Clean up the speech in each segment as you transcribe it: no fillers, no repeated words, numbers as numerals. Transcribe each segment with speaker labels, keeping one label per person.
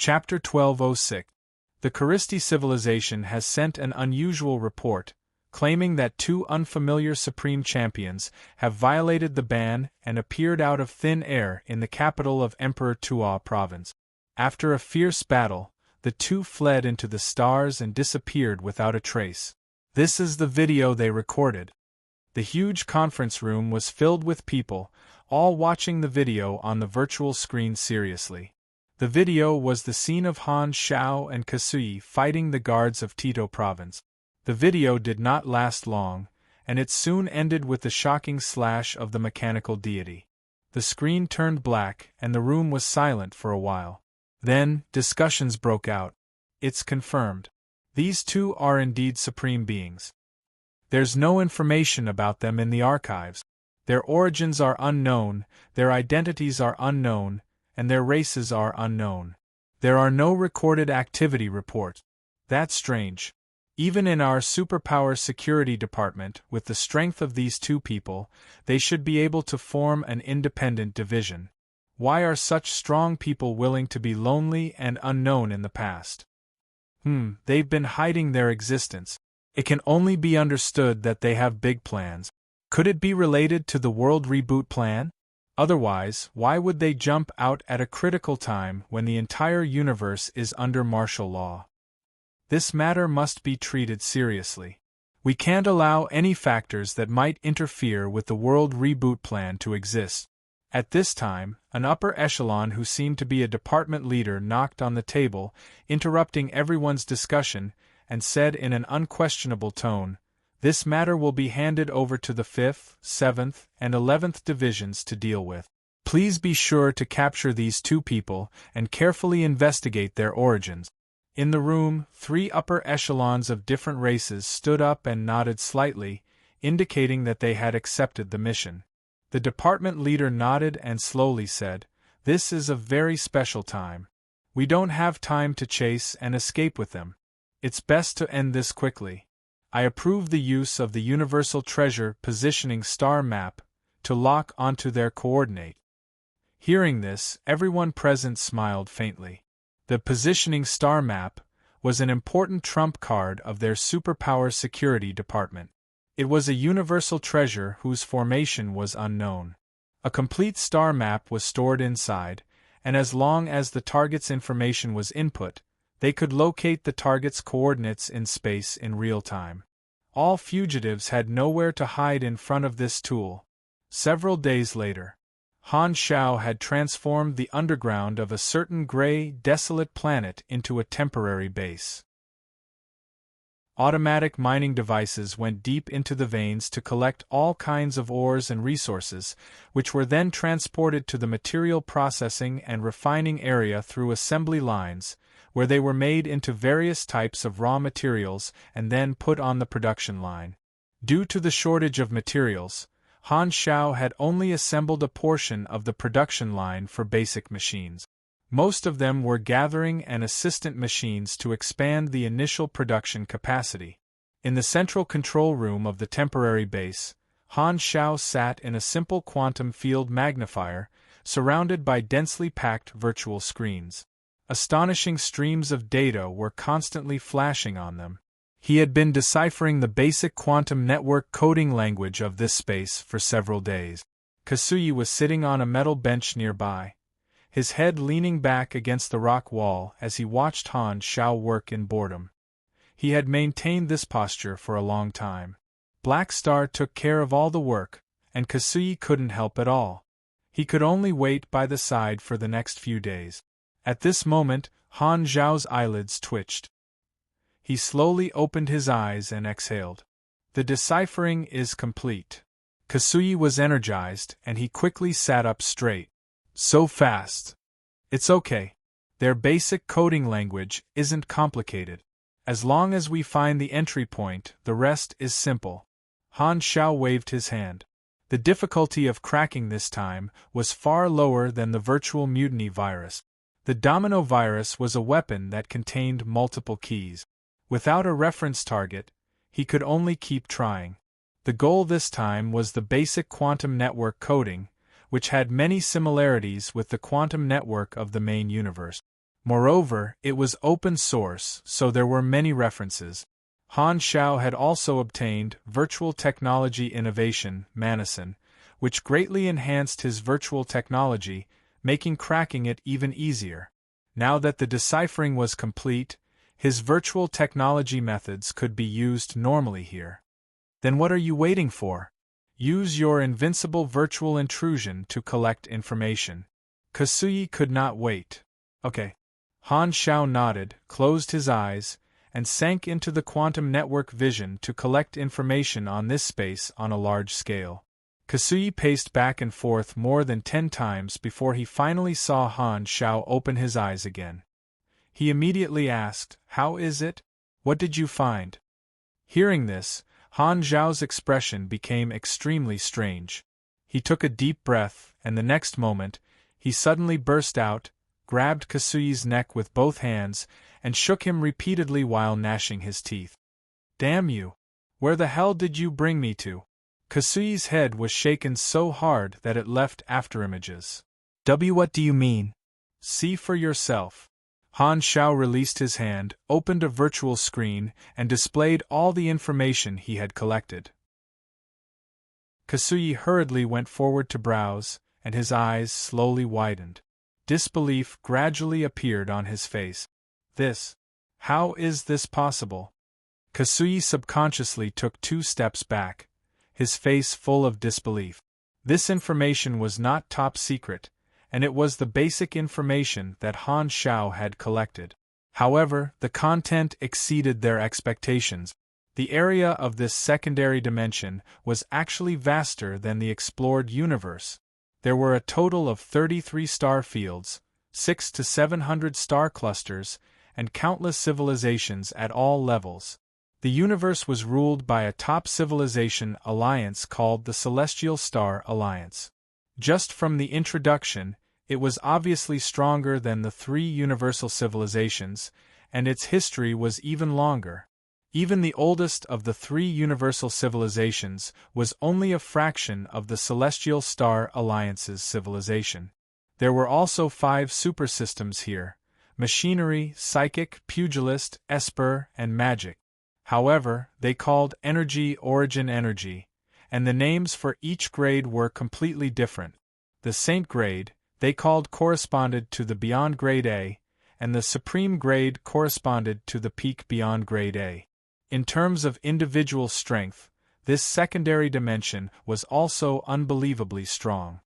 Speaker 1: Chapter 1206. The Karisti civilization has sent an unusual report, claiming that two unfamiliar supreme champions have violated the ban and appeared out of thin air in the capital of Emperor Tua province. After a fierce battle, the two fled into the stars and disappeared without a trace. This is the video they recorded. The huge conference room was filled with people, all watching the video on the virtual screen seriously. The video was the scene of Han Xiao and Kasui fighting the guards of Tito province. The video did not last long, and it soon ended with the shocking slash of the mechanical deity. The screen turned black and the room was silent for a while. Then, discussions broke out. It's confirmed. These two are indeed supreme beings. There's no information about them in the archives. Their origins are unknown, their identities are unknown, and their races are unknown. There are no recorded activity reports. That's strange. Even in our superpower security department, with the strength of these two people, they should be able to form an independent division. Why are such strong people willing to be lonely and unknown in the past? They've been hiding their existence. It can only be understood that they have big plans. Could it be related to the world reboot plan? Otherwise, why would they jump out at a critical time when the entire universe is under martial law? This matter must be treated seriously. We can't allow any factors that might interfere with the world reboot plan to exist. At this time, an upper echelon who seemed to be a department leader knocked on the table, interrupting everyone's discussion, and said in an unquestionable tone, "This matter will be handed over to the 5th, 7th, and 11th divisions to deal with. Please be sure to capture these two people and carefully investigate their origins." In the room, 3 upper echelons of different races stood up and nodded slightly, indicating that they had accepted the mission. The department leader nodded and slowly said, "This is a very special time. We don't have time to chase and escape with them. It's best to end this quickly. I approve the use of the Universal Treasure Positioning Star Map to lock onto their coordinate." Hearing this, everyone present smiled faintly. The Positioning Star Map was an important trump card of their superpower security department. It was a universal treasure whose formation was unknown. A complete star map was stored inside, and as long as the target's information was input, they could locate the target's coordinates in space in real time. All fugitives had nowhere to hide in front of this tool. Several days later, Han Xiao had transformed the underground of a certain gray, desolate planet into a temporary base. Automatic mining devices went deep into the veins to collect all kinds of ores and resources, which were then transported to the material processing and refining area through assembly lines, where they were made into various types of raw materials and then put on the production line. Due to the shortage of materials, Han Xiao had only assembled a portion of the production line for basic machines. Most of them were gathering and assistant machines to expand the initial production capacity. In the central control room of the temporary base, Han Xiao sat in a simple quantum field magnifier, surrounded by densely packed virtual screens. Astonishing streams of data were constantly flashing on them. He had been deciphering the basic quantum network coding language of this space for several days. Kasui was sitting on a metal bench nearby, his head leaning back against the rock wall as he watched Han Xiao work in boredom. He had maintained this posture for a long time. Black Star took care of all the work, and Kasui couldn't help at all. He could only wait by the side for the next few days. At this moment, Han Xiao's eyelids twitched. He slowly opened his eyes and exhaled. The deciphering is complete. Kasui was energized, and he quickly sat up straight. So fast. It's okay. Their basic coding language isn't complicated. As long as we find the entry point, the rest is simple. Han Xiao waved his hand. The difficulty of cracking this time was far lower than the virtual mutiny virus. The domino virus was a weapon that contained multiple keys. Without a reference target, he could only keep trying. The goal this time was the basic quantum network coding, which had many similarities with the quantum network of the main universe. Moreover, it was open source, so there were many references. Han Xiao had also obtained Virtual Technology Innovation, Manison, which greatly enhanced his virtual technology, making cracking it even easier. Now that the deciphering was complete, his virtual technology methods could be used normally here. Then what are you waiting for? Use your invincible virtual intrusion to collect information. Kasuyi could not wait. Okay. Han Xiao nodded, closed his eyes, and sank into the quantum network vision to collect information on this space on a large scale. Kasuyi paced back and forth more than 10 times before he finally saw Han Xiao open his eyes again. He immediately asked, "How is it? What did you find?" Hearing this, Han Xiao's expression became extremely strange. He took a deep breath, and the next moment, he suddenly burst out, grabbed Kasuyi's neck with both hands, and shook him repeatedly while gnashing his teeth. "Damn you! Where the hell did you bring me to?" Kasuyi's head was shaken so hard that it left afterimages. What do you mean? See for yourself." Han Xiao released his hand, opened a virtual screen, and displayed all the information he had collected. Kasuyi hurriedly went forward to browse, and his eyes slowly widened. Disbelief gradually appeared on his face. How is this possible? Kasuyi subconsciously took 2 steps back, his face full of disbelief. This information was not top secret, and it was the basic information that Han Xiao had collected. However, the content exceeded their expectations. The area of this secondary dimension was actually vaster than the explored universe. There were a total of 33 star fields, 600 to 700 star clusters, and countless civilizations at all levels. The universe was ruled by a top civilization alliance called the Celestial Star Alliance. Just from the introduction, it was obviously stronger than the 3 universal civilizations, and its history was even longer. Even the oldest of the 3 universal civilizations was only a fraction of the Celestial Star Alliance's civilization. There were also 5 supersystems here: machinery, psychic, pugilist, esper, and magic. However, they called energy origin energy, and the names for each grade were completely different. The Saint grade, they called, corresponded to the Beyond grade A, and the Supreme grade corresponded to the Peak Beyond grade A. In terms of individual strength, this secondary dimension was also unbelievably strong.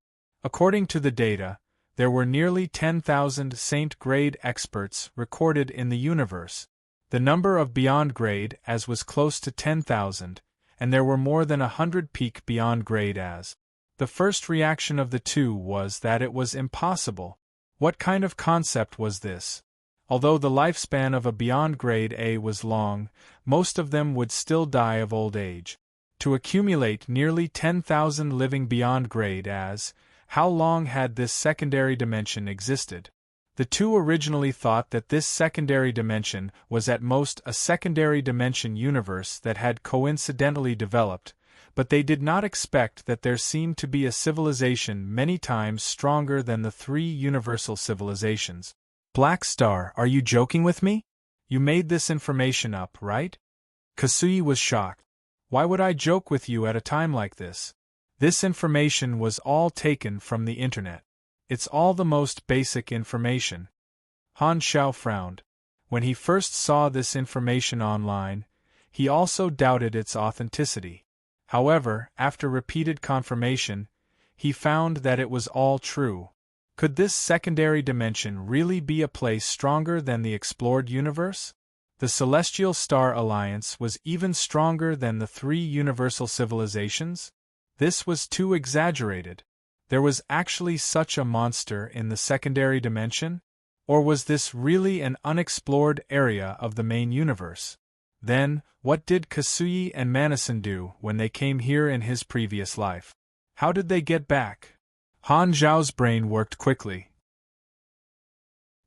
Speaker 1: According to the data, there were nearly 10,000 Saint grade experts recorded in the universe. The number of Beyond grade as was close to 10,000, and there were more than 100 Peak Beyond grade as. The first reaction of the two was that it was impossible. What kind of concept was this? Although the lifespan of a Beyond grade A was long, most of them would still die of old age. To accumulate nearly 10,000 living Beyond grade As, how long had this secondary dimension existed? The two originally thought that this secondary dimension was at most a secondary dimension universe that had coincidentally developed, but they did not expect that there seemed to be a civilization many times stronger than the 3 universal civilizations. Black Star, are you joking with me? You made this information up, right? Kasuyi was shocked. Why would I joke with you at a time like this? This information was all taken from the internet. It's all the most basic information. Han Xiao frowned. When he first saw this information online, he also doubted its authenticity. However, after repeated confirmation, he found that it was all true. Could this secondary dimension really be a place stronger than the explored universe? The Celestial Star Alliance was even stronger than the 3 universal civilizations? This was too exaggerated. There was actually such a monster in the secondary dimension? Or was this really an unexplored area of the main universe? Then, what did Kasuyi and Manison do when they came here in his previous life? How did they get back? Han Zhao's brain worked quickly.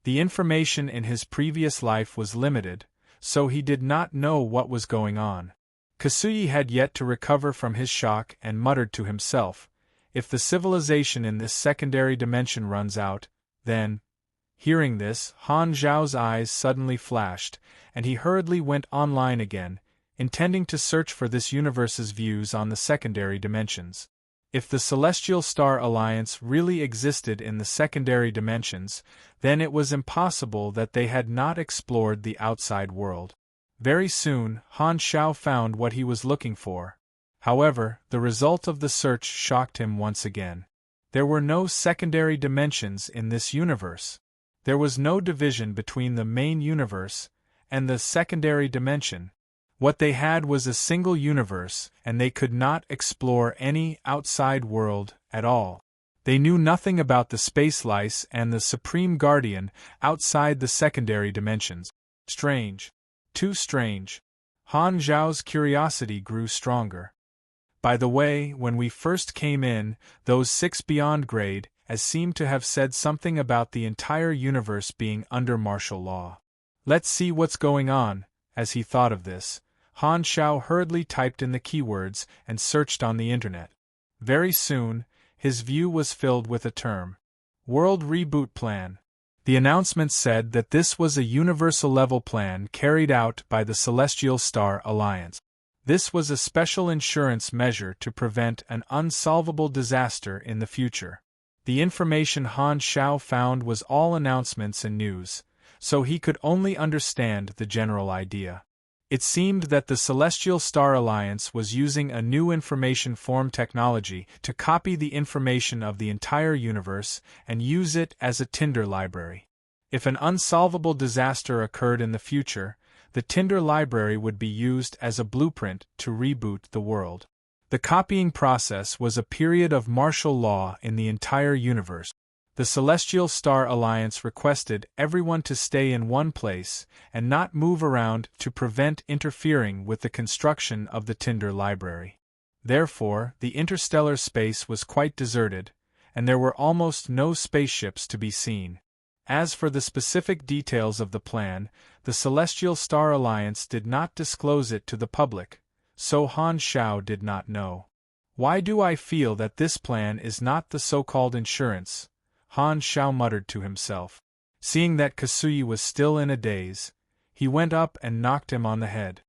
Speaker 1: The information in his previous life was limited, so he did not know what was going on. Kasuyi had yet to recover from his shock and muttered to himself, if the civilization in this secondary dimension runs out, then... Hearing this, Han Zhao's eyes suddenly flashed, and he hurriedly went online again, intending to search for this universe's views on the secondary dimensions. If the Celestial Star Alliance really existed in the secondary dimensions, then it was impossible that they had not explored the outside world. Very soon, Han Zhao found what he was looking for. However, the result of the search shocked him once again. There were no secondary dimensions in this universe. There was no division between the main universe and the secondary dimension. What they had was a single universe, and they could not explore any outside world at all. They knew nothing about the space lice and the Supreme Guardian outside the secondary dimensions. Strange. Too strange. Han Zhao's curiosity grew stronger. By the way, when we first came in, those 6 beyond grade, as seemed to have said something about the entire universe being under martial law. Let's see what's going on. As he thought of this, Han Zhao hurriedly typed in the keywords and searched on the internet. Very soon, his view was filled with a term. World Reboot Plan. The announcement said that this was a universal-level plan carried out by the Celestial Star Alliance. This was a special insurance measure to prevent an unsolvable disaster in the future. The information Han Zhao found was all announcements and news, so he could only understand the general idea. It seemed that the Celestial Star Alliance was using a new information form technology to copy the information of the entire universe and use it as a Tinder library. If an unsolvable disaster occurred in the future, the Tinder library would be used as a blueprint to reboot the world. The copying process was a period of martial law in the entire universe. The Celestial Star Alliance requested everyone to stay in one place and not move around to prevent interfering with the construction of the Tinder library. Therefore, the interstellar space was quite deserted, and there were almost no spaceships to be seen. As for the specific details of the plan, the Celestial Star Alliance did not disclose it to the public, so Han Zhao did not know. Why do I feel that this plan is not the so-called insurance? Han Zhao muttered to himself. Seeing that Kasuyi was still in a daze, he went up and knocked him on the head.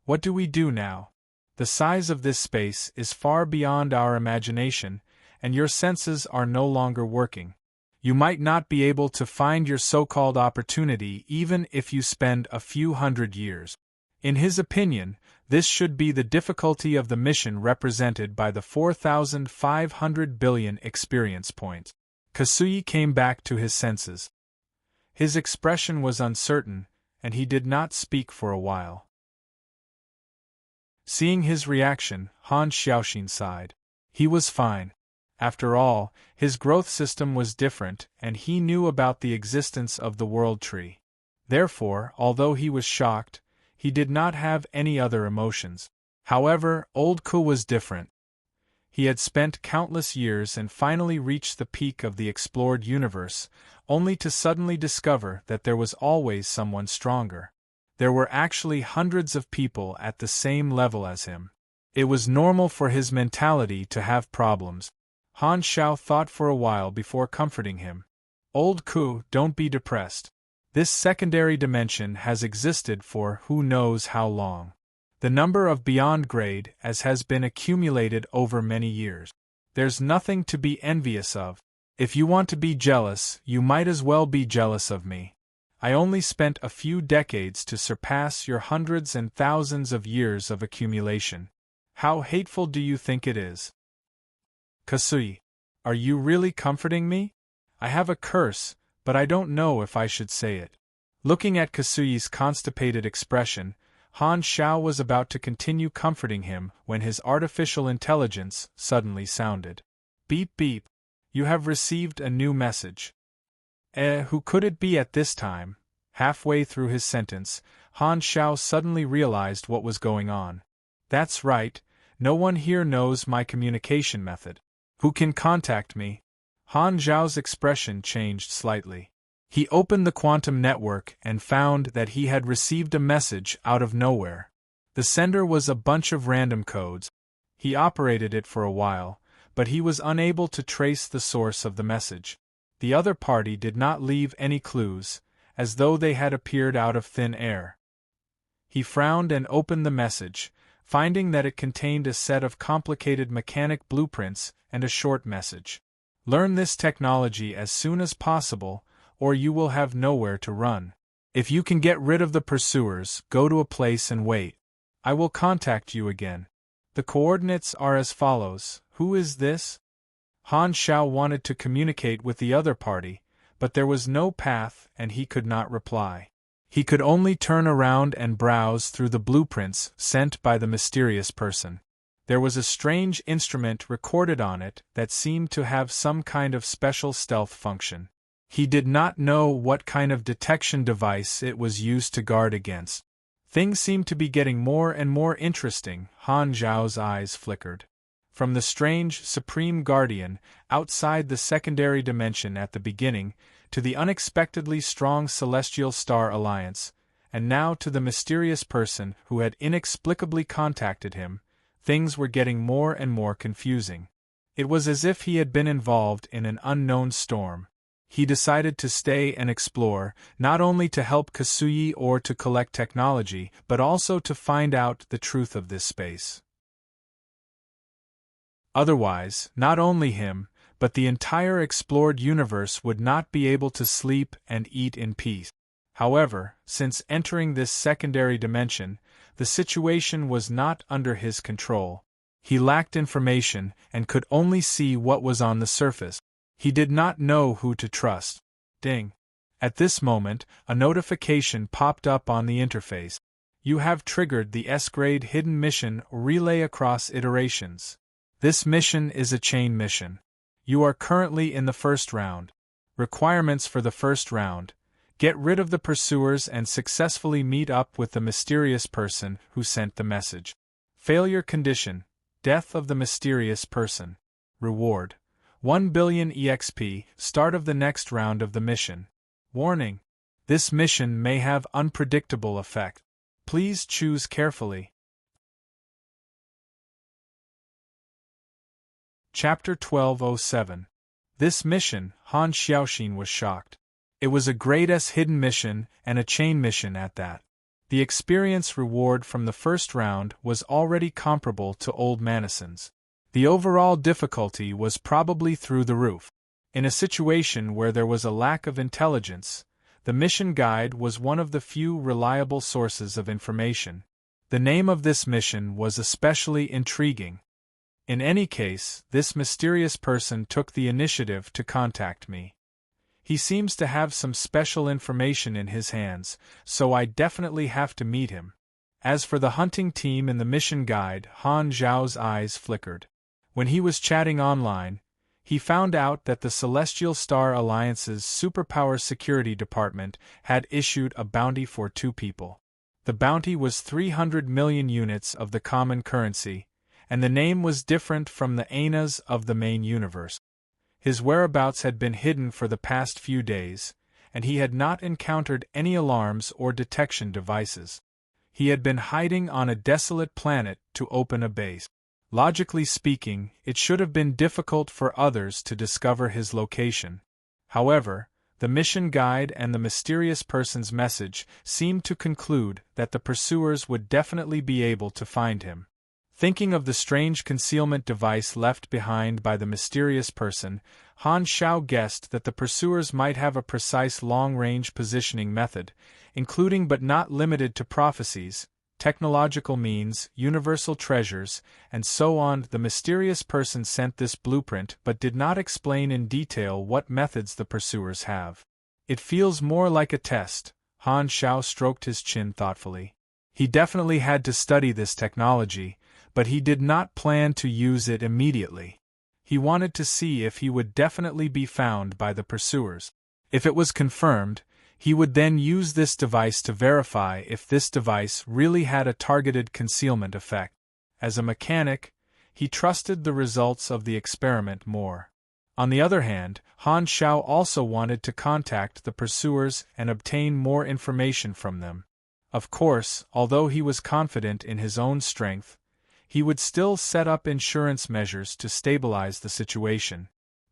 Speaker 1: What do we do now? The size of this space is far beyond our imagination, and your senses are no longer working. You might not be able to find your so-called opportunity even if you spend a few hundred years. In his opinion, this should be the difficulty of the mission represented by the 4,500 billion experience points. Kasuyi came back to his senses. His expression was uncertain, and he did not speak for a while. Seeing his reaction, Han Xiaoxin sighed. He was fine. After all, his growth system was different, and he knew about the existence of the world tree. Therefore, although he was shocked, he did not have any other emotions. However, Old Ku was different. He had spent countless years and finally reached the peak of the explored universe, only to suddenly discover that there was always someone stronger. There were actually hundreds of people at the same level as him. It was normal for his mentality to have problems. Han Zhao thought for a while before comforting him. Old Ku, don't be depressed. This secondary dimension has existed for who knows how long. The number of beyond grade as has been accumulated over many years. There's nothing to be envious of. If you want to be jealous, you might as well be jealous of me. I only spent a few decades to surpass your hundreds and thousands of years of accumulation. How hateful do you think it is? Kasuyi, are you really comforting me? I have a curse, but I don't know if I should say it. Looking at Kasuyi's constipated expression, Han Zhao was about to continue comforting him when his artificial intelligence suddenly sounded. Beep beep. You have received a new message. Who could it be at this time? Halfway through his sentence, Han Zhao suddenly realized what was going on. That's right, no one here knows my communication method. Who can contact me? Han Zhao's expression changed slightly. He opened the quantum network and found that he had received a message out of nowhere. The sender was a bunch of random codes. He operated it for a while, but he was unable to trace the source of the message. The other party did not leave any clues, as though they had appeared out of thin air. He frowned and opened the message, finding that it contained a set of complicated mechanic blueprints and a short message. Learn this technology as soon as possible, or you will have nowhere to run. If you can get rid of the pursuers, go to a place and wait. I will contact you again. The coordinates are as follows. Who is this? Han Xiao wanted to communicate with the other party, but there was no path and he could not reply. He could only turn around and browse through the blueprints sent by the mysterious person. There was a strange instrument recorded on it that seemed to have some kind of special stealth function. He did not know what kind of detection device it was used to guard against. Things seemed to be getting more and more interesting. Han Zhao's eyes flickered. From the strange, supreme guardian, outside the secondary dimension at the beginning, to the unexpectedly strong celestial star alliance, and now to the mysterious person who had inexplicably contacted him, things were getting more and more confusing. It was as if he had been involved in an unknown storm. He decided to stay and explore, not only to help Kasuyi or to collect technology, but also to find out the truth of this space. Otherwise, not only him, but the entire explored universe would not be able to sleep and eat in peace. However, since entering this secondary dimension, the situation was not under his control. He lacked information and could only see what was on the surface. He did not know who to trust. Ding. At this moment, a notification popped up on the interface. You have triggered the S-grade hidden mission Relay Across Iterations. This mission is a chain mission. You are currently in the first round. Requirements for the first round: get rid of the pursuers and successfully meet up with the mysterious person who sent the message. Failure condition: death of the mysterious person. Reward: 1 billion EXP, start of the next round of the mission. Warning: this mission may have unpredictable effect. Please choose carefully. Chapter 1207. This mission, Han Xiaoxin was shocked. It was a grade S hidden mission and a chain mission at that. The experience reward from the first round was already comparable to old Manison's. The overall difficulty was probably through the roof. In a situation where there was a lack of intelligence, the mission guide was one of the few reliable sources of information. The name of this mission was especially intriguing. In any case, this mysterious person took the initiative to contact me. He seems to have some special information in his hands, so I definitely have to meet him. As for the hunting team in the mission guide, Han Zhao's eyes flickered. When he was chatting online, he found out that the Celestial Star Alliance's Superpower Security Department had issued a bounty for 2 people. The bounty was 300 million units of the common currency, and the name was different from the ANAs of the main universe. His whereabouts had been hidden for the past few days, and he had not encountered any alarms or detection devices. He had been hiding on a desolate planet to open a base. Logically speaking, it should have been difficult for others to discover his location. However, the mission guide and the mysterious person's message seemed to conclude that the pursuers would definitely be able to find him. Thinking of the strange concealment device left behind by the mysterious person, Han Xiao guessed that the pursuers might have a precise long-range positioning method, including but not limited to prophecies, technological means, universal treasures, and so on. The mysterious person sent this blueprint but did not explain in detail what methods the pursuers have. It feels more like a test. Han Xiao stroked his chin thoughtfully. He definitely had to study this technology, but he did not plan to use it immediately. He wanted to see if he would definitely be found by the pursuers. If it was confirmed, he would then use this device to verify if this device really had a targeted concealment effect. As a mechanic, he trusted the results of the experiment more. On the other hand, Han Xiao also wanted to contact the pursuers and obtain more information from them. Of course, although he was confident in his own strength, he would still set up insurance measures to stabilize the situation.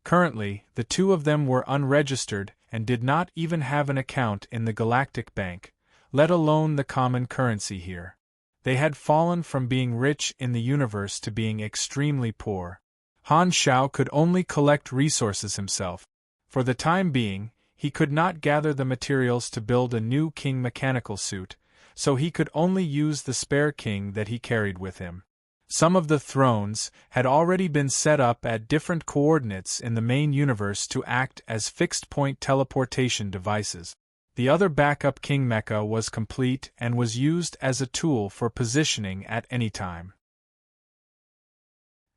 Speaker 1: Currently, the two of them were unregistered and did not even have an account in the Galactic Bank, let alone the common currency here. They had fallen from being rich in the universe to being extremely poor. Han Xiao could only collect resources himself. For the time being, he could not gather the materials to build a new king mechanical suit, so he could only use the spare king that he carried with him. Some of the thrones had already been set up at different coordinates in the main universe to act as fixed-point teleportation devices. The other backup king mecha was complete and was used as a tool for positioning at any time.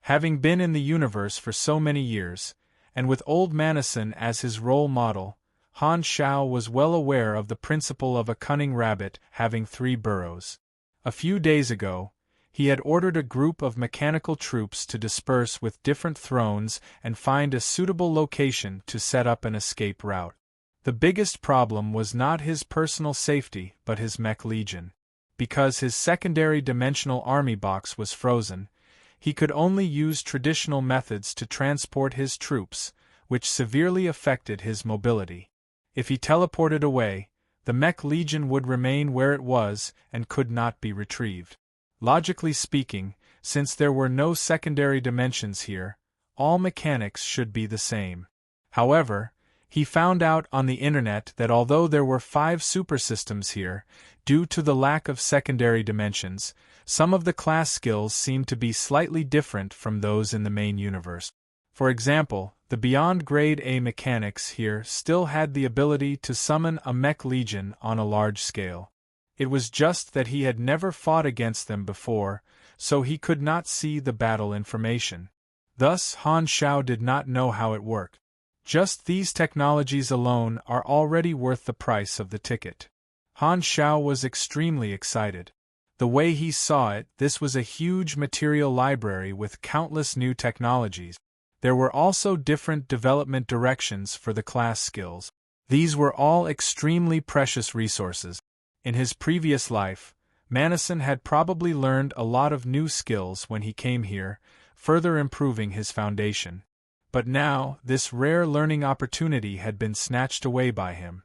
Speaker 1: Having been in the universe for so many years, and with old Manison as his role model, Han Xiao was well aware of the principle of a cunning rabbit having 3 burrows. A few days ago, he had ordered a group of mechanical troops to disperse with different thrones and find a suitable location to set up an escape route. The biggest problem was not his personal safety but his mech legion. Because his secondary dimensional army box was frozen, he could only use traditional methods to transport his troops, which severely affected his mobility. If he teleported away, the mech legion would remain where it was and could not be retrieved. Logically speaking, since there were no secondary dimensions here, all mechanics should be the same. However, he found out on the internet that although there were 5 supersystems here, due to the lack of secondary dimensions, some of the class skills seemed to be slightly different from those in the main universe. For example, the Beyond Grade A mechanics here still had the ability to summon a mech legion on a large scale. It was just that he had never fought against them before, so he could not see the battle information. Thus, Han Xiao did not know how it worked. Just these technologies alone are already worth the price of the ticket. Han Xiao was extremely excited. The way he saw it, this was a huge material library with countless new technologies. There were also different development directions for the class skills. These were all extremely precious resources. In his previous life, Manison had probably learned a lot of new skills when he came here, further improving his foundation. But now, this rare learning opportunity had been snatched away by him.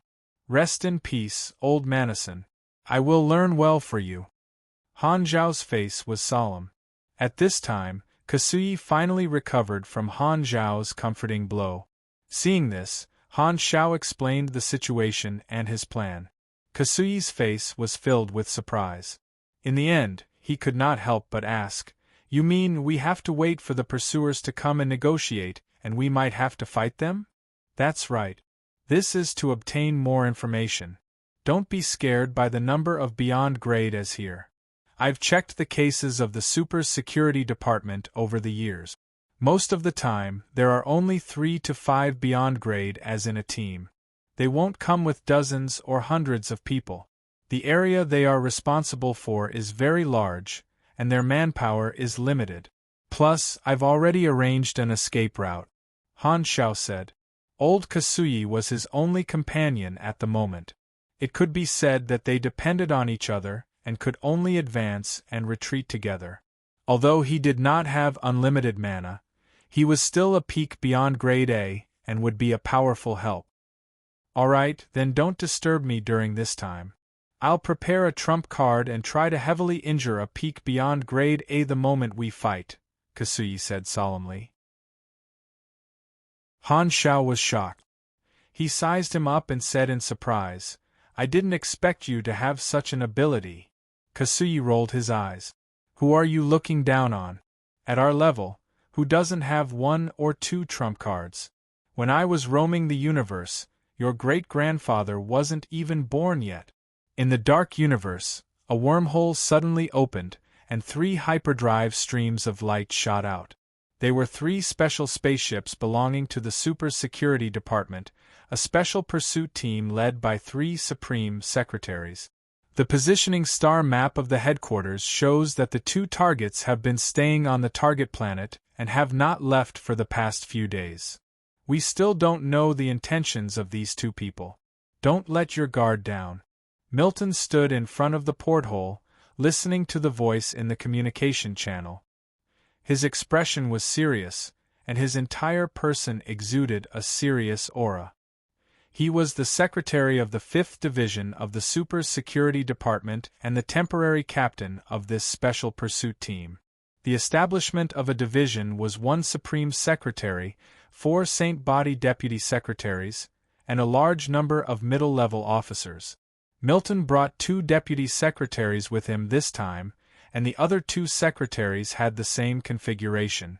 Speaker 1: Rest in peace, old Manison. I will learn well for you. Han Zhao's face was solemn. At this time, Kasui finally recovered from Han Zhao's comforting blow. Seeing this, Han Xiao explained the situation and his plan. Kasui's face was filled with surprise. In the end, he could not help but ask, "You mean we have to wait for the pursuers to come and negotiate, and we might have to fight them?" "That's right. This is to obtain more information. Don't be scared by the number of beyond grade as here. I've checked the cases of the Super's security department over the years. Most of the time, there are only 3 to 5 beyond grade as in a team. They won't come with dozens or hundreds of people. The area they are responsible for is very large, and their manpower is limited. Plus, I've already arranged an escape route," Han Xiao said. Old Kasui was his only companion at the moment. It could be said that they depended on each other, and could only advance and retreat together. Although he did not have unlimited mana, he was still a peak beyond grade A, and would be a powerful help. "Alright, then don't disturb me during this time. I'll prepare a trump card and try to heavily injure a peak beyond grade A the moment we fight," Kasui said solemnly. Han Xiao was shocked. He sized him up and said in surprise, "I didn't expect you to have such an ability." Kasui rolled his eyes. "Who are you looking down on? At our level, who doesn't have 1 or 2 trump cards? When I was roaming the universe, your great-grandfather wasn't even born yet." In the dark universe, a wormhole suddenly opened, and 3 hyperdrive streams of light shot out. They were 3 special spaceships belonging to the Super Security Department, a special pursuit team led by 3 Supreme Secretaries. The positioning star map of the headquarters shows that the 2 targets have been staying on the target planet and have not left for the past few days. We still don't know the intentions of these 2 people. Don't let your guard down. Milton stood in front of the porthole, listening to the voice in the communication channel. His expression was serious, and his entire person exuded a serious aura. He was the secretary of the 5th Division of the Super's Security Department and the temporary captain of this special pursuit team. The establishment of a division was one Supreme Secretary, 4 Saint Body Deputy Secretaries, and a large number of middle-level officers. Milton brought 2 Deputy Secretaries with him this time, and the other 2 secretaries had the same configuration.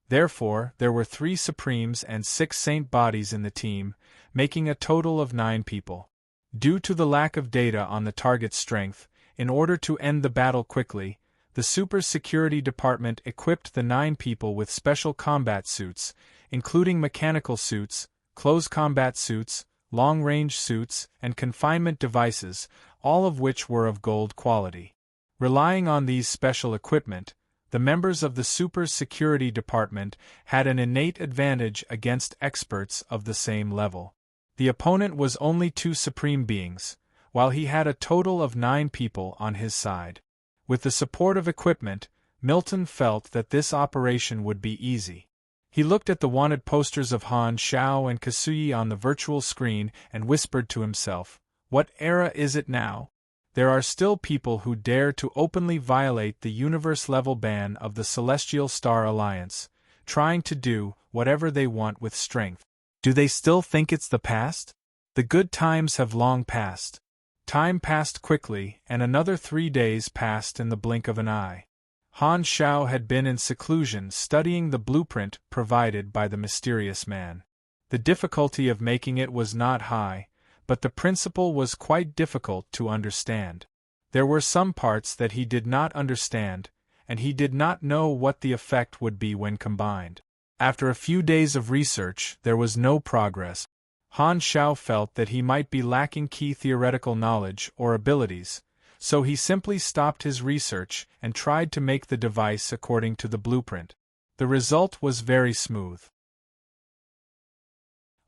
Speaker 1: Therefore, there were 3 Supremes and 6 Saint Bodies in the team, making a total of 9 people. Due to the lack of data on the target's strength, in order to end the battle quickly, the Super Security Department equipped the 9 people with special combat suits, including mechanical suits, close combat suits, long-range suits, and confinement devices, all of which were of gold quality. Relying on these special equipment, the members of the Super Security Department had an innate advantage against experts of the same level. The opponent was only 2 supreme beings, while he had a total of 9 people on his side. With the support of equipment, Milton felt that this operation would be easy. He looked at the wanted posters of Han Xiao and Kasuyi on the virtual screen and whispered to himself, "What era is it now? There are still people who dare to openly violate the universe-level ban of the Celestial Star Alliance, trying to do whatever they want with strength. Do they still think it's the past? The good times have long passed." Time passed quickly, and another 3 days passed in the blink of an eye. Han Xiao had been in seclusion studying the blueprint provided by the mysterious man. The difficulty of making it was not high, but the principle was quite difficult to understand. There were some parts that he did not understand, and he did not know what the effect would be when combined. After a few days of research, there was no progress. Han Xiao felt that he might be lacking key theoretical knowledge or abilities, so he simply stopped his research and tried to make the device according to the blueprint. The result was very smooth.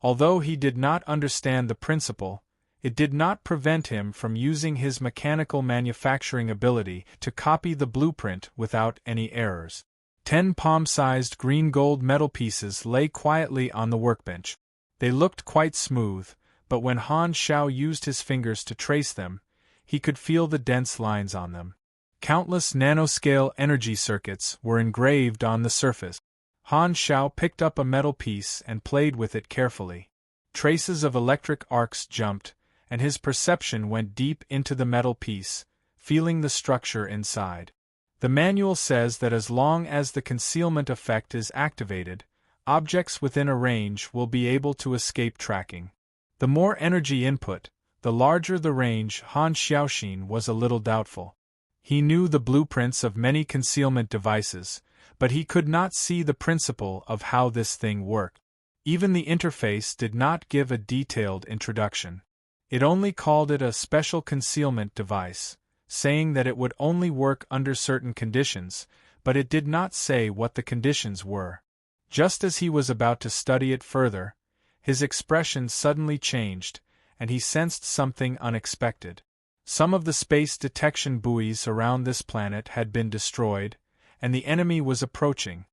Speaker 1: Although he did not understand the principle, it did not prevent him from using his mechanical manufacturing ability to copy the blueprint without any errors. 10 palm-sized green-gold metal pieces lay quietly on the workbench. They looked quite smooth, but when Han Xiao used his fingers to trace them, he could feel the dense lines on them. Countless nanoscale energy circuits were engraved on the surface. Han Xiao picked up a metal piece and played with it carefully. Traces of electric arcs jumped, and his perception went deep into the metal piece, feeling the structure inside. The manual says that as long as the concealment effect is activated, objects within a range will be able to escape tracking. The more energy input, the larger the range. Han Xiaoxin was a little doubtful. He knew the blueprints of many concealment devices, but he could not see the principle of how this thing worked. Even the interface did not give a detailed introduction. It only called it a special concealment device, saying that it would only work under certain conditions, but it did not say what the conditions were. Just as he was about to study it further, his expression suddenly changed, and he sensed something unexpected. Some of the space detection buoys around this planet had been destroyed, and the enemy was approaching.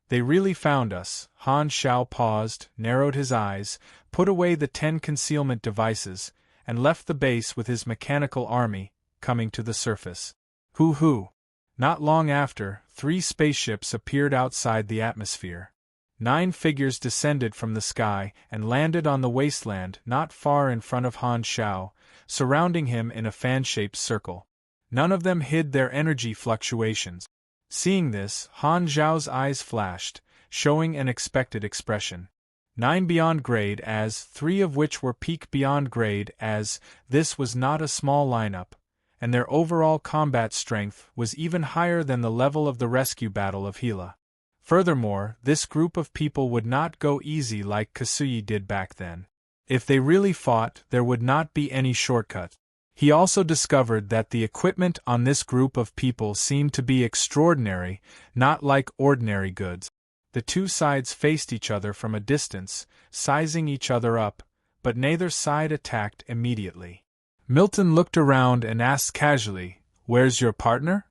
Speaker 1: They really found us. Han Xiao paused, narrowed his eyes, put away the 10 concealment devices, and left the base with his mechanical army, coming to the surface. Hoo-hoo! Not long after, 3 spaceships appeared outside the atmosphere. 9 figures descended from the sky and landed on the wasteland not far in front of Han Xiao, surrounding him in a fan-shaped circle. None of them hid their energy fluctuations. Seeing this, Han Xiao's eyes flashed, showing an expected expression. 9 beyond grade as, 3 of which were peak beyond grade as, this was not a small lineup, and their overall combat strength was even higher than the level of the rescue battle of Gila. Furthermore, this group of people would not go easy like Kasuyi did back then. If they really fought, there would not be any shortcut. He also discovered that the equipment on this group of people seemed to be extraordinary, not like ordinary goods. The 2 sides faced each other from a distance, sizing each other up, but neither side attacked immediately. Milton looked around and asked casually, "Where's your partner?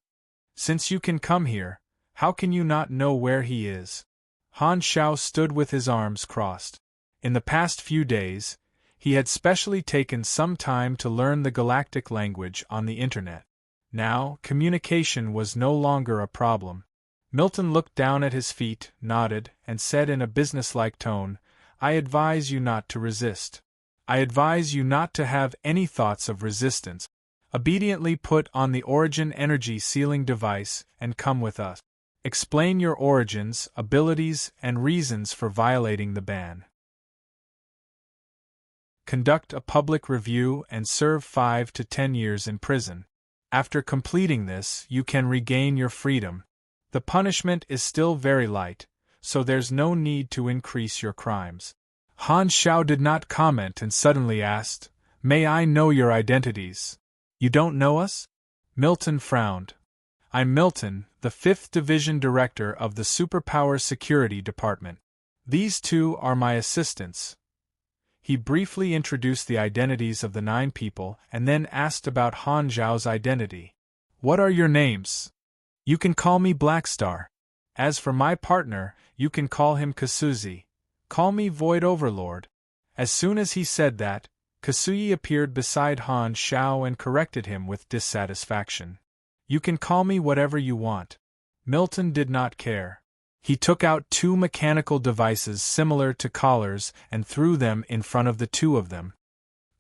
Speaker 1: Since you can come here, how can you not know where he is?" Han Xiao stood with his arms crossed. In the past few days, he had specially taken some time to learn the galactic language on the internet. Now, communication was no longer a problem. Milton looked down at his feet, nodded, and said in a businesslike tone, "I advise you not to resist. I advise you not to have any thoughts of resistance. Obediently put on the origin energy sealing device and come with us. Explain your origins, abilities, and reasons for violating the ban. Conduct a public review and serve 5 to 10 years in prison. After completing this, you can regain your freedom. The punishment is still very light, so there's no need to increase your crimes." Han Xiao did not comment and suddenly asked, "May I know your identities? You don't know us?" Milton frowned. "I'm Milton, the 5th Division Director of the Superpower Security Department. These two are my assistants." He briefly introduced the identities of the 9 people and then asked about Han Xiao's identity. "What are your names?" "You can call me Blackstar. As for my partner, you can call him Kasuzi. Call me Void Overlord." As soon as he said that, Kasuyi appeared beside Han Xiao and corrected him with dissatisfaction. "You can call me whatever you want." Milton did not care. He took out 2 mechanical devices similar to collars and threw them in front of the 2 of them.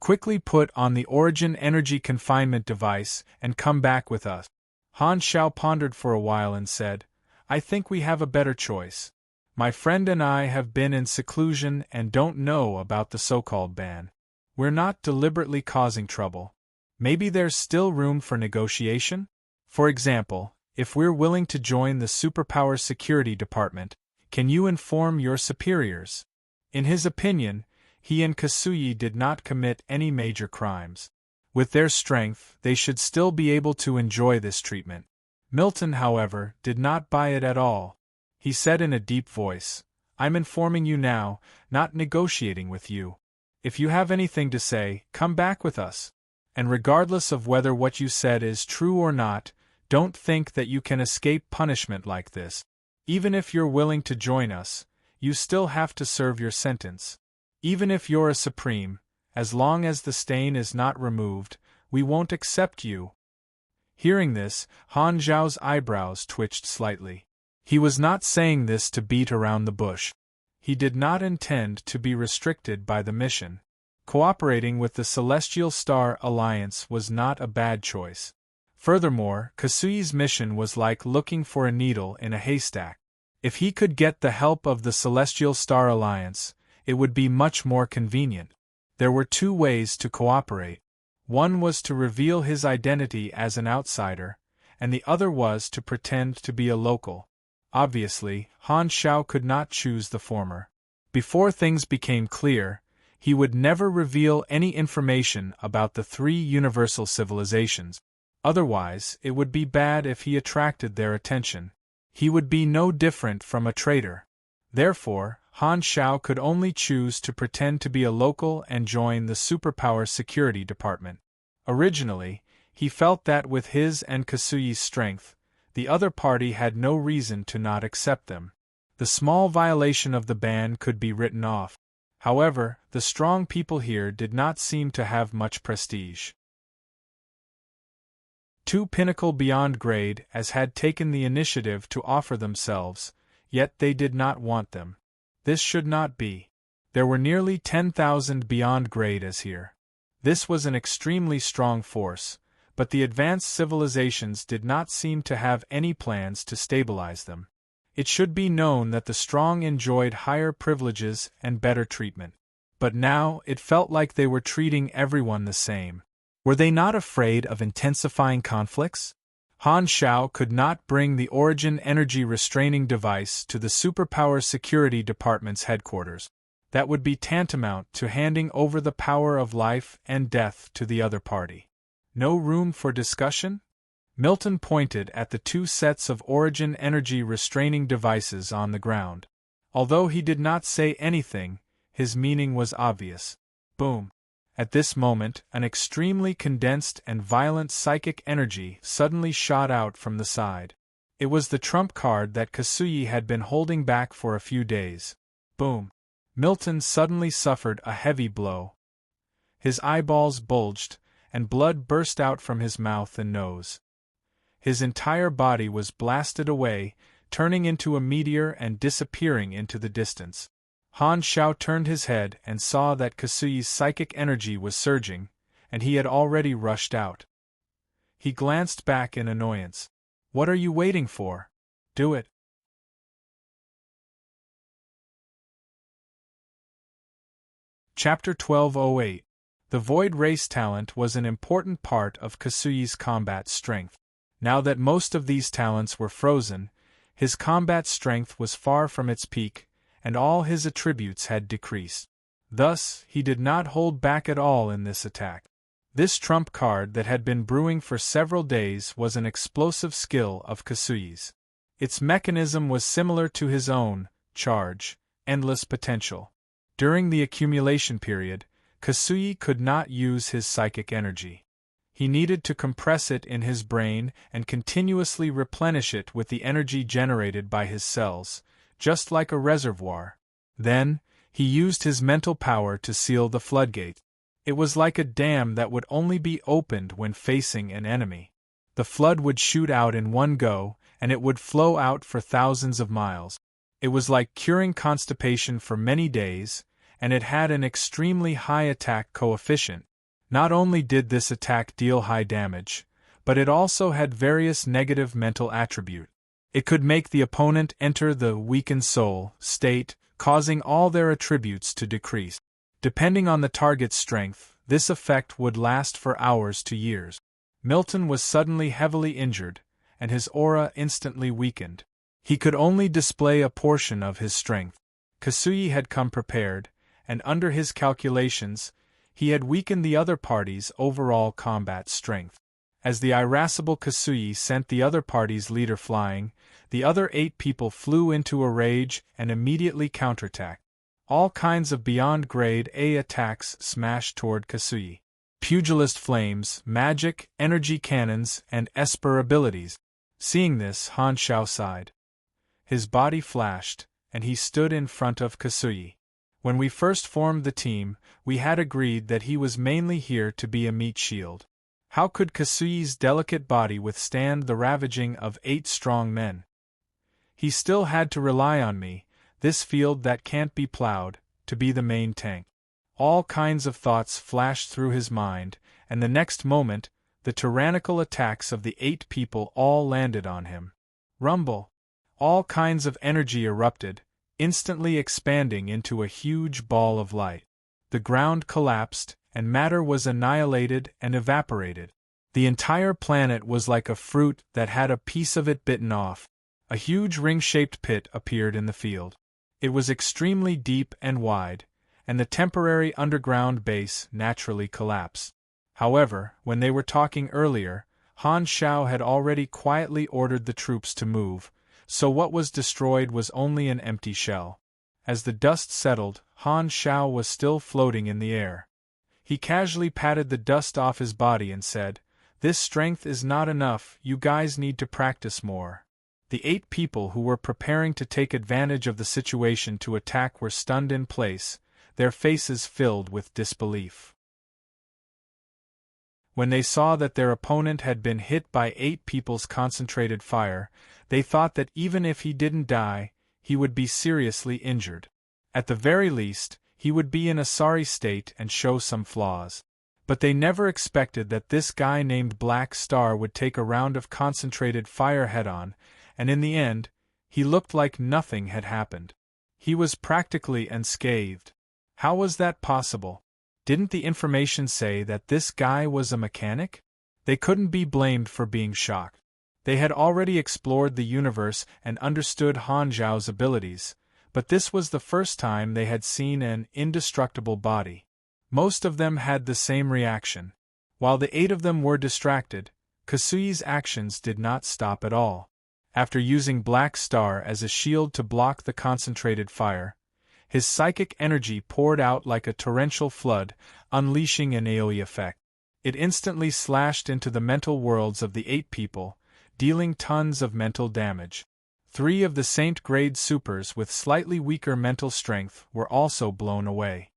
Speaker 1: "Quickly put on the origin energy confinement device and come back with us." Han Xiao pondered for a while and said, "I think we have a better choice. My friend and I have been in seclusion and don't know about the so-called ban. We're not deliberately causing trouble. Maybe there's still room for negotiation? For example, if we're willing to join the Superpower Security Department, can you inform your superiors?" In his opinion, he and Kasuyi did not commit any major crimes. With their strength, they should still be able to enjoy this treatment. Milton, however, did not buy it at all. He said in a deep voice, "I'm informing you now, not negotiating with you. If you have anything to say, come back with us. And regardless of whether what you said is true or not, don't think that you can escape punishment like this. Even if you're willing to join us, you still have to serve your sentence. Even if you're a supreme, as long as the stain is not removed, we won't accept you." Hearing this, Han Zhao's eyebrows twitched slightly. He was not saying this to beat around the bush. He did not intend to be restricted by the mission. Cooperating with the Celestial Star Alliance was not a bad choice. Furthermore, Kasuyi's mission was like looking for a needle in a haystack. If he could get the help of the Celestial Star Alliance, it would be much more convenient. There were 2 ways to cooperate. One was to reveal his identity as an outsider, and the other was to pretend to be a local. Obviously, Han Xiao could not choose the former. Before things became clear, he would never reveal any information about the 3 universal civilizations. Otherwise, it would be bad if he attracted their attention. He would be no different from a traitor. Therefore, Han Xiao could only choose to pretend to be a local and join the Superpower Security Department. Originally, he felt that with his and Kasuyi's strength, the other party had no reason to not accept them. The small violation of the ban could be written off. However, the strong people here did not seem to have much prestige. 2 pinnacle beyond grade as had taken the initiative to offer themselves, yet they did not want them. This should not be. There were nearly 10,000 beyond grade as here. This was an extremely strong force, but the advanced civilizations did not seem to have any plans to stabilize them. It should be known that the strong enjoyed higher privileges and better treatment. But now it felt like they were treating everyone the same. Were they not afraid of intensifying conflicts? Han Xiao could not bring the origin energy restraining device to the Superpower Security Department's headquarters. That would be tantamount to handing over the power of life and death to the other party. No room for discussion? Milton pointed at the 2 sets of origin energy restraining devices on the ground. Although he did not say anything, his meaning was obvious. Boom. At this moment, an extremely condensed and violent psychic energy suddenly shot out from the side. It was the trump card that Kasuyi had been holding back for a few days. Boom! Milton suddenly suffered a heavy blow. His eyeballs bulged, and blood burst out from his mouth and nose. His entire body was blasted away, turning into a meteor and disappearing into the distance. Han Xiao turned his head and saw that Kasuyi's psychic energy was surging, and he had already rushed out. He glanced back in annoyance. "What are you waiting for? Do it." Chapter 1208. The Void Race talent was an important part of Kasuyi's combat strength. Now that most of these talents were frozen, his combat strength was far from its peak, and all his attributes had decreased. Thus, he did not hold back at all in this attack. This trump card that had been brewing for several days was an explosive skill of Kasuyi's. Its mechanism was similar to his own, charge, endless potential. During the accumulation period, Kasuyi could not use his psychic energy. He needed to compress it in his brain and continuously replenish it with the energy generated by his cells, just like a reservoir. Then, he used his mental power to seal the floodgate. It was like a dam that would only be opened when facing an enemy. The flood would shoot out in one go, and it would flow out for thousands of miles. It was like curing constipation for many days, and it had an extremely high attack coefficient. Not only did this attack deal high damage, but it also had various negative mental attributes. It could make the opponent enter the weakened soul state, causing all their attributes to decrease. Depending on the target's strength, this effect would last for hours to years. Milton was suddenly heavily injured, and his aura instantly weakened. He could only display a portion of his strength. Kasuyi had come prepared, and under his calculations, he had weakened the other party's overall combat strength. As the irascible Kasuyi sent the other party's leader flying, the other 8 people flew into a rage and immediately counterattacked. All kinds of beyond grade A attacks smashed toward Kasuyi. Pugilist flames, magic, energy cannons, and esper abilities. Seeing this, Han Xiao sighed. His body flashed, and he stood in front of Kasuyi. When we first formed the team, we had agreed that he was mainly here to be a meat shield. How could Kasuyi's delicate body withstand the ravaging of 8 strong men? He still had to rely on me, this field that can't be plowed, to be the main tank. All kinds of thoughts flashed through his mind, and the next moment, the tyrannical attacks of the 8 people all landed on him. Rumble! All kinds of energy erupted, instantly expanding into a huge ball of light. The ground collapsed, and matter was annihilated and evaporated. The entire planet was like a fruit that had a piece of it bitten off. A huge ring-shaped pit appeared in the field. It was extremely deep and wide, and the temporary underground base naturally collapsed. However, when they were talking earlier, Han Xiao had already quietly ordered the troops to move, so what was destroyed was only an empty shell. As the dust settled, Han Xiao was still floating in the air. He casually patted the dust off his body and said, "This strength is not enough, you guys need to practice more." The 8 people who were preparing to take advantage of the situation to attack were stunned in place, their faces filled with disbelief. When they saw that their opponent had been hit by 8 people's concentrated fire, they thought that even if he didn't die, he would be seriously injured. At the very least, he would be in a sorry state and show some flaws. But they never expected that this guy named Black Star would take a round of concentrated fire head-on, and in the end, he looked like nothing had happened. He was practically unscathed. How was that possible? Didn't the information say that this guy was a mechanic? They couldn't be blamed for being shocked. They had already explored the universe and understood Han Zhao's abilities, but this was the first time they had seen an indestructible body. Most of them had the same reaction. While the 8 of them were distracted, Kasuyi's actions did not stop at all. After using Black Star as a shield to block the concentrated fire, his psychic energy poured out like a torrential flood, unleashing an AoE effect. It instantly slashed into the mental worlds of the 8 people, dealing tons of mental damage. 3 of the Saint-grade supers with slightly weaker mental strength were also blown away.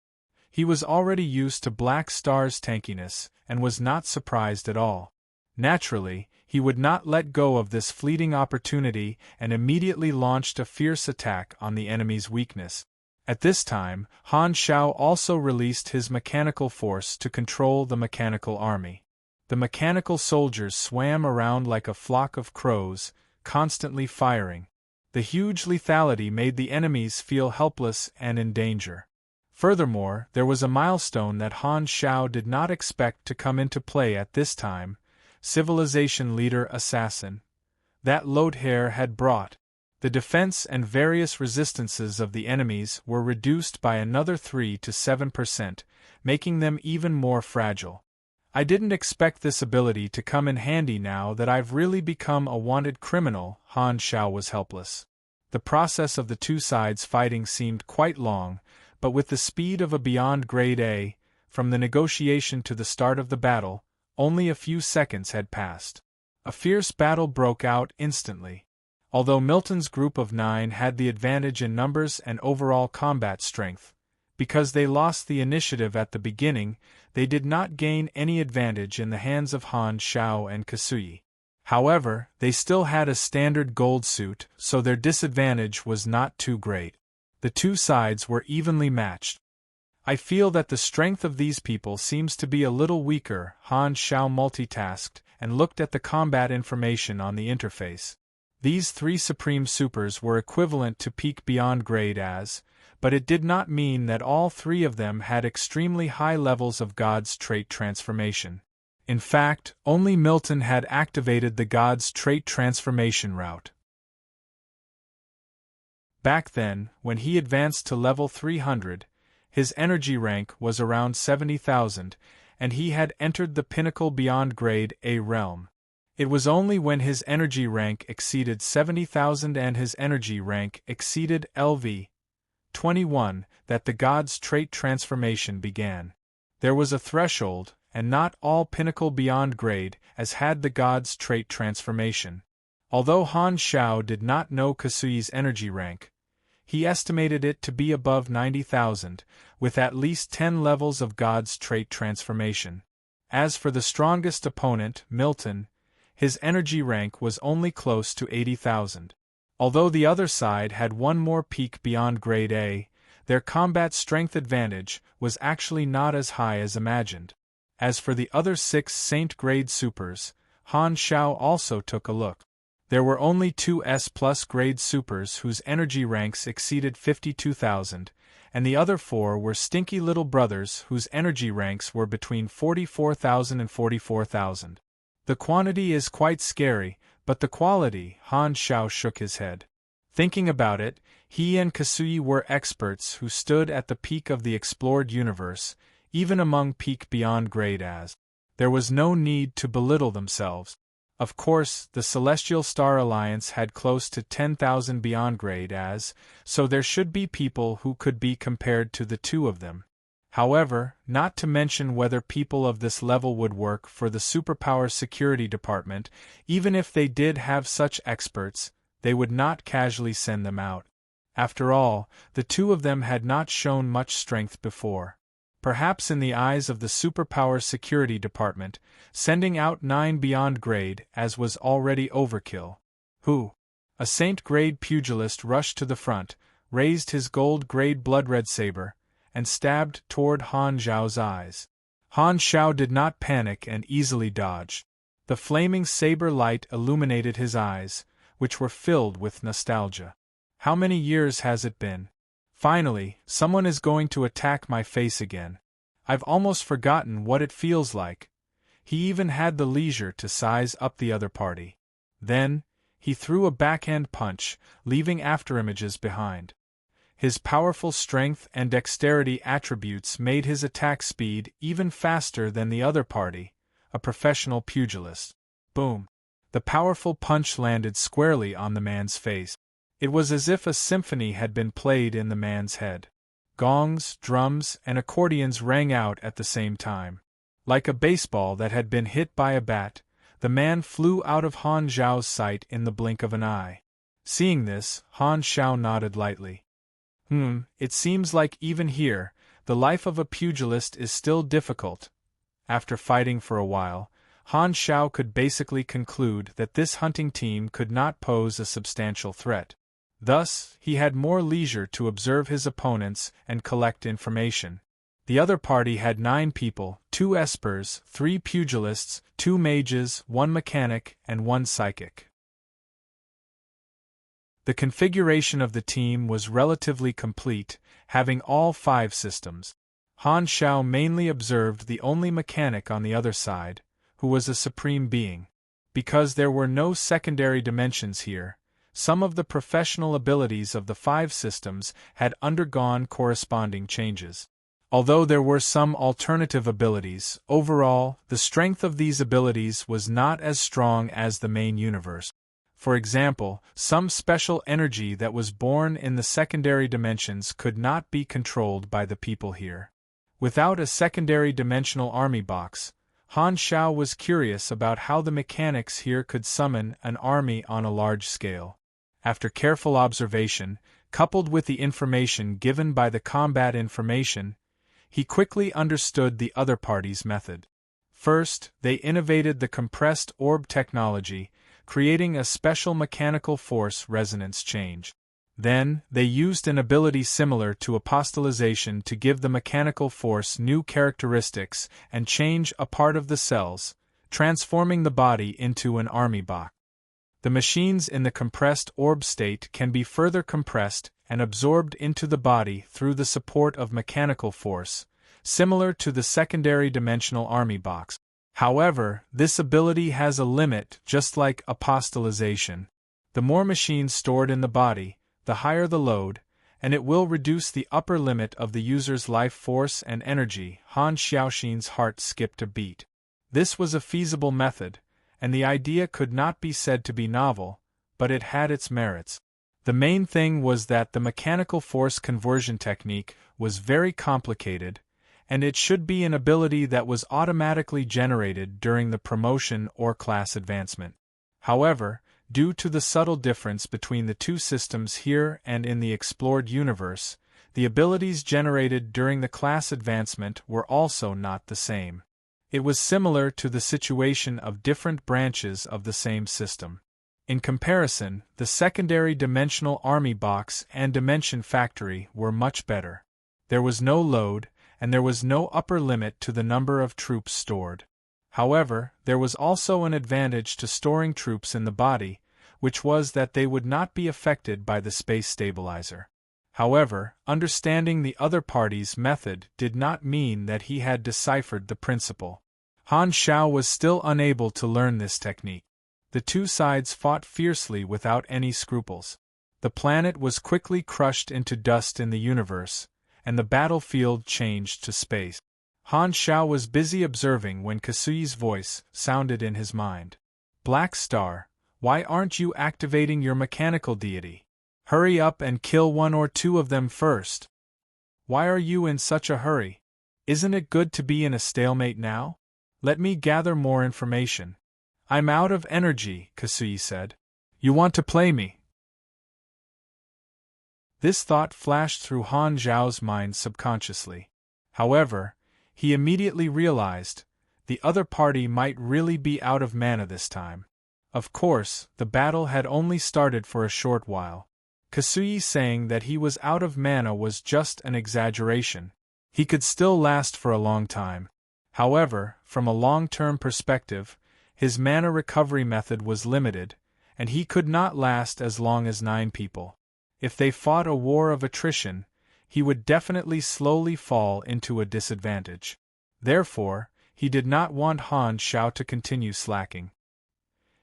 Speaker 1: He was already used to Black Star's tankiness, and was not surprised at all. Naturally, he would not let go of this fleeting opportunity and immediately launched a fierce attack on the enemy's weakness. At this time, Han Shao also released his mechanical force to control the mechanical army. The mechanical soldiers swam around like a flock of crows, constantly firing. The huge lethality made the enemies feel helpless and in danger. Furthermore, there was a milestone that Han Shao did not expect to come into play at this time: Civilization Leader Assassin. That Lothair had brought. The defense and various resistances of the enemies were reduced by another 3 to 7%, making them even more fragile. I didn't expect this ability to come in handy now that I've really become a wanted criminal. Han Shao was helpless. The process of the two sides fighting seemed quite long, but with the speed of a beyond grade A, from the negotiation to the start of the battle, only a few seconds had passed. A fierce battle broke out instantly. Although Milton's group of 9 had the advantage in numbers and overall combat strength, because they lost the initiative at the beginning, they did not gain any advantage in the hands of Han Shao and Kasui. However, they still had a standard gold suit, so their disadvantage was not too great. The two sides were evenly matched. I feel that the strength of these people seems to be a little weaker. Han Shao multitasked and looked at the combat information on the interface. These 3 Supreme Supers were equivalent to peak beyond grade as, but it did not mean that all 3 of them had extremely high levels of God's trait transformation. In fact, only Milton had activated the God's trait transformation route. Back then, when he advanced to level 300, his energy rank was around 70,000, and he had entered the pinnacle beyond grade A realm. It was only when his energy rank exceeded 70,000 and his energy rank exceeded LV 21 that the God's trait transformation began. There was a threshold, and not all pinnacle beyond grade as had the God's trait transformation. Although Han Shao did not know Kasui's energy rank, he estimated it to be above 90,000, with at least 10 levels of God's trait transformation. As for the strongest opponent, Milton, his energy rank was only close to 80,000. Although the other side had one more peak beyond grade A, their combat strength advantage was actually not as high as imagined. As for the other 6 Saint-grade supers, Han Shao also took a look. There were only 2 S+ grade supers whose energy ranks exceeded 52,000, and the other 4 were stinky little brothers whose energy ranks were between 44,000 and 44,000. The quantity is quite scary, but the quality, Han Shao shook his head. Thinking about it, he and Kasui were experts who stood at the peak of the explored universe, even among peak beyond grade as. There was no need to belittle themselves. Of course, the Celestial Star Alliance had close to 10,000 beyond grade as, so there should be people who could be compared to the 2 of them. However, not to mention whether people of this level would work for the Superpower Security Department, even if they did have such experts, they would not casually send them out. After all, the 2 of them had not shown much strength before. Perhaps in the eyes of the Superpower Security Department, sending out 9 beyond grade as was already overkill. Who? A Saint-grade pugilist rushed to the front, raised his gold-grade blood-red saber, and stabbed toward Han Shao's eyes. Han Shao did not panic and easily dodged. The flaming saber light illuminated his eyes, which were filled with nostalgia. How many years has it been? Finally, someone is going to attack my face again. I've almost forgotten what it feels like. He even had the leisure to size up the other party. Then, he threw a backhand punch, leaving afterimages behind. His powerful strength and dexterity attributes made his attack speed even faster than the other party, a professional pugilist. Boom! The powerful punch landed squarely on the man's face. It was as if a symphony had been played in the man's head. Gongs, drums, and accordions rang out at the same time. Like a baseball that had been hit by a bat, the man flew out of Han Zhao's sight in the blink of an eye. Seeing this, Han Zhao nodded lightly. It seems like even here, the life of a pugilist is still difficult. After fighting for a while, Han Zhao could basically conclude that this hunting team could not pose a substantial threat. Thus, he had more leisure to observe his opponents and collect information. The other party had 9 people, 2 espers, 3 pugilists, 2 mages, 1 mechanic, and 1 psychic. The configuration of the team was relatively complete, having all 5 systems. Han Zhao mainly observed the only mechanic on the other side, who was a supreme being. Because there were no secondary dimensions here, some of the professional abilities of the 5 systems had undergone corresponding changes. Although there were some alternative abilities, overall, the strength of these abilities was not as strong as the main universe. For example, some special energy that was born in the secondary dimensions could not be controlled by the people here. Without a secondary dimensional army box, Han Zhao was curious about how the mechanics here could summon an army on a large scale. After careful observation, coupled with the information given by the combat information, he quickly understood the other party's method. First, they innovated the compressed orb technology, creating a special mechanical force resonance change. Then, they used an ability similar to apostolization to give the mechanical force new characteristics and change a part of the cells, transforming the body into an army box. The machines in the compressed orb state can be further compressed and absorbed into the body through the support of mechanical force, similar to the secondary dimensional army box. However, this ability has a limit, just like apostolization. The more machines stored in the body, the higher the load, and it will reduce the upper limit of the user's life force and energy. Han Xiaoxin's heart skipped a beat. This was a feasible method, and the idea could not be said to be novel, but it had its merits. The main thing was that the mechanical force conversion technique was very complicated, and it should be an ability that was automatically generated during the promotion or class advancement. However, due to the subtle difference between the 2 systems here and in the explored universe, the abilities generated during the class advancement were also not the same. It was similar to the situation of different branches of the same system. In comparison, the secondary dimensional army box and dimension factory were much better. There was no load, and there was no upper limit to the number of troops stored. However, there was also an advantage to storing troops in the body, which was that they would not be affected by the space stabilizer. However, understanding the other party's method did not mean that he had deciphered the principle. Han Zhao was still unable to learn this technique. The 2 sides fought fiercely without any scruples. The planet was quickly crushed into dust in the universe, and the battlefield changed to space. Han Zhao was busy observing when Kasui's voice sounded in his mind. "Black Star, why aren't you activating your mechanical deity? Hurry up and kill 1 or 2 of them first. Why are you in such a hurry? Isn't it good to be in a stalemate now? Let me gather more information." "I'm out of energy," Kasui said. "You want to play me?" This thought flashed through Han Zhao's mind subconsciously. However, he immediately realized, the other party might really be out of mana this time. Of course, the battle had only started for a short while. Kasui saying that he was out of mana was just an exaggeration. He could still last for a long time. However, from a long-term perspective, his mana recovery method was limited, and he could not last as long as 9 people. If they fought a war of attrition, he would definitely slowly fall into a disadvantage. Therefore, he did not want Han Zhao to continue slacking.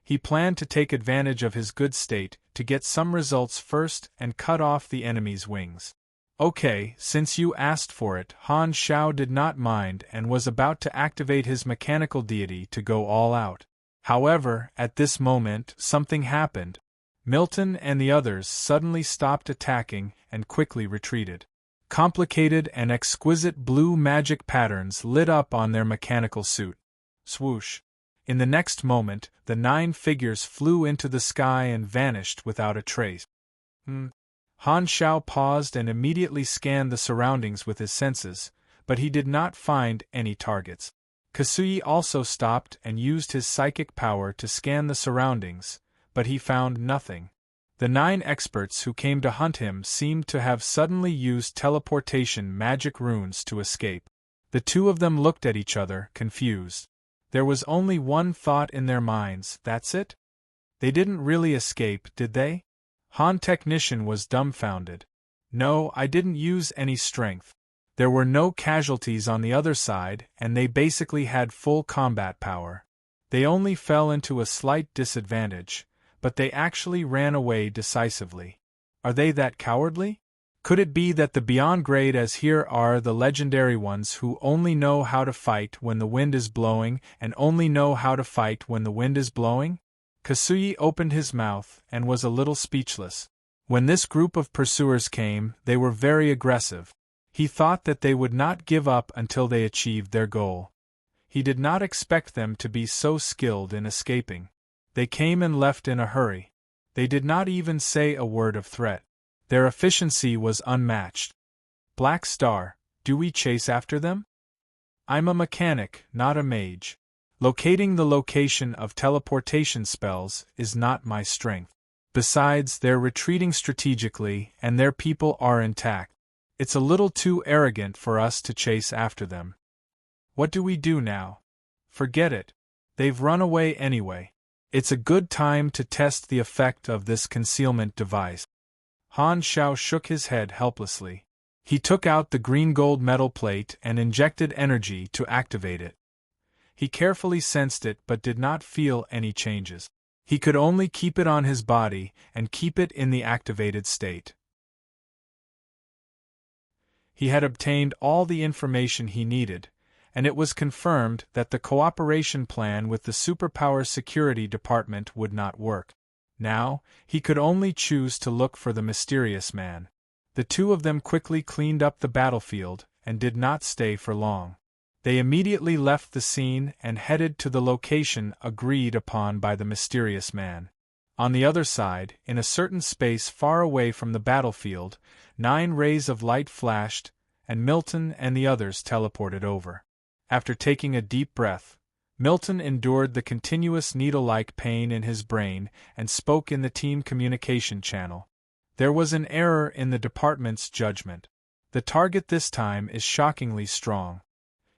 Speaker 1: He planned to take advantage of his good state to get some results first and cut off the enemy's wings. Okay, since you asked for it, Han Zhao did not mind and was about to activate his mechanical deity to go all out. However, at this moment, something happened. Milton and the others suddenly stopped attacking and quickly retreated. Complicated and exquisite blue magic patterns lit up on their mechanical suit. Swoosh! In the next moment, the 9 figures flew into the sky and vanished without a trace. Han Shao paused and immediately scanned the surroundings with his senses, but he did not find any targets. Kasui also stopped and used his psychic power to scan the surroundings, but he found nothing. The 9 experts who came to hunt him seemed to have suddenly used teleportation magic runes to escape. The two of them looked at each other, confused. There was only one thought in their minds, that's it? They didn't really escape, did they? Han Technician was dumbfounded. No, I didn't use any strength. There were no casualties on the other side, and they basically had full combat power. They only fell into a slight disadvantage, but they actually ran away decisively. Are they that cowardly? Could it be that the beyond grade as here are the legendary ones who only know how to fight when the wind is blowing and only know how to fight when the wind is blowing? Kasui opened his mouth and was a little speechless. When this group of pursuers came, they were very aggressive. He thought that they would not give up until they achieved their goal. He did not expect them to be so skilled in escaping. They came and left in a hurry. They did not even say a word of threat. Their efficiency was unmatched. Black Star, do we chase after them? I'm a mechanic, not a mage. Locating the location of teleportation spells is not my strength. Besides, they're retreating strategically and their people are intact. It's a little too arrogant for us to chase after them. What do we do now? Forget it. They've run away anyway. It's a good time to test the effect of this concealment device. Han Shao shook his head helplessly. He took out the green-gold metal plate and injected energy to activate it. He carefully sensed it but did not feel any changes. He could only keep it on his body and keep it in the activated state. He had obtained all the information he needed, and it was confirmed that the cooperation plan with the Superpower Security Department would not work. Now, he could only choose to look for the mysterious man. The two of them quickly cleaned up the battlefield and did not stay for long. They immediately left the scene and headed to the location agreed upon by the mysterious man. On the other side, in a certain space far away from the battlefield, 9 rays of light flashed, and Milton and the others teleported over. After taking a deep breath, Milton endured the continuous needle-like pain in his brain and spoke in the team communication channel. There was an error in the department's judgment. The target this time is shockingly strong.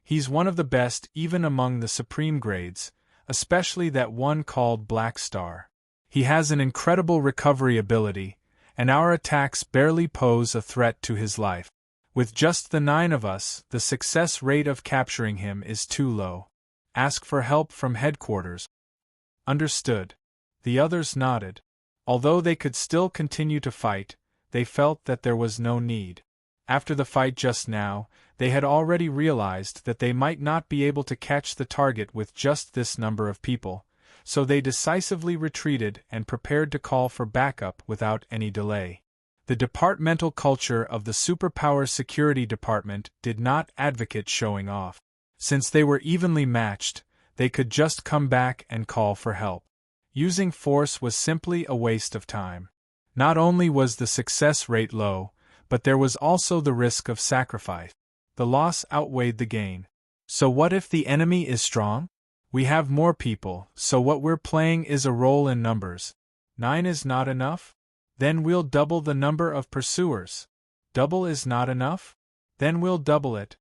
Speaker 1: He's one of the best even among the supreme grades, especially that one called Black Star. He has an incredible recovery ability, and our attacks barely pose a threat to his life. With just the 9 of us, the success rate of capturing him is too low. Ask for help from headquarters. Understood. The others nodded. Although they could still continue to fight, they felt that there was no need. After the fight just now, they had already realized that they might not be able to catch the target with just this number of people, so they decisively retreated and prepared to call for backup without any delay. The departmental culture of the Superpower Security Department did not advocate showing off. Since they were evenly matched, they could just come back and call for help. Using force was simply a waste of time. Not only was the success rate low, but there was also the risk of sacrifice. The loss outweighed the gain. So what if the enemy is strong? We have more people, so what we're playing is a role in numbers. 9 is not enough? Then we'll double the number of pursuers. Double is not enough? Then we'll double it.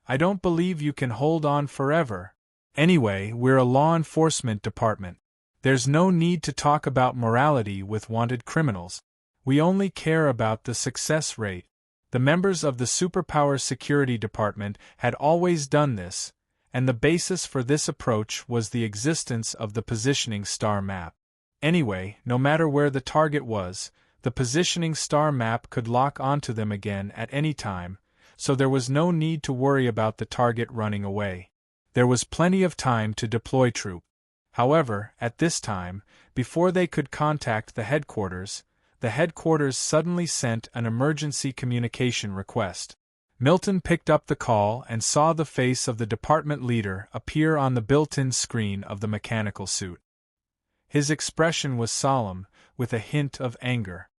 Speaker 1: I don't believe you can hold on forever. Anyway, we're a law enforcement department. There's no need to talk about morality with wanted criminals. We only care about the success rate. The members of the Superpower Security Department had always done this, and the basis for this approach was the existence of the positioning star map. Anyway, no matter where the target was, the positioning star map could lock onto them again at any time, so there was no need to worry about the target running away. There was plenty of time to deploy troops. However, at this time, before they could contact the headquarters suddenly sent an emergency communication request. Milton picked up the call and saw the face of the department leader appear on the built-in screen of the mechanical suit. His expression was solemn, with a hint of anger.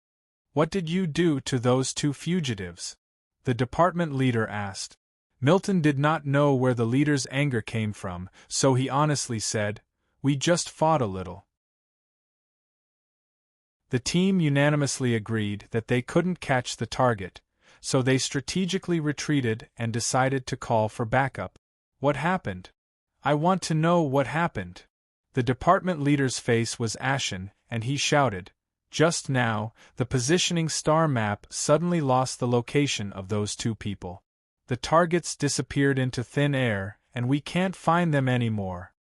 Speaker 1: "What did you do to those two fugitives?" the department leader asked. Milton did not know where the leader's anger came from, so he honestly said, "We just fought a little." The team unanimously agreed that they couldn't catch the target, so they strategically retreated and decided to call for backup. "What happened? I want to know what happened." The department leader's face was ashen, and he shouted, "Just now, the positioning star map suddenly lost the location of those two people. The targets disappeared into thin air, and we can't find them anymore."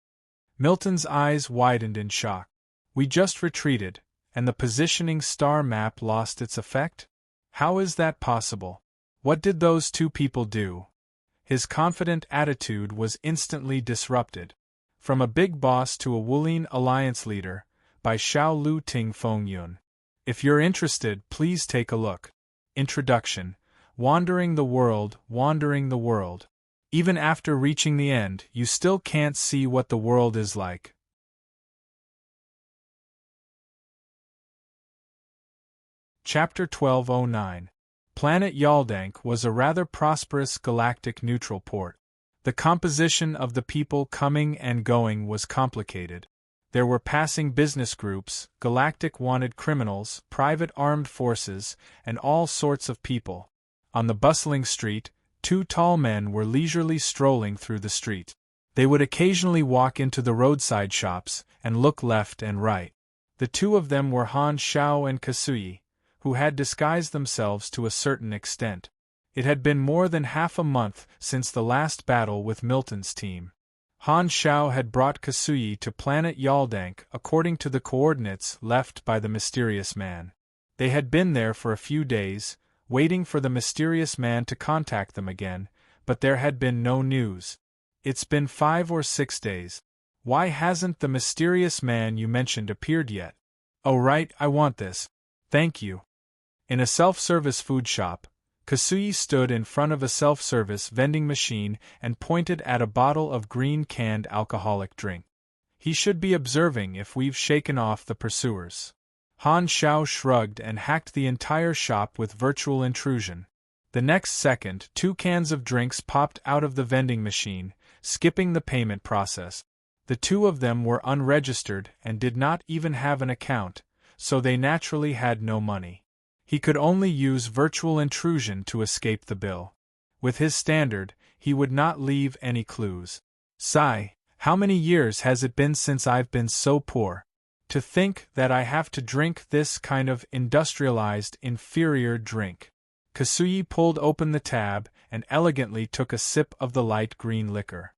Speaker 1: Milton's eyes widened in shock. "We just retreated, and the positioning star map lost its effect? How is that possible? What did those two people do?" His confident attitude was instantly disrupted. From a big boss to a Wulian Alliance leader, by Xiao Lu Ting Feng Yun. If you're interested, please take a look. Introduction. Wandering the world, wandering the world. Even after reaching the end, you still can't see what the world is like. Chapter 1209. Planet Yaldank was a rather prosperous galactic neutral port. The composition of the people coming and going was complicated. There were passing business groups, galactic wanted criminals, private armed forces, and all sorts of people. On the bustling street, two tall men were leisurely strolling through the street. They would occasionally walk into the roadside shops and look left and right. The two of them were Han Xiao and Kasuyi, who had disguised themselves to a certain extent. It had been more than half a month since the last battle with Milton's team. Han Xiao had brought Kasuyi to planet Yaldank according to the coordinates left by the mysterious man. They had been there for a few days, waiting for the mysterious man to contact them again, but there had been no news. "It's been 5 or 6 days. Why hasn't the mysterious man you mentioned appeared yet?" "Oh right, I want this. Thank you." In a self-service food shop, Kasuyi stood in front of a self-service vending machine and pointed at a bottle of green canned alcoholic drink. "He should be observing if we've shaken off the pursuers." Han Xiao shrugged and hacked the entire shop with virtual intrusion. The next second, 2 cans of drinks popped out of the vending machine, skipping the payment process. The two of them were unregistered and did not even have an account, so they naturally had no money. He could only use virtual intrusion to escape the bill. With his standard, he would not leave any clues. "Sigh, how many years has it been since I've been so poor? To think that I have to drink this kind of industrialized, inferior drink." Kasuyi pulled open the tab and elegantly took a sip of the light green liquor.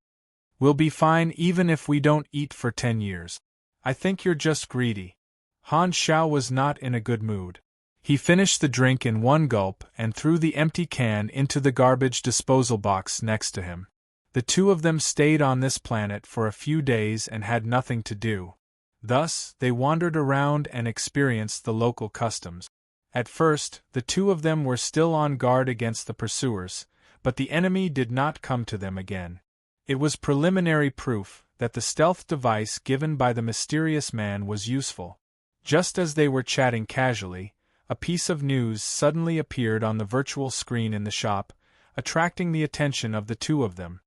Speaker 1: "We'll be fine even if we don't eat for 10 years. I think you're just greedy." Han Xiao was not in a good mood. He finished the drink in one gulp and threw the empty can into the garbage disposal box next to him. The two of them stayed on this planet for a few days and had nothing to do. Thus, they wandered around and experienced the local customs. At first, the two of them were still on guard against the pursuers, but the enemy did not come to them again. It was preliminary proof that the stealth device given by the mysterious man was useful. Just as they were chatting casually, a piece of news suddenly appeared on the virtual screen in the shop, attracting the attention of the two of them.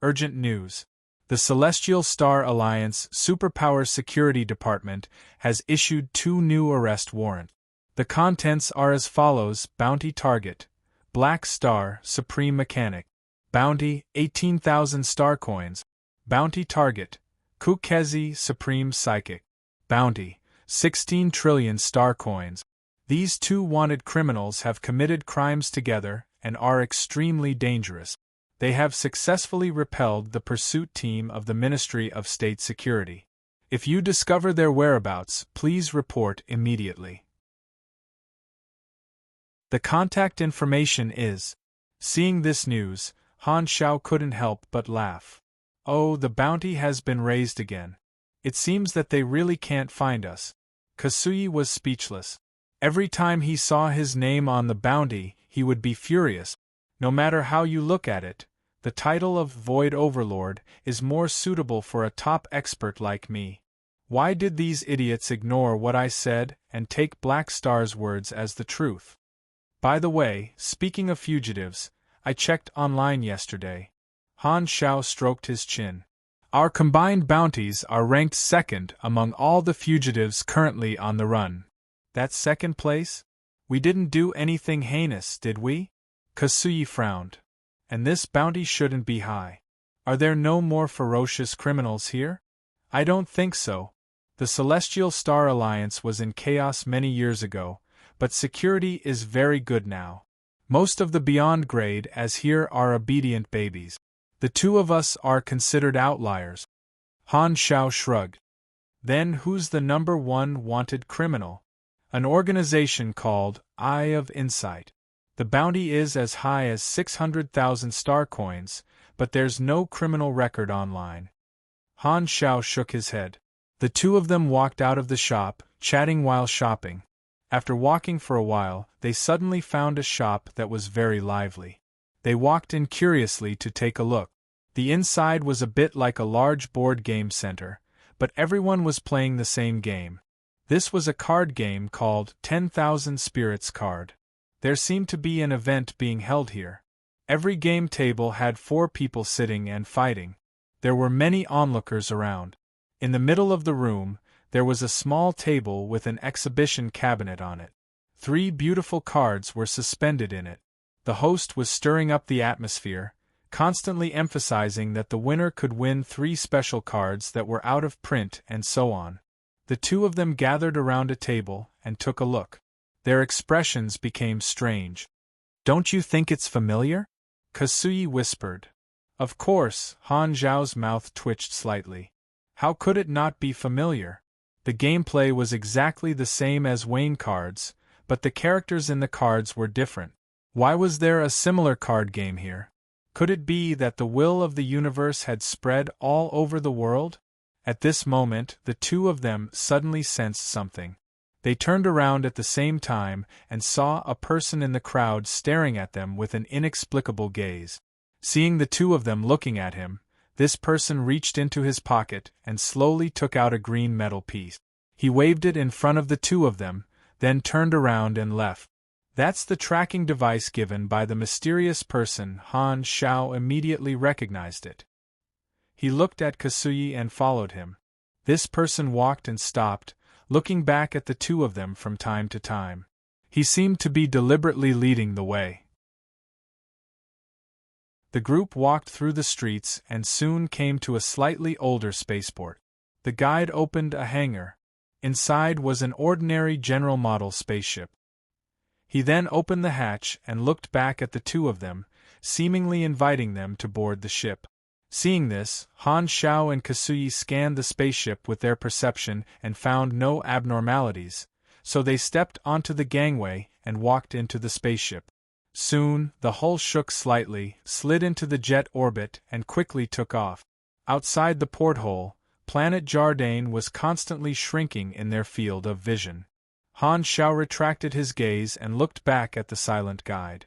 Speaker 1: Urgent news. The Celestial Star Alliance Superpower Security Department has issued 2 new arrest warrants. The contents are as follows: Bounty Target, Black Star Supreme Mechanic. Bounty, 18,000 star coins. Bounty Target, Kukezi Supreme Psychic. Bounty, 16 trillion star coins. These 2 wanted criminals have committed crimes together and are extremely dangerous. They have successfully repelled the pursuit team of the Ministry of State Security. If you discover their whereabouts, please report immediately. The contact information is. Seeing this news, Han Xiao couldn't help but laugh. "Oh, the bounty has been raised again. It seems that they really can't find us." Kasuyi was speechless. Every time he saw his name on the bounty, he would be furious. No matter how you look at it, the title of Void Overlord is more suitable for a top expert like me. Why did these idiots ignore what I said and take Black Star's words as the truth? By the way, speaking of fugitives, I checked online yesterday. Han Xiao stroked his chin. Our combined bounties are ranked second among all the fugitives currently on the run. That's second place? We didn't do anything heinous, did we? Kasuyi frowned. And this bounty shouldn't be high. Are there no more ferocious criminals here? I don't think so. The Celestial Star Alliance was in chaos many years ago, but security is very good now. Most of the beyond grade as here are obedient babies. The two of us are considered outliers. Han Xiao shrugged. Then who's the number one wanted criminal? An organization called Eye of Insight. The bounty is as high as 600,000 star coins, but there's no criminal record online. Han Xiao shook his head. The two of them walked out of the shop, chatting while shopping. After walking for a while, they suddenly found a shop that was very lively. They walked in curiously to take a look. The inside was a bit like a large board game center, but everyone was playing the same game. This was a card game called 10,000 Spirits Card. There seemed to be an event being held here. Every game table had 4 people sitting and fighting. There were many onlookers around. In the middle of the room, there was a small table with an exhibition cabinet on it. 3 beautiful cards were suspended in it. The host was stirring up the atmosphere, constantly emphasizing that the winner could win 3 special cards that were out of print and so on. The two of them gathered around a table and took a look. Their expressions became strange. Don't you think it's familiar? Kasuyi whispered. Of course, Han Zhao's mouth twitched slightly. How could it not be familiar? The gameplay was exactly the same as Wayne cards, but the characters in the cards were different. Why was there a similar card game here? Could it be that the will of the universe had spread all over the world? At this moment, the two of them suddenly sensed something. They turned around at the same time and saw a person in the crowd staring at them with an inexplicable gaze. Seeing the two of them looking at him, this person reached into his pocket and slowly took out a green metal piece. He waved it in front of the two of them, then turned around and left. That's the tracking device given by the mysterious person. Han Xiao immediately recognized it. He looked at Kasuyi and followed him. This person walked and stopped, looking back at the two of them from time to time. He seemed to be deliberately leading the way. The group walked through the streets and soon came to a slightly older spaceport. The guide opened a hangar. Inside was an ordinary general model spaceship. He then opened the hatch and looked back at the two of them, seemingly inviting them to board the ship. Seeing this, Han Xiao and Kasuyi scanned the spaceship with their perception and found no abnormalities, so they stepped onto the gangway and walked into the spaceship. Soon, the hull shook slightly, slid into the jet orbit, and quickly took off. Outside the porthole, planet Jardane was constantly shrinking in their field of vision. Han Xiao retracted his gaze and looked back at the silent guide.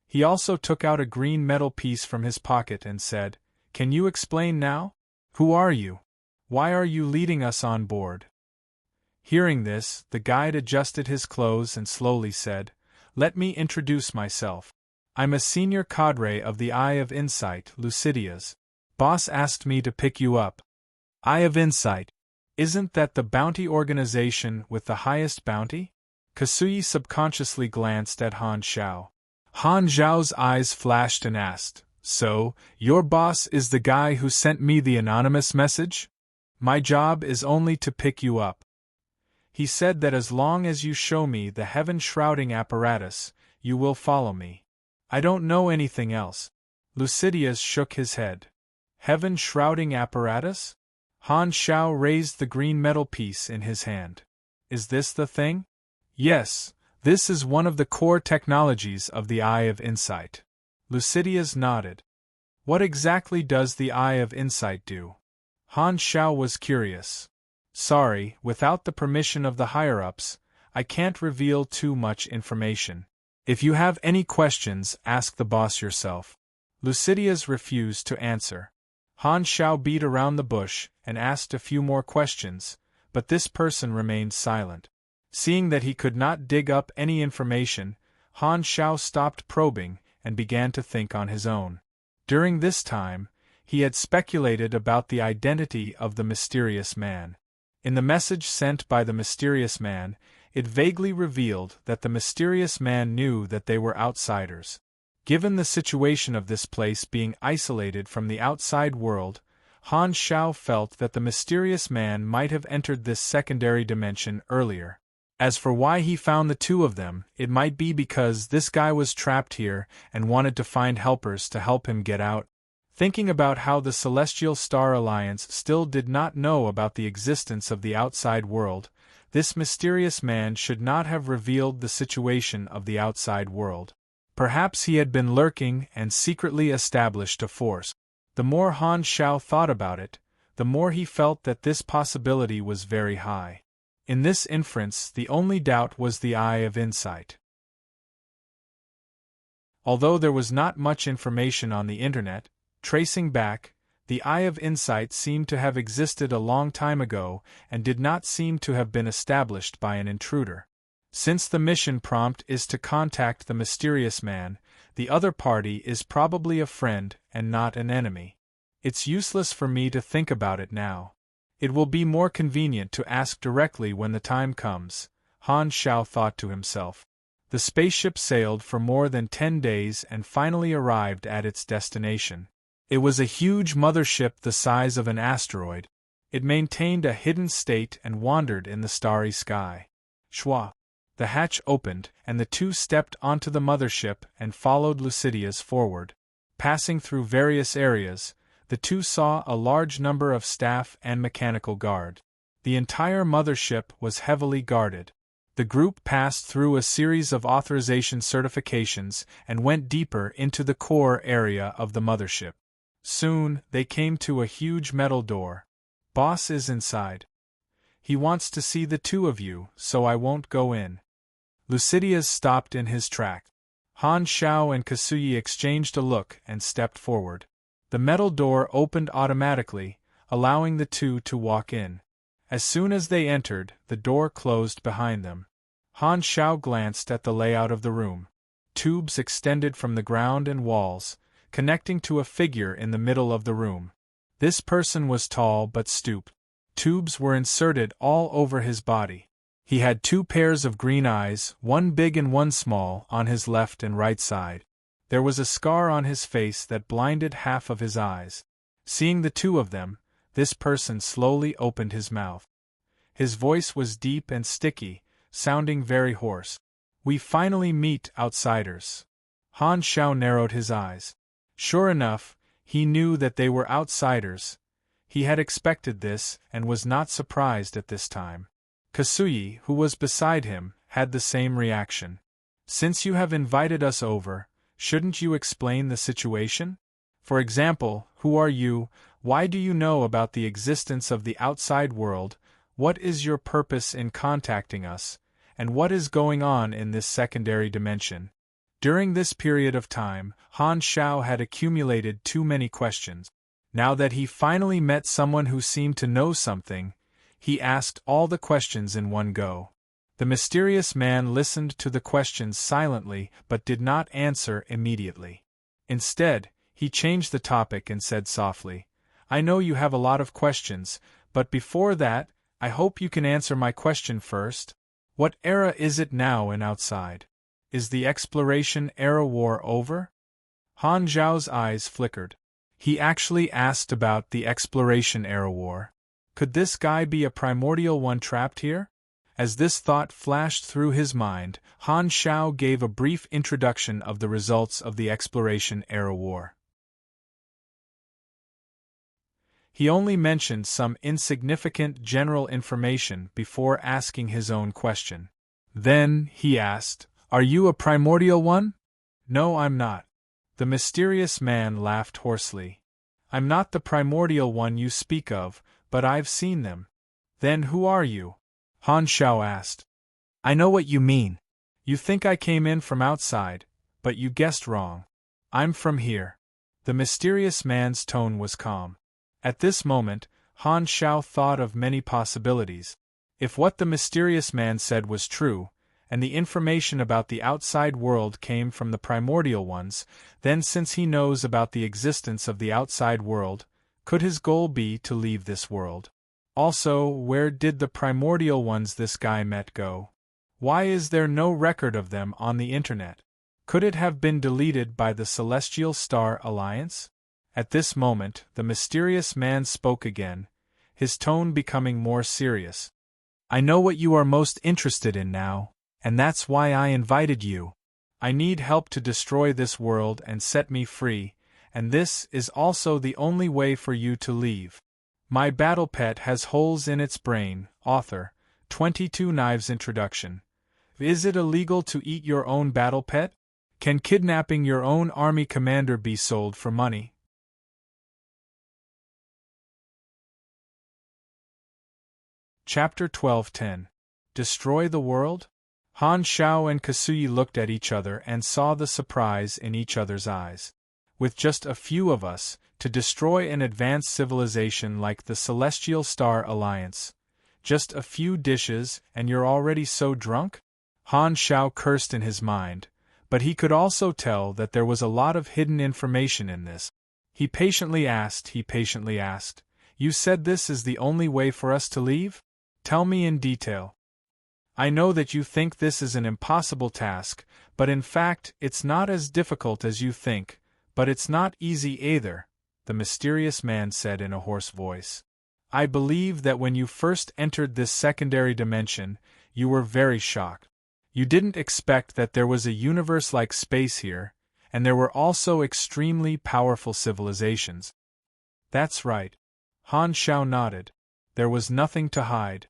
Speaker 1: He also took out a green metal piece from his pocket and said, "Can you explain now? Who are you? Why are you leading us on board?" Hearing this, the guide adjusted his clothes and slowly said, "Let me introduce myself. I'm a senior cadre of the Eye of Insight, Lucidia's. Boss asked me to pick you up." Eye of Insight. Isn't that the bounty organization with the highest bounty? Kasuyi subconsciously glanced at Han Xiao. Han Zhao's eyes flashed and asked, "So, your boss is the guy who sent me the anonymous message? My job is only to pick you up. He said that as long as you show me the heaven-shrouding apparatus, you will follow me. I don't know anything else." Lucidius shook his head. Heaven-shrouding apparatus? Han Xiao raised the green metal piece in his hand. Is this the thing? Yes, this is one of the core technologies of the Eye of Insight. Lucidius nodded. What exactly does the Eye of Insight do? Han Xiao was curious. Sorry, without the permission of the higher-ups, I can't reveal too much information. If you have any questions, ask the boss yourself. Lucidius refused to answer. Han Xiao beat around the bush and asked a few more questions, but this person remained silent. Seeing that he could not dig up any information, Han Xiao stopped probing and began to think on his own. During this time, he had speculated about the identity of the mysterious man. In the message sent by the mysterious man, it vaguely revealed that the mysterious man knew that they were outsiders. Given the situation of this place being isolated from the outside world, Han Xiao felt that the mysterious man might have entered this secondary dimension earlier. As for why he found the two of them, it might be because this guy was trapped here and wanted to find helpers to help him get out. Thinking about how the Celestial Star Alliance still did not know about the existence of the outside world, this mysterious man should not have revealed the situation of the outside world. Perhaps he had been lurking and secretly established a force. The more Han Xiao thought about it, the more he felt that this possibility was very high. In this inference, the only doubt was the Eye of Insight. Although there was not much information on the internet, tracing back, the Eye of Insight seemed to have existed a long time ago and did not seem to have been established by an intruder. Since the mission prompt is to contact the mysterious man, the other party is probably a friend and not an enemy. It's useless for me to think about it now. It will be more convenient to ask directly when the time comes, Han Xiao thought to himself. The spaceship sailed for more than 10 days and finally arrived at its destination. It was a huge mothership the size of an asteroid. It maintained a hidden state and wandered in the starry sky. Shwa! The hatch opened, and the two stepped onto the mothership and followed Lucidius forward. Passing through various areas, the two saw a large number of staff and mechanical guard. The entire mothership was heavily guarded. The group passed through a series of authorization certifications and went deeper into the core area of the mothership. Soon, they came to a huge metal door. Boss is inside. He wants to see the two of you, so I won't go in. Lucidius stopped in his track. Han Xiao and Kasuyi exchanged a look and stepped forward. The metal door opened automatically, allowing the two to walk in. As soon as they entered, the door closed behind them. Han Xiao glanced at the layout of the room. Tubes extended from the ground and walls, connecting to a figure in the middle of the room. This person was tall but stooped. Tubes were inserted all over his body. He had 2 pairs of green eyes, one big and one small, on his left and right side. There was a scar on his face that blinded half of his eyes. Seeing the two of them, this person slowly opened his mouth. His voice was deep and sticky, sounding very hoarse. "We finally meet, outsiders." Han Xiao narrowed his eyes. Sure enough, he knew that they were outsiders. He had expected this and was not surprised at this time. Kasuyi, who was beside him, had the same reaction. "Since you have invited us over, shouldn't you explain the situation? For example, who are you, why do you know about the existence of the outside world, what is your purpose in contacting us, and what is going on in this secondary dimension?" During this period of time, Han Xiao had accumulated too many questions. Now that he finally met someone who seemed to know something, he asked all the questions in one go. The mysterious man listened to the questions silently but did not answer immediately. Instead, he changed the topic and said softly, "I know you have a lot of questions, but before that, I hope you can answer my question first. What era is it now in outside? Is the exploration era war over?" Han Zhao's eyes flickered. He actually asked about the exploration era war. Could this guy be a primordial one trapped here? As this thought flashed through his mind, Han Xiao gave a brief introduction of the results of the exploration era war. He only mentioned some insignificant general information before asking his own question. Then, he asked, "Are you a primordial one?" "No, I'm not." The mysterious man laughed hoarsely. "I'm not the primordial one you speak of, but I've seen them." "Then who are you?" Han Xiao asked. "I know what you mean. You think I came in from outside, but you guessed wrong. I'm from here. The mysterious man's tone was calm. At this moment, Han Shao thought of many possibilities. If what the mysterious man said was true, and the information about the outside world came from the primordial ones, then since he knows about the existence of the outside world, could his goal be to leave this world? Also, where did the primordial ones this guy met go? Why is there no record of them on the internet? Could it have been deleted by the Celestial Star Alliance? At this moment, the mysterious man spoke again, his tone becoming more serious. I know what you are most interested in now, and that's why I invited you. I need help to destroy this world and set me free, and this is also the only way for you to leave. My battle pet has holes in its brain. Author, 22 Knives Introduction. Is it illegal to eat your own battle pet? Can kidnapping your own army commander be sold for money? Chapter 12:10. Destroy the world? Han Shao and Kasuyi looked at each other and saw the surprise in each other's eyes. With just a few of us, to destroy an advanced civilization like the Celestial Star Alliance. Just a few dishes and you're already so drunk? Han Shao cursed in his mind, but he could also tell that there was a lot of hidden information in this. He patiently asked, You said this is the only way for us to leave? Tell me in detail. I know that you think this is an impossible task, but in fact it's not as difficult as you think, but it's not easy either, the mysterious man said in a hoarse voice. I believe that when you first entered this secondary dimension, you were very shocked. You didn't expect that there was a universe like space here, and there were also extremely powerful civilizations. That's right. Han Shao nodded. There was nothing to hide.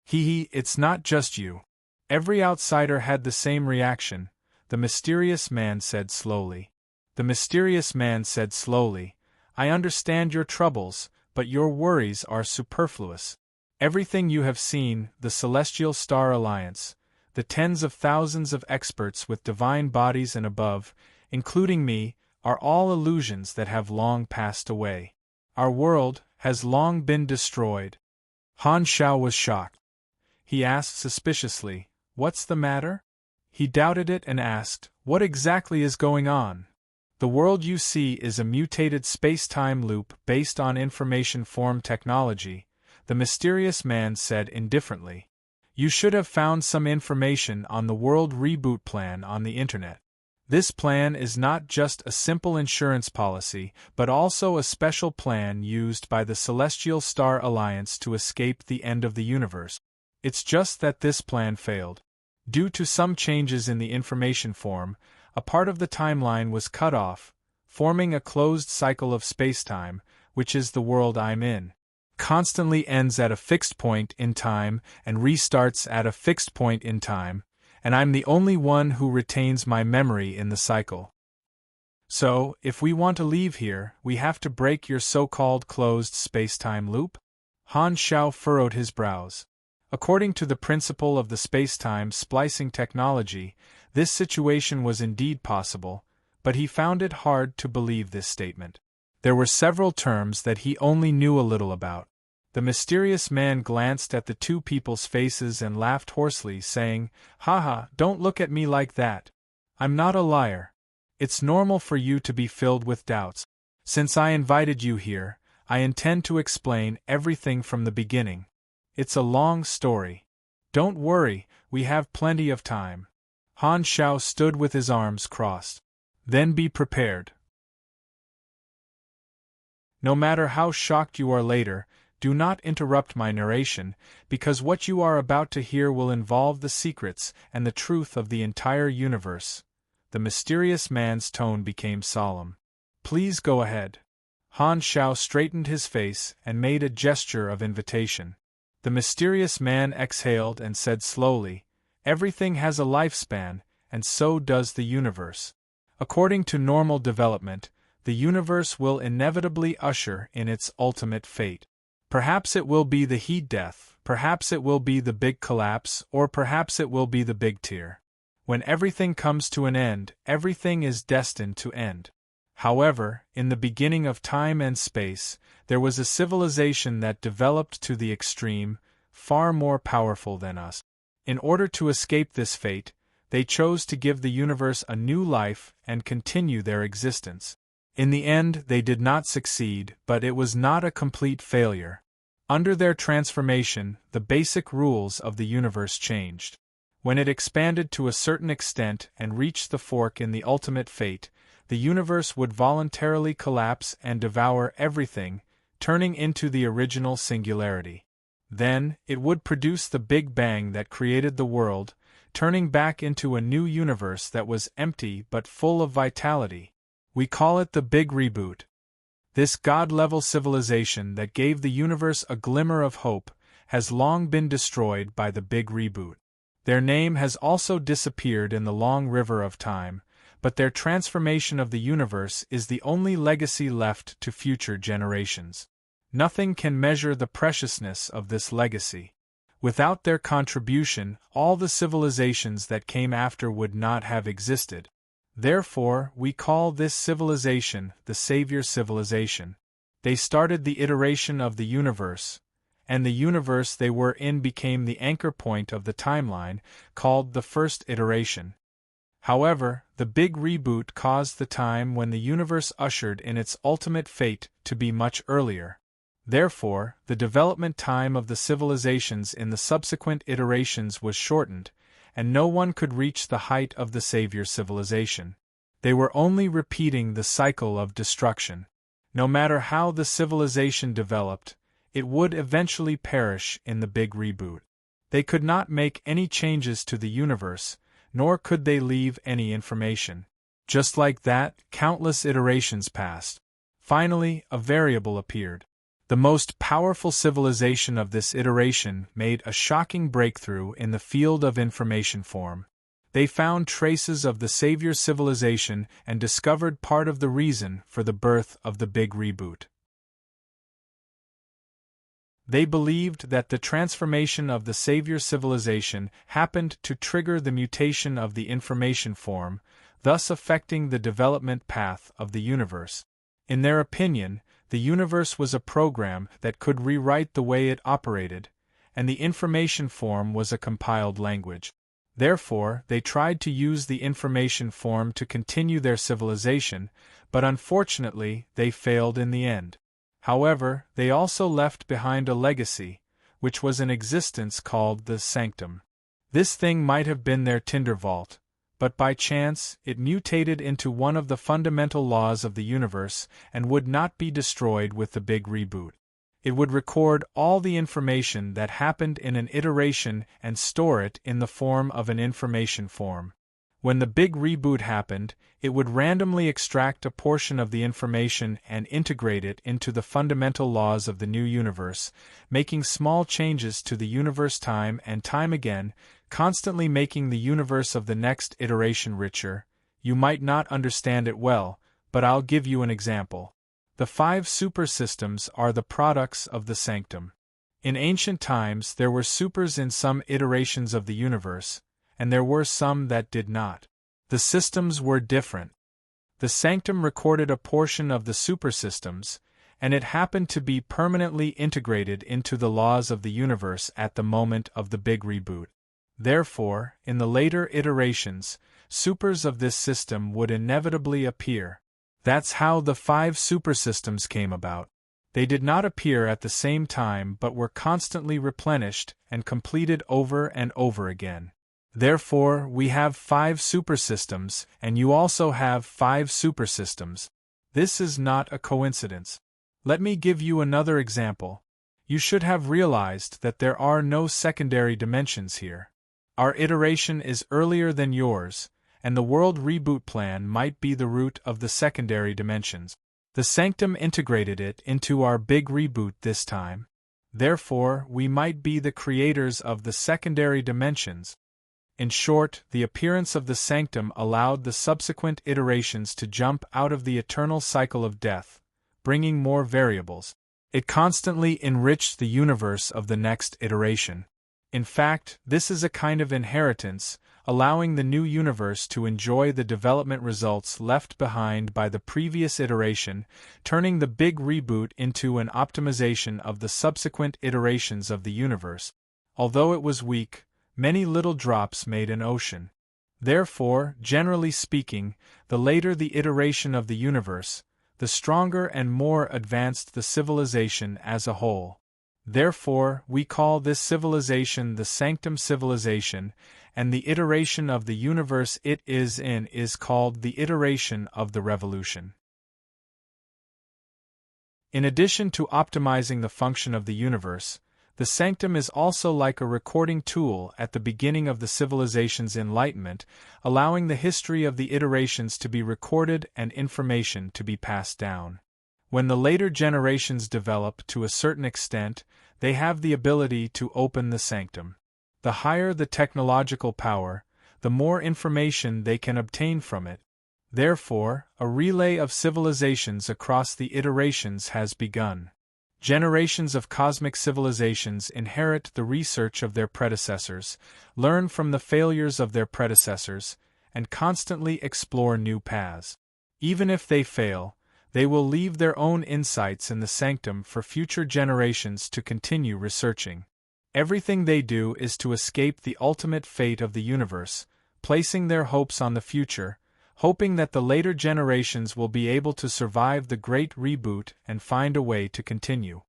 Speaker 1: It's not just you. Every outsider had the same reaction, the mysterious man said slowly. The mysterious man said slowly, I understand your troubles, but your worries are superfluous. Everything you have seen, the Celestial Star Alliance, the tens of thousands of experts with divine bodies and above, including me, are all illusions that have long passed away. Our world has long been destroyed. Han Shao was shocked. He asked suspiciously, What's the matter? He doubted it and asked, What exactly is going on? The world you see is a mutated space-time loop based on information form technology, the mysterious man said indifferently. You should have found some information on the world reboot plan on the internet. This plan is not just a simple insurance policy, but also a special plan used by the Celestial Star Alliance to escape the end of the universe. It's just that this plan failed. Due to some changes in the information form, a part of the timeline was cut off, forming a closed cycle of spacetime, which is the world I'm in. Constantly ends at a fixed point in time and restarts at a fixed point in time, and I'm the only one who retains my memory in the cycle. So, if we want to leave here, we have to break your so-called closed spacetime loop? Han Shao furrowed his brows. According to the principle of the spacetime splicing technology, this situation was indeed possible, but he found it hard to believe this statement. There were several terms that he only knew a little about. The mysterious man glanced at the two people's faces and laughed hoarsely, saying, Haha, don't look at me like that. I'm not a liar. It's normal for you to be filled with doubts. Since I invited you here, I intend to explain everything from the beginning. It's a long story. Don't worry, we have plenty of time. Han Shao stood with his arms crossed. Then be prepared. No matter how shocked you are later, do not interrupt my narration, because what you are about to hear will involve the secrets and the truth of the entire universe. The mysterious man's tone became solemn. Please go ahead. Han Shao straightened his face and made a gesture of invitation. The mysterious man exhaled and said slowly, Everything has a lifespan, and so does the universe. According to normal development, the universe will inevitably usher in its ultimate fate. Perhaps it will be the heat death, perhaps it will be the big collapse, or perhaps it will be the big tear. When everything comes to an end, everything is destined to end. However, in the beginning of time and space, there was a civilization that developed to the extreme, far more powerful than us. In order to escape this fate, they chose to give the universe a new life and continue their existence. In the end, they did not succeed, but it was not a complete failure. Under their transformation, the basic rules of the universe changed. When it expanded to a certain extent and reached the fork in the ultimate fate, the universe would voluntarily collapse and devour everything, turning into the original singularity. Then, it would produce the Big Bang that created the world, turning back into a new universe that was empty but full of vitality. We call it the Big Reboot. This God-level civilization that gave the universe a glimmer of hope has long been destroyed by the Big Reboot. Their name has also disappeared in the long river of time, but their transformation of the universe is the only legacy left to future generations. Nothing can measure the preciousness of this legacy. Without their contribution, all the civilizations that came after would not have existed. Therefore, we call this civilization the Savior Civilization. They started the iteration of the universe, and the universe they were in became the anchor point of the timeline, called the first iteration. However, the Big Reboot caused the time when the universe ushered in its ultimate fate to be much earlier. Therefore, the development time of the civilizations in the subsequent iterations was shortened, and no one could reach the height of the Savior Civilization. They were only repeating the cycle of destruction. No matter how the civilization developed, it would eventually perish in the Big Reboot. They could not make any changes to the universe, nor could they leave any information. Just like that, countless iterations passed. Finally, a variable appeared. The most powerful civilization of this iteration made a shocking breakthrough in the field of information form. They found traces of the Savior Civilization and discovered part of the reason for the birth of the Big Reboot. They believed that the transformation of the Savior Civilization happened to trigger the mutation of the information form, thus affecting the development path of the universe. In their opinion, the universe was a program that could rewrite the way it operated, and the information form was a compiled language. Therefore, they tried to use the information form to continue their civilization, but unfortunately, they failed in the end. However, they also left behind a legacy, which was an existence called the Sanctum. This thing might have been their tinder vault, but by chance, it mutated into one of the fundamental laws of the universe and would not be destroyed with the Big Reboot. It would record all the information that happened in an iteration and store it in the form of an information form. When the Big Reboot happened, it would randomly extract a portion of the information and integrate it into the fundamental laws of the new universe, making small changes to the universe time and time again, constantly making the universe of the next iteration richer. You might not understand it well, but I'll give you an example. The 5 supersystems are the products of the Sanctum. In ancient times there were supers in some iterations of the universe, and there were some that did not. The systems were different. The Sanctum recorded a portion of the supersystems, and it happened to be permanently integrated into the laws of the universe at the moment of the Big Reboot. Therefore, in the later iterations, supers of this system would inevitably appear. That's how the 5 supersystems came about. They did not appear at the same time but were constantly replenished and completed over and over again. Therefore, we have 5 supersystems, and you also have 5 supersystems. This is not a coincidence. Let me give you another example. You should have realized that there are no secondary dimensions here. Our iteration is earlier than yours, and the world reboot plan might be the root of the secondary dimensions. The Sanctum integrated it into our Big Reboot this time. Therefore, we might be the creators of the secondary dimensions. In short, the appearance of the Sanctum allowed the subsequent iterations to jump out of the eternal cycle of death, bringing more variables. It constantly enriched the universe of the next iteration. In fact, this is a kind of inheritance, allowing the new universe to enjoy the development results left behind by the previous iteration, turning the big reboot into an optimization of the subsequent iterations of the universe. Although it was weak, many little drops made an ocean. Therefore, generally speaking, the later the iteration of the universe, the stronger and more advanced the civilization as a whole. Therefore, we call this civilization the Sanctum Civilization, and the iteration of the universe it is in is called the iteration of the revolution. In addition to optimizing the function of the universe, the Sanctum is also like a recording tool at the beginning of the civilization's enlightenment, allowing the history of the iterations to be recorded and information to be passed down. When the later generations develop to a certain extent, they have the ability to open the Sanctum. The higher the technological power, the more information they can obtain from it. Therefore, a relay of civilizations across the iterations has begun. Generations of cosmic civilizations inherit the research of their predecessors, learn from the failures of their predecessors, and constantly explore new paths. Even if they fail, they will leave their own insights in the Sanctum for future generations to continue researching. Everything they do is to escape the ultimate fate of the universe, placing their hopes on the future, hoping that the later generations will be able to survive the great reboot and find a way to continue.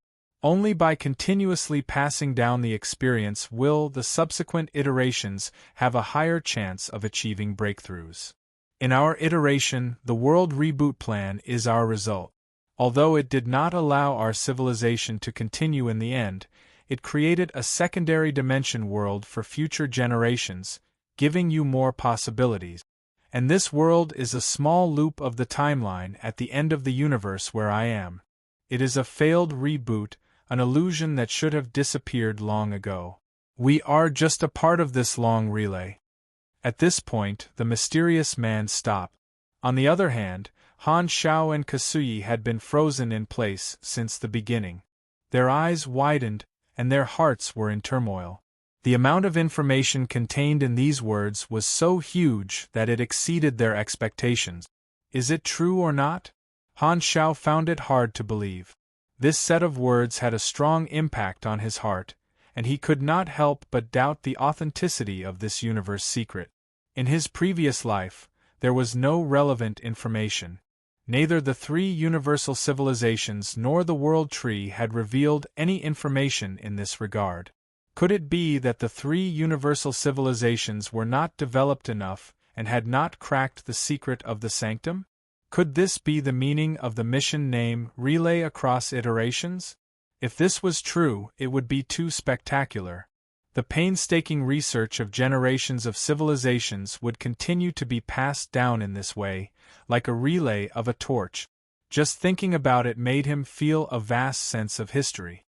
Speaker 1: Only by continuously passing down the experience will the subsequent iterations have a higher chance of achieving breakthroughs. In our iteration, the world reboot plan is our result. Although it did not allow our civilization to continue in the end, it created a secondary dimension world for future generations, giving you more possibilities. And this world is a small loop of the timeline at the end of the universe where I am. It is a failed reboot, an illusion that should have disappeared long ago. We are just a part of this long relay. At this point, the mysterious man stopped. On the other hand, Han Xiao and Kasuyi had been frozen in place since the beginning. Their eyes widened, and their hearts were in turmoil. The amount of information contained in these words was so huge that it exceeded their expectations. Is it true or not? Han Xiao found it hard to believe. This set of words had a strong impact on his heart, and he could not help but doubt the authenticity of this universe secret. In his previous life, there was no relevant information. Neither the three universal civilizations nor the world tree had revealed any information in this regard. Could it be that the three universal civilizations were not developed enough and had not cracked the secret of the Sanctum? Could this be the meaning of the mission name Relay Across Iterations? If this was true, it would be too spectacular. The painstaking research of generations of civilizations would continue to be passed down in this way, like a relay of a torch. Just thinking about it made him feel a vast sense of history.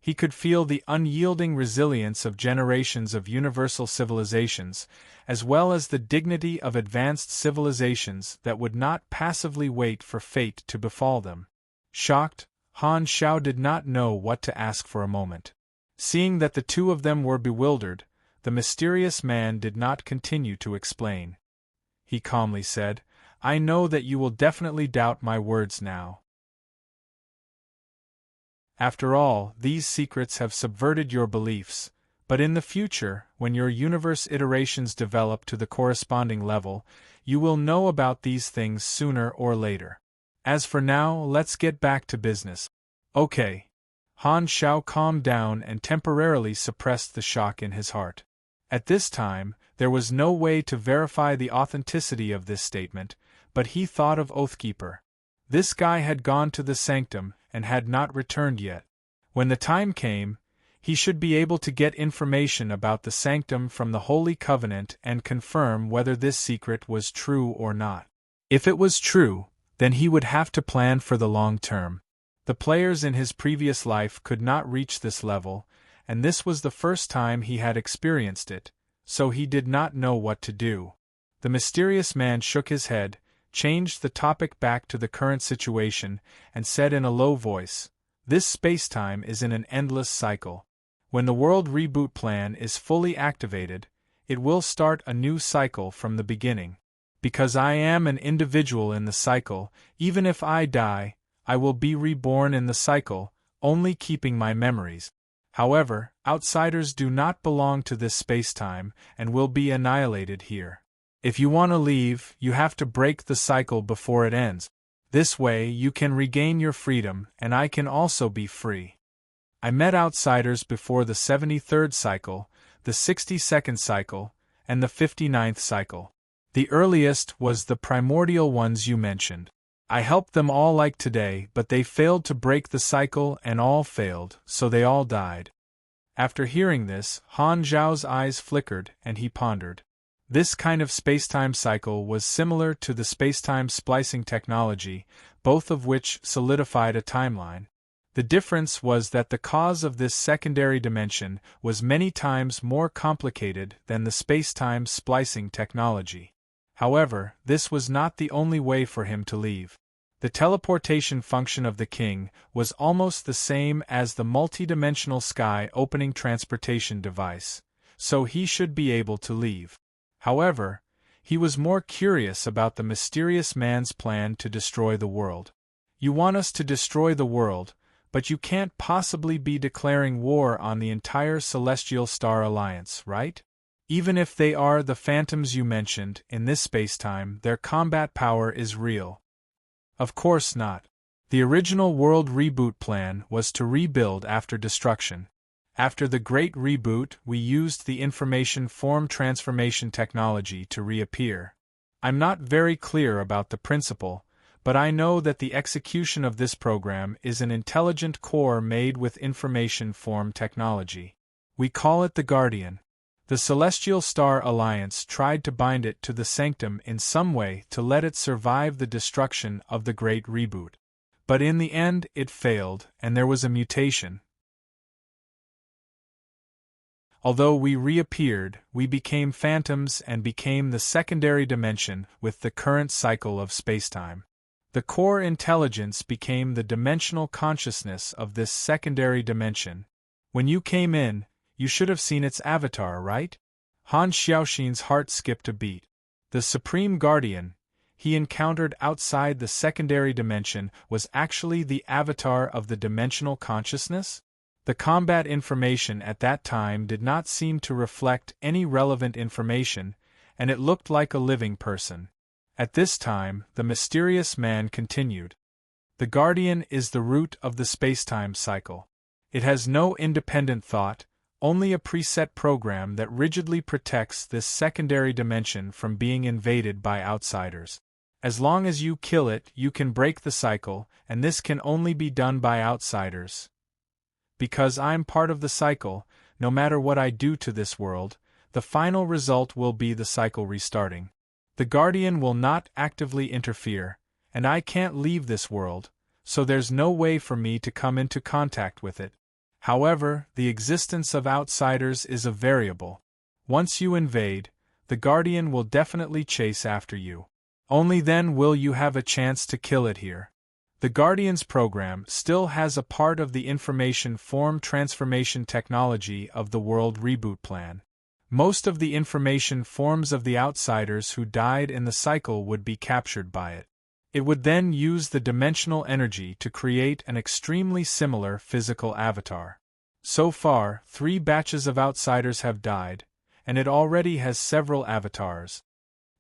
Speaker 1: He could feel the unyielding resilience of generations of universal civilizations, as well as the dignity of advanced civilizations that would not passively wait for fate to befall them. Shocked, Han Xiao did not know what to ask for a moment. Seeing that the two of them were bewildered, the mysterious man did not continue to explain. He calmly said, "I know that you will definitely doubt my words now. After all, these secrets have subverted your beliefs, but in the future, when your universe iterations develop to the corresponding level, you will know about these things sooner or later. As for now, let's get back to business." "Okay." Han Xiao calmed down and temporarily suppressed the shock in his heart. At this time, there was no way to verify the authenticity of this statement, but he thought of Oathkeeper. This guy had gone to the Sanctum and had not returned yet. When the time came, he should be able to get information about the Sanctum from the Holy Covenant and confirm whether this secret was true or not. If it was true, then he would have to plan for the long term. The players in his previous life could not reach this level, and this was the first time he had experienced it, so he did not know what to do. The mysterious man shook his head, changed the topic back to the current situation, and said in a low voice, "This space-time is in an endless cycle. When the world reboot plan is fully activated, it will start a new cycle from the beginning. Because I am an individual in the cycle, even if I die, I will be reborn in the cycle, only keeping my memories. However, outsiders do not belong to this space-time and will be annihilated here. If you want to leave, you have to break the cycle before it ends. This way, you can regain your freedom, and I can also be free. I met outsiders before the 73rd cycle, the 62nd cycle, and the 59th cycle. The earliest was the primordial ones you mentioned. I helped them all like today, but they failed to break the cycle and all failed, so they all died. After hearing this, Han Zhao's eyes flickered and he pondered. This kind of spacetime cycle was similar to the spacetime splicing technology, both of which solidified a timeline. The difference was that the cause of this secondary dimension was many times more complicated than the spacetime splicing technology. However, this was not the only way for him to leave. The teleportation function of the king was almost the same as the multidimensional sky-opening transportation device, so he should be able to leave. However, he was more curious about the mysterious man's plan to destroy the world. You want us to destroy the world, but you can't possibly be declaring war on the entire Celestial Star Alliance, right? Even if they are the phantoms you mentioned in this spacetime, their combat power is real. Of course not. The original world reboot plan was to rebuild after destruction. After the Great Reboot, we used the information form transformation technology to reappear. I'm not very clear about the principle, but I know that the execution of this program is an intelligent core made with information form technology. We call it the Guardian. The Celestial Star Alliance tried to bind it to the Sanctum in some way to let it survive the destruction of the Great Reboot. But in the end it failed, and there was a mutation. Although we reappeared, we became phantoms and became the secondary dimension with the current cycle of spacetime. The core intelligence became the dimensional consciousness of this secondary dimension. When you came in, you should have seen its avatar, right? Han Xiaoxin's heart skipped a beat. The Supreme Guardian he encountered outside the secondary dimension was actually the avatar of the dimensional consciousness? The combat information at that time did not seem to reflect any relevant information, and it looked like a living person. At this time, the mysterious man continued. The Guardian is the root of the spacetime cycle. It has no independent thought, only a preset program that rigidly protects this secondary dimension from being invaded by outsiders. As long as you kill it, you can break the cycle, and this can only be done by outsiders. Because I'm part of the cycle, no matter what I do to this world, the final result will be the cycle restarting. The Guardian will not actively interfere, and I can't leave this world, so there's no way for me to come into contact with it. However, the existence of outsiders is a variable. Once you invade, the Guardian will definitely chase after you. Only then will you have a chance to kill it here. The Guardian's program still has a part of the information form transformation technology of the world reboot plan. Most of the information forms of the outsiders who died in the cycle would be captured by it. It would then use the dimensional energy to create an extremely similar physical avatar. So far, 3 batches of outsiders have died, and it already has several avatars.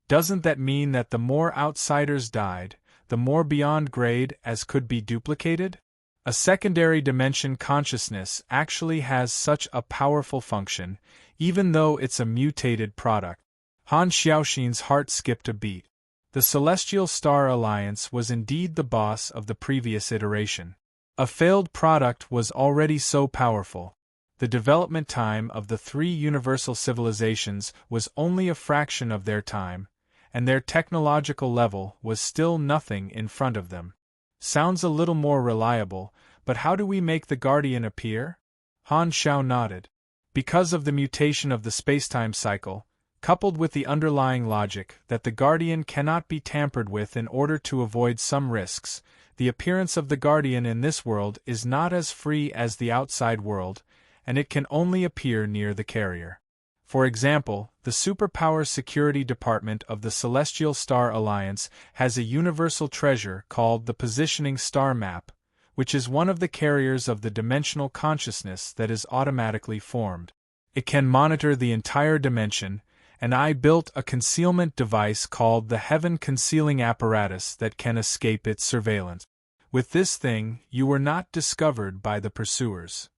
Speaker 1: Doesn't that mean that the more outsiders died, the more beyond grade as could be duplicated? A secondary dimension consciousness actually has such a powerful function, even though it's a mutated product. Han Xiaoxin's heart skipped a beat. The Celestial Star Alliance was indeed the boss of the previous iteration. A failed product was already so powerful. The development time of the 3 universal civilizations was only a fraction of their time, and their technological level was still nothing in front of them. Sounds a little more reliable, but how do we make the Guardian appear? Han Xiao nodded. Because of the mutation of the spacetime cycle, coupled with the underlying logic that the Guardian cannot be tampered with in order to avoid some risks, the appearance of the Guardian in this world is not as free as the outside world, and it can only appear near the carrier. For example, the Superpower Security Department of the Celestial Star Alliance has a universal treasure called the Positioning Star Map, which is one of the carriers of the dimensional consciousness that is automatically formed. It can monitor the entire dimension, and I built a concealment device called the Heaven Concealing Apparatus that can escape its surveillance. With this thing, you were not discovered by the pursuers.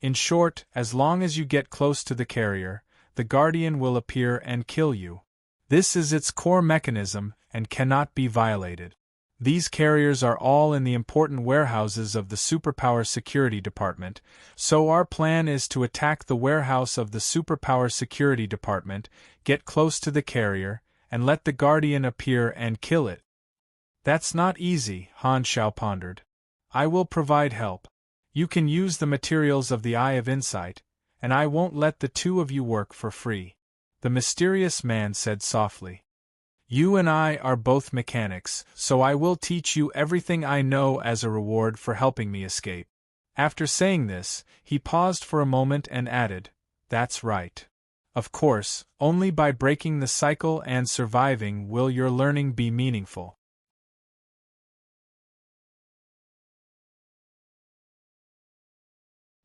Speaker 1: In short, as long as you get close to the carrier, the Guardian will appear and kill you. This is its core mechanism and cannot be violated. These carriers are all in the important warehouses of the Superpower Security Department, so our plan is to attack the warehouse of the Superpower Security Department, get close to the carrier, and let the Guardian appear and kill it. That's not easy, Han Xiao pondered. I will provide help. You can use the materials of the Eye of Insight, and I won't let the two of you work for free. The mysterious man said softly. You and I are both mechanics, so I will teach you everything I know as a reward for helping me escape. After saying this, he paused for a moment and added, That's right. Of course, only by breaking the cycle and surviving will your learning be meaningful.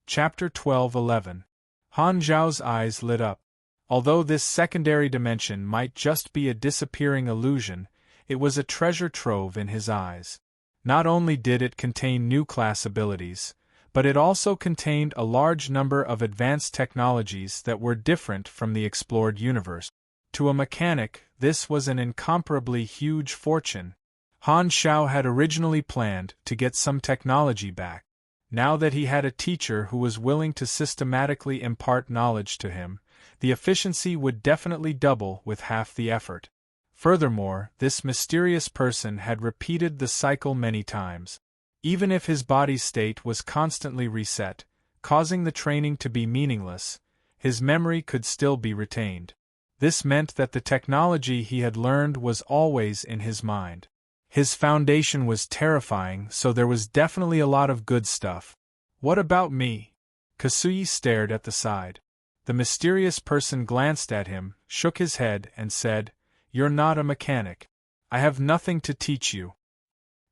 Speaker 1: Chapter 12:11. Han Zhao's eyes lit up. Although this secondary dimension might just be a disappearing illusion, it was a treasure trove in his eyes. Not only did it contain new class abilities, but it also contained a large number of advanced technologies that were different from the explored universe. To a mechanic, this was an incomparably huge fortune. Han Xiao had originally planned to get some technology back. Now that he had a teacher who was willing to systematically impart knowledge to him, the efficiency would definitely double with half the effort. Furthermore, this mysterious person had repeated the cycle many times. Even if his body's state was constantly reset, causing the training to be meaningless, his memory could still be retained. This meant that the technology he had learned was always in his mind. His foundation was terrifying, so there was definitely a lot of good stuff. What about me? Kasui stared at the side. The mysterious person glanced at him, shook his head, and said, You're not a mechanic. I have nothing to teach you.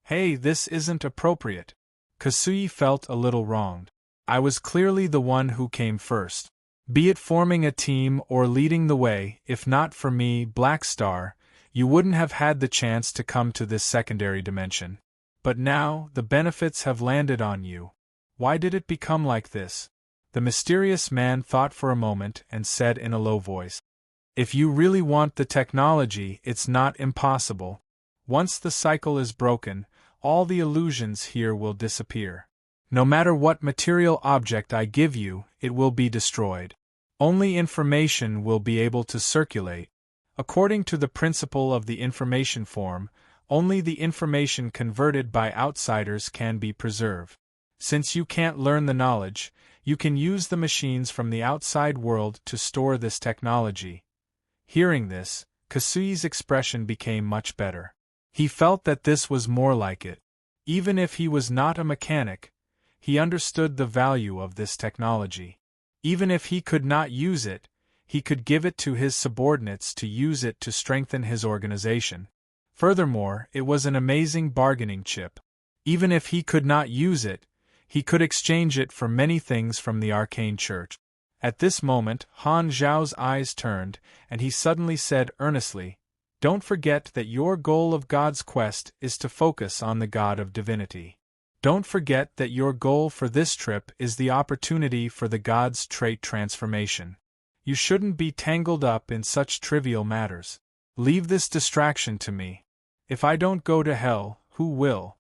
Speaker 1: Hey, this isn't appropriate. Kasui felt a little wronged. I was clearly the one who came first. Be it forming a team or leading the way, if not for me, Black Star, you wouldn't have had the chance to come to this secondary dimension. But now, the benefits have landed on you. Why did it become like this? The mysterious man thought for a moment and said in a low voice, If you really want the technology, it's not impossible. Once the cycle is broken, all the illusions here will disappear. No matter what material object I give you, it will be destroyed. Only information will be able to circulate. According to the principle of the information form, only the information converted by outsiders can be preserved. Since you can't learn the knowledge, you can use the machines from the outside world to store this technology. Hearing this, Kasui's expression became much better. He felt that this was more like it. Even if he was not a mechanic, he understood the value of this technology. Even if he could not use it, he could give it to his subordinates to use it to strengthen his organization. Furthermore, it was an amazing bargaining chip. Even if he could not use it, he could exchange it for many things from the Arcane Church. At this moment, Han Zhao's eyes turned, and he suddenly said earnestly, Don't forget that your goal of God's quest is to focus on the God of Divinity. Don't forget that your goal for this trip is the opportunity for the God's trait transformation. You shouldn't be tangled up in such trivial matters. Leave this distraction to me. If I don't go to hell, who will?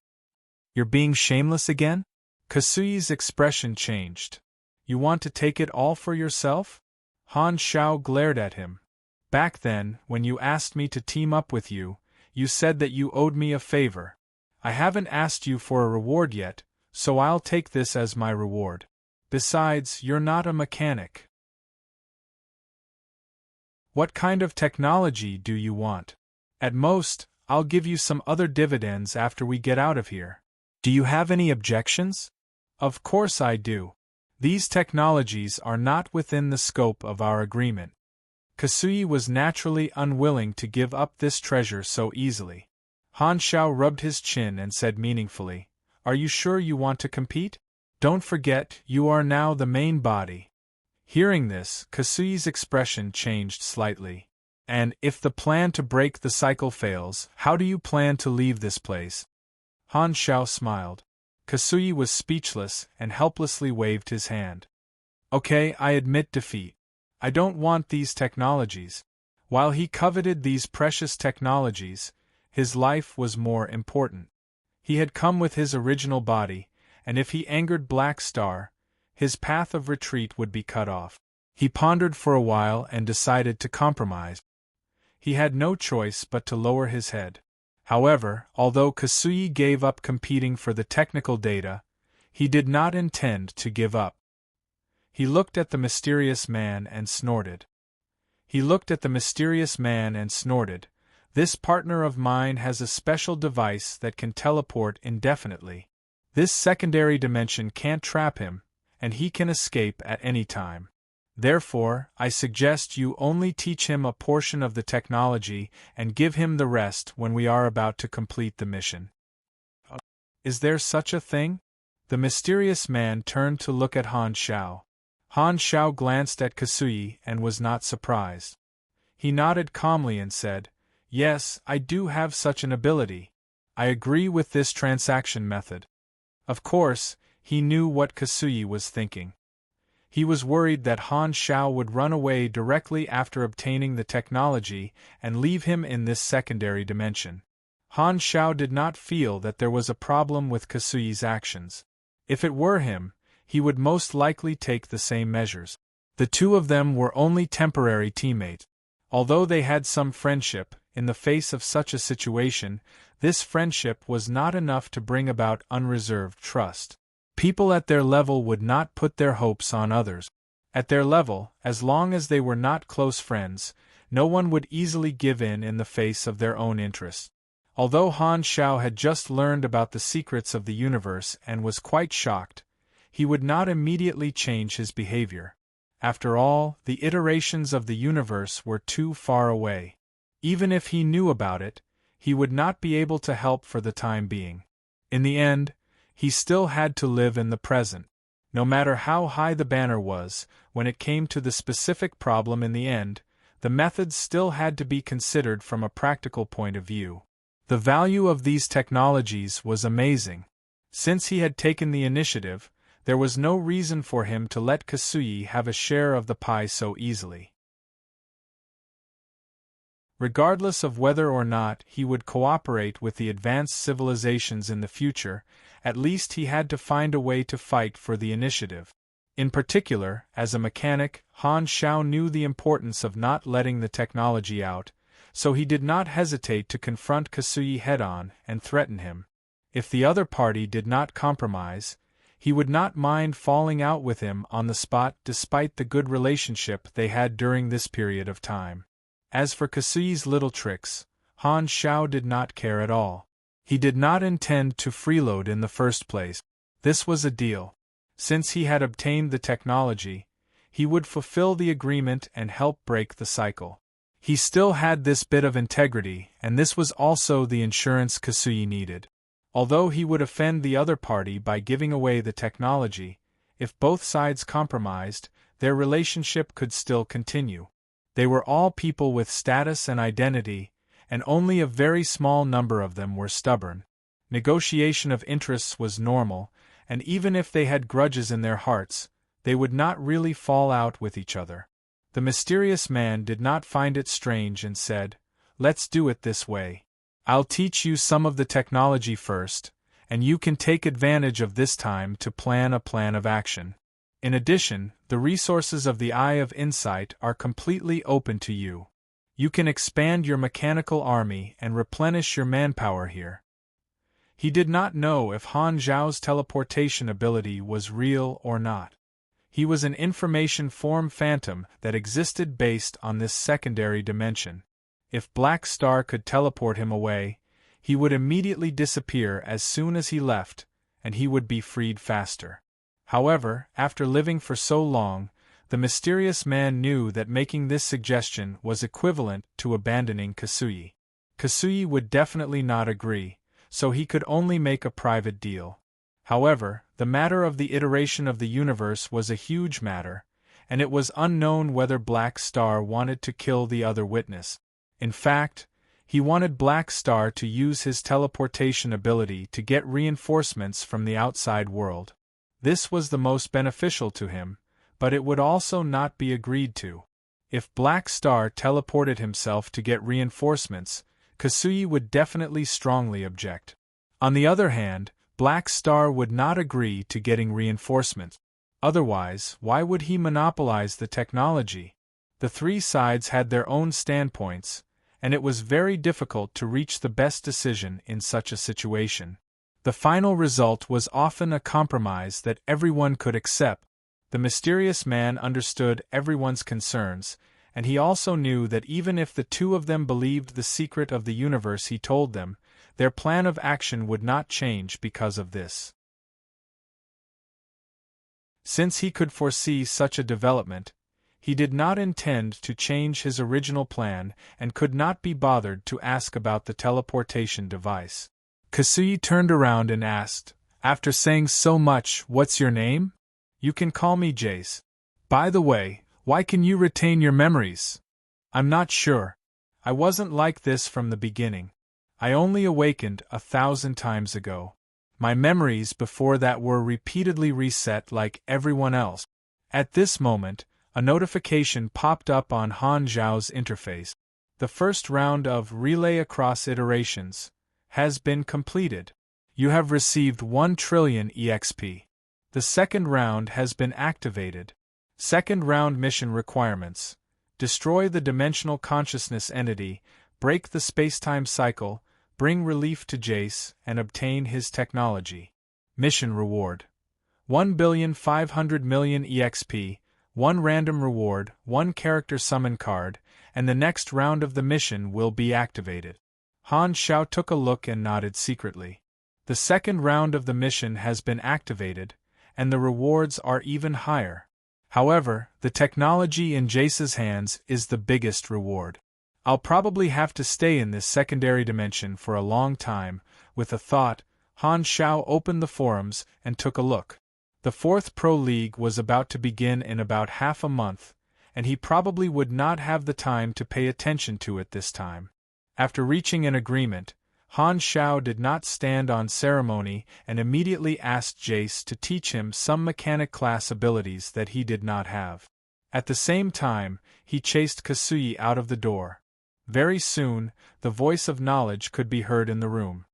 Speaker 1: You're being shameless again? Kasui's expression changed. You want to take it all for yourself? Han Xiao glared at him. Back then, when you asked me to team up with you, you said that you owed me a favor. I haven't asked you for a reward yet, so I'll take this as my reward. Besides, you're not a mechanic. What kind of technology do you want? At most, I'll give you some other dividends after we get out of here. Do you have any objections? Of course I do. These technologies are not within the scope of our agreement. Kasui was naturally unwilling to give up this treasure so easily. Han Xiao rubbed his chin and said meaningfully, "Are you sure you want to compete? Don't forget, you are now the main body." Hearing this, Kasui's expression changed slightly. "And if the plan to break the cycle fails, how do you plan to leave this place?" Han Xiao smiled. Kasui was speechless and helplessly waved his hand. "Okay, I admit defeat. I don't want these technologies." While he coveted these precious technologies, his life was more important. He had come with his original body, and if he angered Black Star, his path of retreat would be cut off. He pondered for a while and decided to compromise. He had no choice but to lower his head. However, although Kasui gave up competing for the technical data, he did not intend to give up. He looked at the mysterious man and snorted. "This partner of mine has a special device that can teleport indefinitely. This secondary dimension can't trap him, and he can escape at any time. Therefore, I suggest you only teach him a portion of the technology and give him the rest when we are about to complete the mission." "Is there such a thing?" The mysterious man turned to look at Han Xiao. Han Xiao glanced at Kasui and was not surprised. He nodded calmly and said, "Yes, I do have such an ability. I agree with this transaction method." Of course, he knew what Kasui was thinking. He was worried that Han Xiao would run away directly after obtaining the technology and leave him in this secondary dimension. Han Xiao did not feel that there was a problem with Kasui's actions. If it were him, he would most likely take the same measures. The two of them were only temporary teammates. Although they had some friendship, in the face of such a situation, this friendship was not enough to bring about unreserved trust. People at their level would not put their hopes on others. At their level, as long as they were not close friends, no one would easily give in the face of their own interests. Although Han Xiao had just learned about the secrets of the universe and was quite shocked, he would not immediately change his behavior. After all, the iterations of the universe were too far away. Even if he knew about it, he would not be able to help for the time being. In the end, he still had to live in the present. No matter how high the banner was, when it came to the specific problem in the end, the methods still had to be considered from a practical point of view. The value of these technologies was amazing. Since he had taken the initiative, there was no reason for him to let Kasui have a share of the pie so easily. Regardless of whether or not he would cooperate with the advanced civilizations in the future, at least he had to find a way to fight for the initiative. In particular, as a mechanic, Han Xiao knew the importance of not letting the technology out, so he did not hesitate to confront Kasui head-on and threaten him. If the other party did not compromise, he would not mind falling out with him on the spot despite the good relationship they had during this period of time. As for Kasui's little tricks, Han Xiao did not care at all. He did not intend to freeload in the first place. This was a deal. Since he had obtained the technology, he would fulfill the agreement and help break the cycle. He still had this bit of integrity, and this was also the insurance Kasui needed. Although he would offend the other party by giving away the technology, if both sides compromised, their relationship could still continue. They were all people with status and identity, and only a very small number of them were stubborn. Negotiation of interests was normal, and even if they had grudges in their hearts, they would not really fall out with each other. The mysterious man did not find it strange and said, "Let's do it this way. I'll teach you some of the technology first, and you can take advantage of this time to plan a plan of action. In addition, the resources of the Eye of Insight are completely open to you. You can expand your mechanical army and replenish your manpower here." He did not know if Han Zhao's teleportation ability was real or not. He was an information form phantom that existed based on this secondary dimension. If Black Star could teleport him away, he would immediately disappear as soon as he left, and he would be freed faster. However, after living for so long, the mysterious man knew that making this suggestion was equivalent to abandoning Kasuyi. Kasuyi would definitely not agree, so he could only make a private deal. However, the matter of the iteration of the universe was a huge matter, and it was unknown whether Black Star wanted to kill the other witness. In fact, he wanted Black Star to use his teleportation ability to get reinforcements from the outside world. This was the most beneficial to him, but it would also not be agreed to. If Black Star teleported himself to get reinforcements, Kasuyi would definitely strongly object. On the other hand, Black Star would not agree to getting reinforcements. Otherwise, why would he monopolize the technology? The three sides had their own standpoints, and it was very difficult to reach the best decision in such a situation. The final result was often a compromise that everyone could accept. The mysterious man understood everyone's concerns, and he also knew that even if the two of them believed the secret of the universe he told them, their plan of action would not change because of this. Since he could foresee such a development, he did not intend to change his original plan and could not be bothered to ask about the teleportation device. Kasuyi turned around and asked, "After saying so much, what's your name?" "You can call me Jace. By the way, why can you retain your memories?" "I'm not sure. I wasn't like this from the beginning. I only awakened 1,000 times ago. My memories before that were repeatedly reset like everyone else." At this moment, a notification popped up on Han Zhao's interface. "The first round of Relay Across Iterations has been completed. You have received 1 trillion EXP. The second round has been activated. Second round mission requirements: destroy the dimensional consciousness entity, break the spacetime cycle, bring relief to Jace, and obtain his technology. Mission reward: 1,500,000,000 EXP, 1 random reward, 1 character summon card, and the next round of the mission will be activated." Han Xiao took a look and nodded secretly. The second round of the mission has been activated, and the rewards are even higher. However, the technology in Jace's hands is the biggest reward. "I'll probably have to stay in this secondary dimension for a long time." With a thought, Han Xiao opened the forums and took a look. The 4th Pro League was about to begin in about half a month, and he probably would not have the time to pay attention to it this time. After reaching an agreement, Han Xiao did not stand on ceremony and immediately asked Jace to teach him some mechanic class abilities that he did not have. At the same time, he chased Kasuyi out of the door. Very soon, the voice of knowledge could be heard in the room.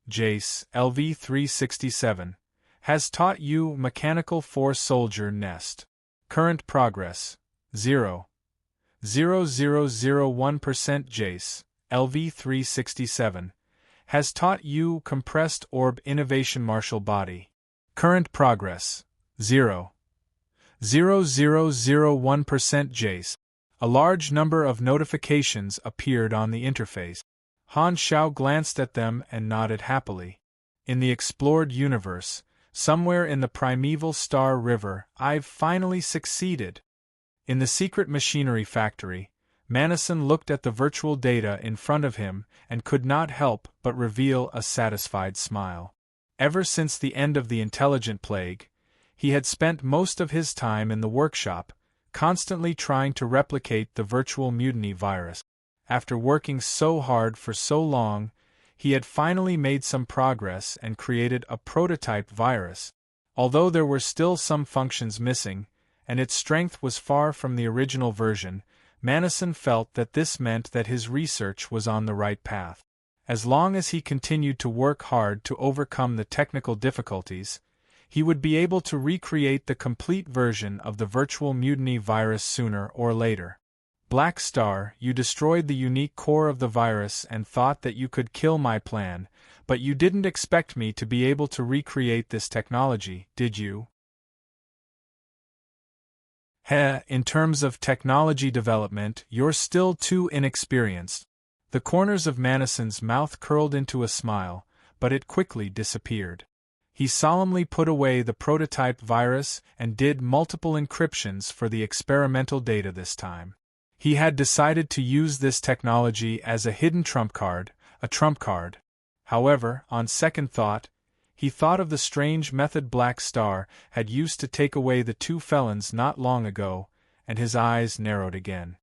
Speaker 1: "Jace, LV-367, has taught you Mechanical Force Soldier Nest. Current progress, 0.0001%. Jace, LV-367, has taught you Compressed Orb Innovation Martial Body. Current progress, 0.0001%. Jace." A large number of notifications appeared on the interface. Han Xiao glanced at them and nodded happily. In the explored universe, somewhere in the primeval Star River, I've finally succeeded. In the secret machinery factory, Manison looked at the virtual data in front of him and could not help but reveal a satisfied smile. Ever since the end of the intelligent plague, he had spent most of his time in the workshop, constantly trying to replicate the virtual mutiny virus. After working so hard for so long, he had finally made some progress and created a prototype virus. Although there were still some functions missing, and its strength was far from the original version, Manison felt that this meant that his research was on the right path. As long as he continued to work hard to overcome the technical difficulties, he would be able to recreate the complete version of the virtual mutiny virus sooner or later. "Black Star, you destroyed the unique core of the virus and thought that you could kill my plan, but you didn't expect me to be able to recreate this technology, did you?" In terms of technology development, you're still too inexperienced." The corners of Manison's mouth curled into a smile, but it quickly disappeared. He solemnly put away the prototype virus and did multiple encryptions for the experimental data this time. He had decided to use this technology as a hidden trump card, a trump card. However, on second thought, he thought of the strange method Black Star had used to take away the two felons not long ago, and his eyes narrowed again.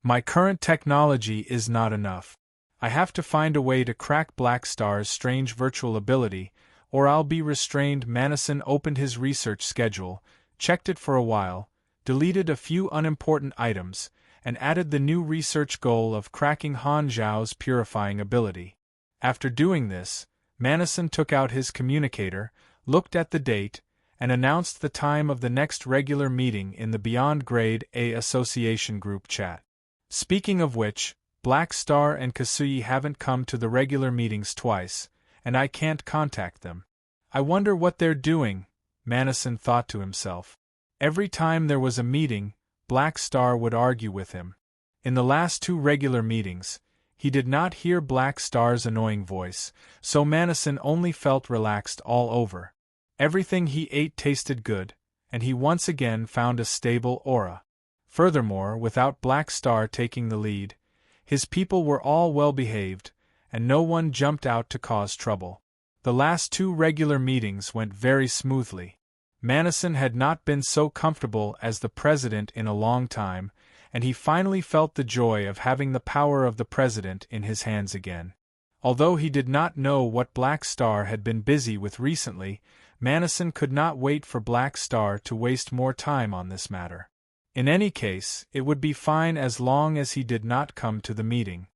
Speaker 1: My current technology is not enough. I have to find a way to crack Black Star's strange virtual ability, or I'll be restrained. Manison opened his research schedule, checked it for a while, deleted a few unimportant items, and added the new research goal of cracking Han Zhao's purifying ability. After doing this, Manison took out his communicator, looked at the date, and announced the time of the next regular meeting in the Beyond Grade A Association group chat. Speaking of which, Black Star and Kasui haven't come to the regular meetings twice, and I can't contact them. I wonder what they're doing, Manison thought to himself. Every time there was a meeting, Black Star would argue with him. In the last two regular meetings, he did not hear Black Star's annoying voice, so Manison only felt relaxed all over. Everything he ate tasted good, and he once again found a stable aura. Furthermore, without Black Star taking the lead, his people were all well-behaved, and no one jumped out to cause trouble. The last two regular meetings went very smoothly. Manison had not been so comfortable as the president in a long time, and he finally felt the joy of having the power of the president in his hands again. Although he did not know what Black Star had been busy with recently, Manison could not wait for Black Star to waste more time on this matter. In any case, it would be fine as long as he did not come to the meeting.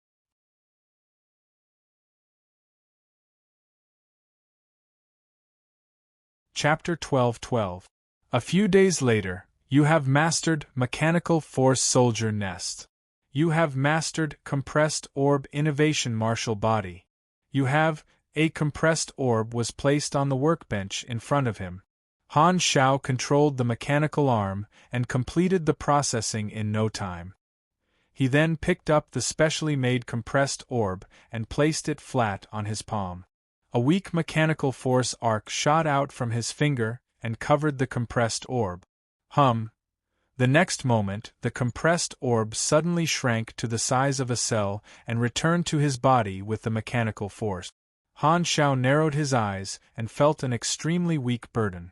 Speaker 1: Chapter 12:12. A few days later, you have mastered Mechanical Force Soldier Nest. You have mastered Compressed Orb Innovation Martial Body. You have, a compressed orb was placed on the workbench in front of him. Han Xiao controlled the mechanical arm and completed the processing in no time. He then picked up the specially made compressed orb and placed it flat on his palm. A weak mechanical force arc shot out from his finger and covered the compressed orb. The next moment, the compressed orb suddenly shrank to the size of a cell and returned to his body with the mechanical force. Han Xiao narrowed his eyes and felt an extremely weak burden.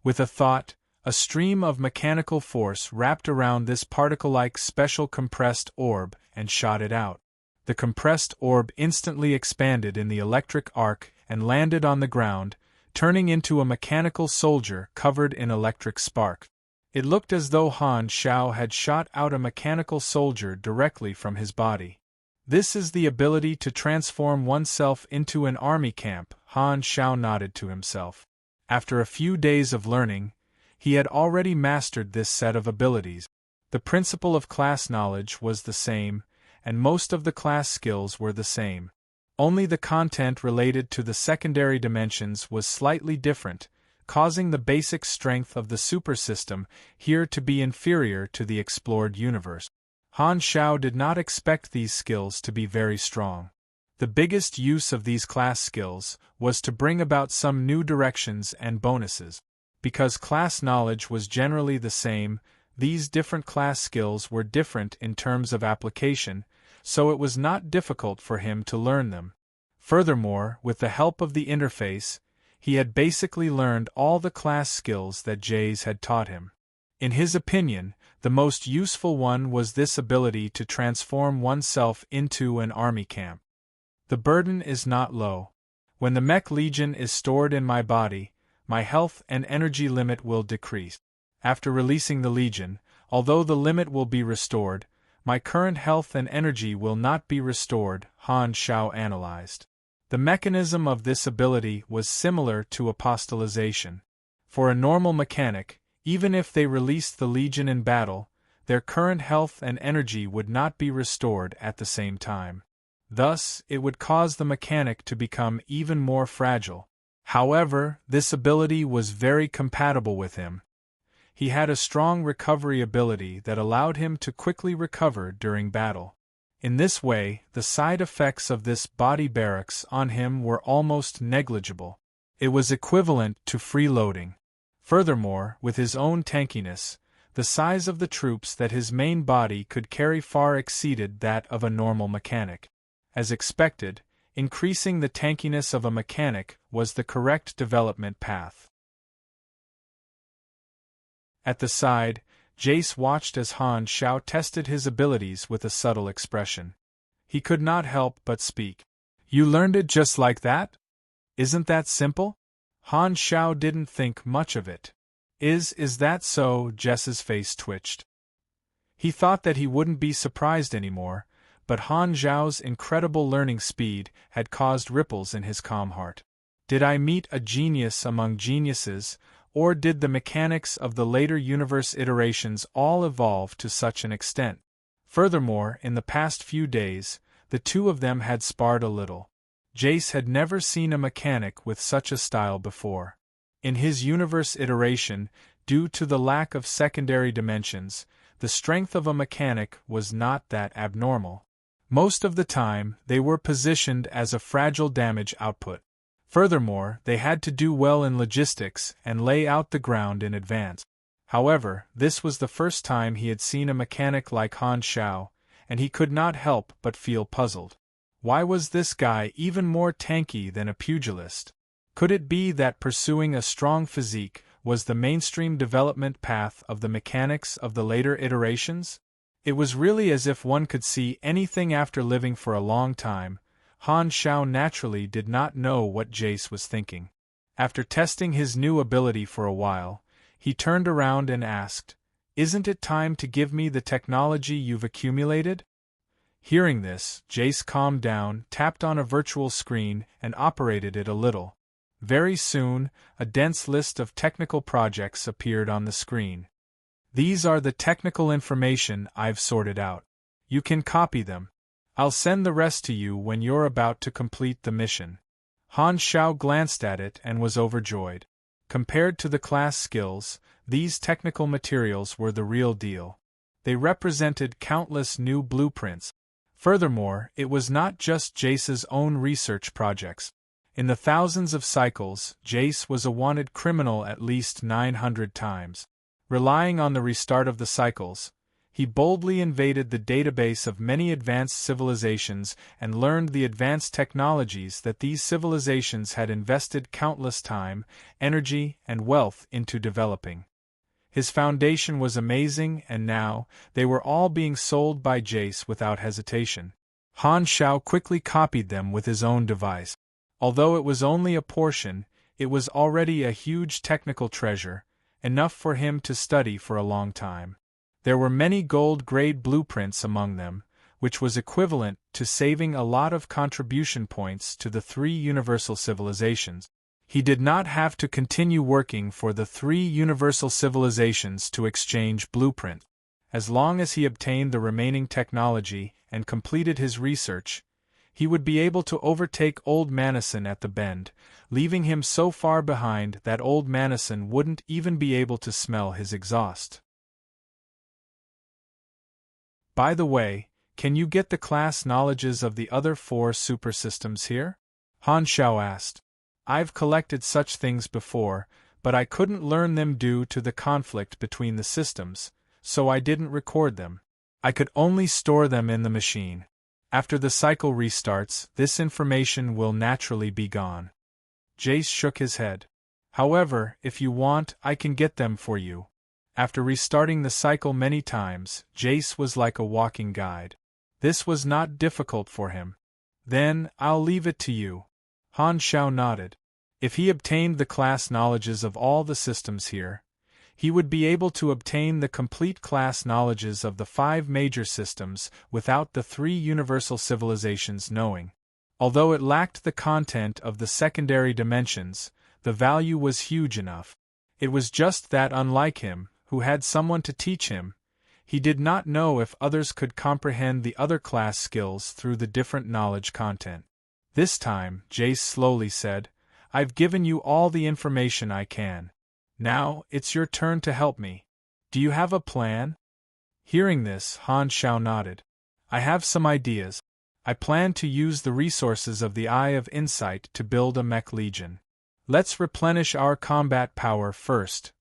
Speaker 1: With a thought, a stream of mechanical force wrapped around this particle-like special compressed orb and shot it out. The compressed orb instantly expanded in the electric arc and landed on the ground, turning into a mechanical soldier covered in electric spark. It looked as though Han Xiao had shot out a mechanical soldier directly from his body. This is the ability to transform oneself into an army camp, Han Xiao nodded to himself. After a few days of learning, he had already mastered this set of abilities. The principle of class knowledge was the same, and most of the class skills were the same. Only the content related to the secondary dimensions was slightly different, causing the basic strength of the super system here to be inferior to the explored universe. Han Xiao did not expect these skills to be very strong. The biggest use of these class skills was to bring about some new directions and bonuses. Because class knowledge was generally the same, these different class skills were different in terms of application, so it was not difficult for him to learn them. Furthermore, with the help of the interface, he had basically learned all the class skills that Jays had taught him. In his opinion, the most useful one was this ability to transform oneself into an army camp. The burden is not low. When the Mech Legion is stored in my body, my health and energy limit will decrease. After releasing the Legion, although the limit will be restored, my current health and energy will not be restored, Han Xiao analyzed. The mechanism of this ability was similar to apostolization. For a normal mechanic, even if they released the Legion in battle, their current health and energy would not be restored at the same time. Thus, it would cause the mechanic to become even more fragile. However, this ability was very compatible with him. He had a strong recovery ability that allowed him to quickly recover during battle. In this way, the side effects of this body barracks on him were almost negligible. It was equivalent to freeloading. Furthermore, with his own tankiness, the size of the troops that his main body could carry far exceeded that of a normal mechanic. As expected, increasing the tankiness of a mechanic was the correct development path. At the side, Jace watched as Han Xiao tested his abilities with a subtle expression. He could not help but speak. "You learned it just like that? Isn't that simple?" Han Xiao didn't think much of it. Is that so?" Jess's face twitched. He thought that he wouldn't be surprised anymore, but Han Xiao's incredible learning speed had caused ripples in his calm heart. Did I meet a genius among geniuses, or did the mechanics of the later universe iterations all evolve to such an extent? Furthermore, in the past few days, the two of them had sparred a little. Jace had never seen a mechanic with such a style before. In his universe iteration, due to the lack of secondary dimensions, the strength of a mechanic was not that abnormal. Most of the time, they were positioned as a fragile damage output. Furthermore, they had to do well in logistics and lay out the ground in advance. However, this was the first time he had seen a mechanic like Han Xiao, and he could not help but feel puzzled. Why was this guy even more tanky than a pugilist? Could it be that pursuing a strong physique was the mainstream development path of the mechanics of the later iterations? It was really as if one could see anything after living for a long time. Han Xiao naturally did not know what Jace was thinking. After testing his new ability for a while, he turned around and asked, "Isn't it time to give me the technology you've accumulated?" Hearing this, Jace calmed down, tapped on a virtual screen, and operated it a little. Very soon, a dense list of technical projects appeared on the screen. "These are the technical information I've sorted out. You can copy them. I'll send the rest to you when you're about to complete the mission." Han Xiao glanced at it and was overjoyed. Compared to the class skills, these technical materials were the real deal. They represented countless new blueprints. Furthermore, it was not just Jace's own research projects. In the thousands of cycles, Jace was a wanted criminal at least 900 times. Relying on the restart of the cycles, he boldly invaded the database of many advanced civilizations and learned the advanced technologies that these civilizations had invested countless time, energy, and wealth into developing. His foundation was amazing, and now, they were all being sold by Jace without hesitation. Han Xiao quickly copied them with his own device. Although it was only a portion, it was already a huge technical treasure, enough for him to study for a long time. There were many gold-grade blueprints among them, which was equivalent to saving a lot of contribution points to the three universal civilizations. He did not have to continue working for the three universal civilizations to exchange blueprints. As long as he obtained the remaining technology and completed his research, he would be able to overtake Old Manison at the bend, leaving him so far behind that Old Manison wouldn't even be able to smell his exhaust. By the way, can you get the class knowledges of the other 4 supersystems here? Han Xiao asked. I've collected such things before, but I couldn't learn them due to the conflict between the systems, so I didn't record them. I could only store them in the machine. After the cycle restarts, this information will naturally be gone. Jace shook his head. However, if you want, I can get them for you. After restarting the cycle many times, Jace was like a walking guide. This was not difficult for him. Then, I'll leave it to you. Han Xiao nodded. If he obtained the class knowledges of all the systems here, he would be able to obtain the complete class knowledges of the 5 major systems without the 3 universal civilizations knowing. Although it lacked the content of the secondary dimensions, the value was huge enough. It was just that unlike him, who had someone to teach him, he did not know if others could comprehend the other class skills through the different knowledge content. This time, Jace slowly said, I've given you all the information I can. Now, it's your turn to help me. Do you have a plan? Hearing this, Han Xiao nodded. I have some ideas. I plan to use the resources of the Eye of Insight to build a mech legion. Let's replenish our combat power first.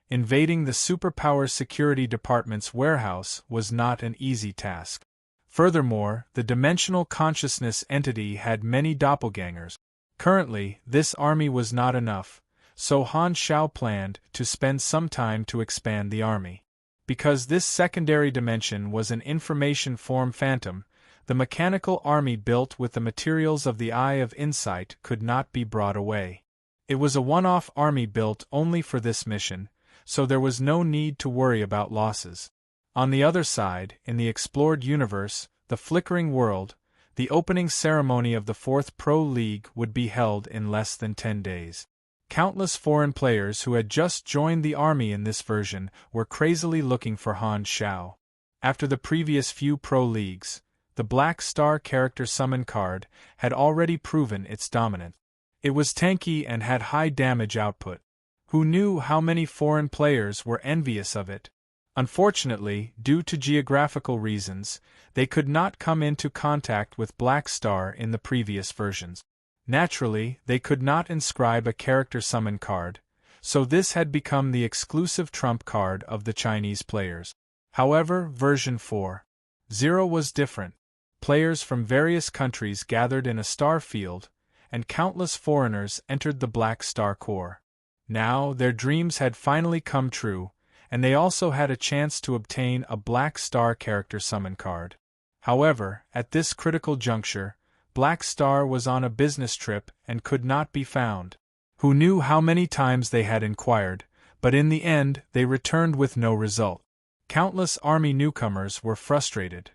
Speaker 1: Invading the Superpower Security Department's warehouse was not an easy task. Furthermore, the dimensional consciousness entity had many doppelgangers. Currently, this army was not enough, so Han Xiao planned to spend some time to expand the army. Because this secondary dimension was an information form phantom, the mechanical army built with the materials of the Eye of Insight could not be brought away. It was a one-off army built only for this mission, so there was no need to worry about losses. On the other side, in the explored universe, the flickering world, the opening ceremony of the 4th Pro League would be held in less than 10 days. Countless foreign players who had just joined the army in this version were crazily looking for Han Xiao. After the previous few Pro Leagues, the Black Star character summon card had already proven its dominance. It was tanky and had high damage output. Who knew how many foreign players were envious of it? Unfortunately, due to geographical reasons, they could not come into contact with Black Star in the previous versions. Naturally, they could not inscribe a character summon card, so this had become the exclusive trump card of the Chinese players. However, version 4.0 was different. Players from various countries gathered in a star field, and countless foreigners entered the Black Star Corps. Now, their dreams had finally come true, and they also had a chance to obtain a Black Star character summon card. However, at this critical juncture, Black Star was on a business trip and could not be found. Who knew how many times they had inquired, but in the end they returned with no result. Countless army newcomers were frustrated.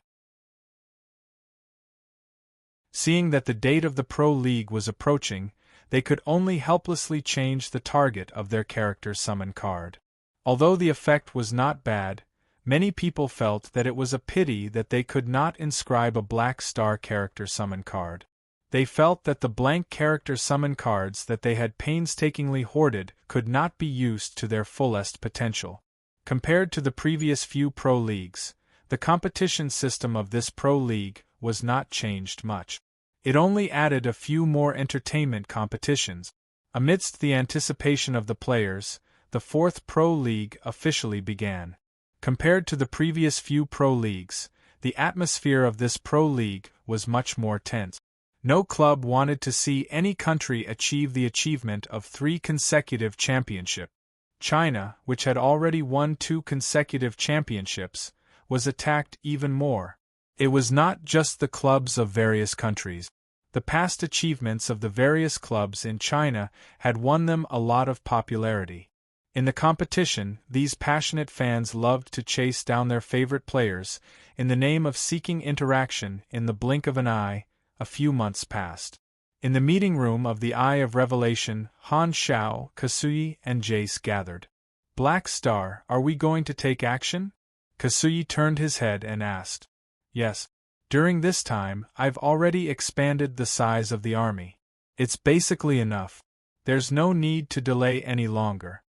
Speaker 1: Seeing that the date of the Pro League was approaching, they could only helplessly change the target of their character summon card. Although the effect was not bad, many people felt that it was a pity that they could not inscribe a Black Star character summon card. They felt that the blank character summon cards that they had painstakingly hoarded could not be used to their fullest potential. Compared to the previous few Pro Leagues, the competition system of this Pro League was not changed much. It only added a few more entertainment competitions. Amidst the anticipation of the players, the 4th Pro League officially began. Compared to the previous few Pro Leagues, the atmosphere of this Pro League was much more tense. No club wanted to see any country achieve the achievement of 3 consecutive championships. China, which had already won 2 consecutive championships, was attacked even more. It was not just the clubs of various countries. The past achievements of the various clubs in China had won them a lot of popularity. In the competition, these passionate fans loved to chase down their favorite players, in the name of seeking interaction. In the blink of an eye, a few months passed. In the meeting room of the Eye of Revelation, Han Xiao, Kasuyi, and Jace gathered. Black Star, are we going to take action? Kasuyi turned his head and asked. Yes. During this time, I've already expanded the size of the army. It's basically enough. There's no need to delay any longer.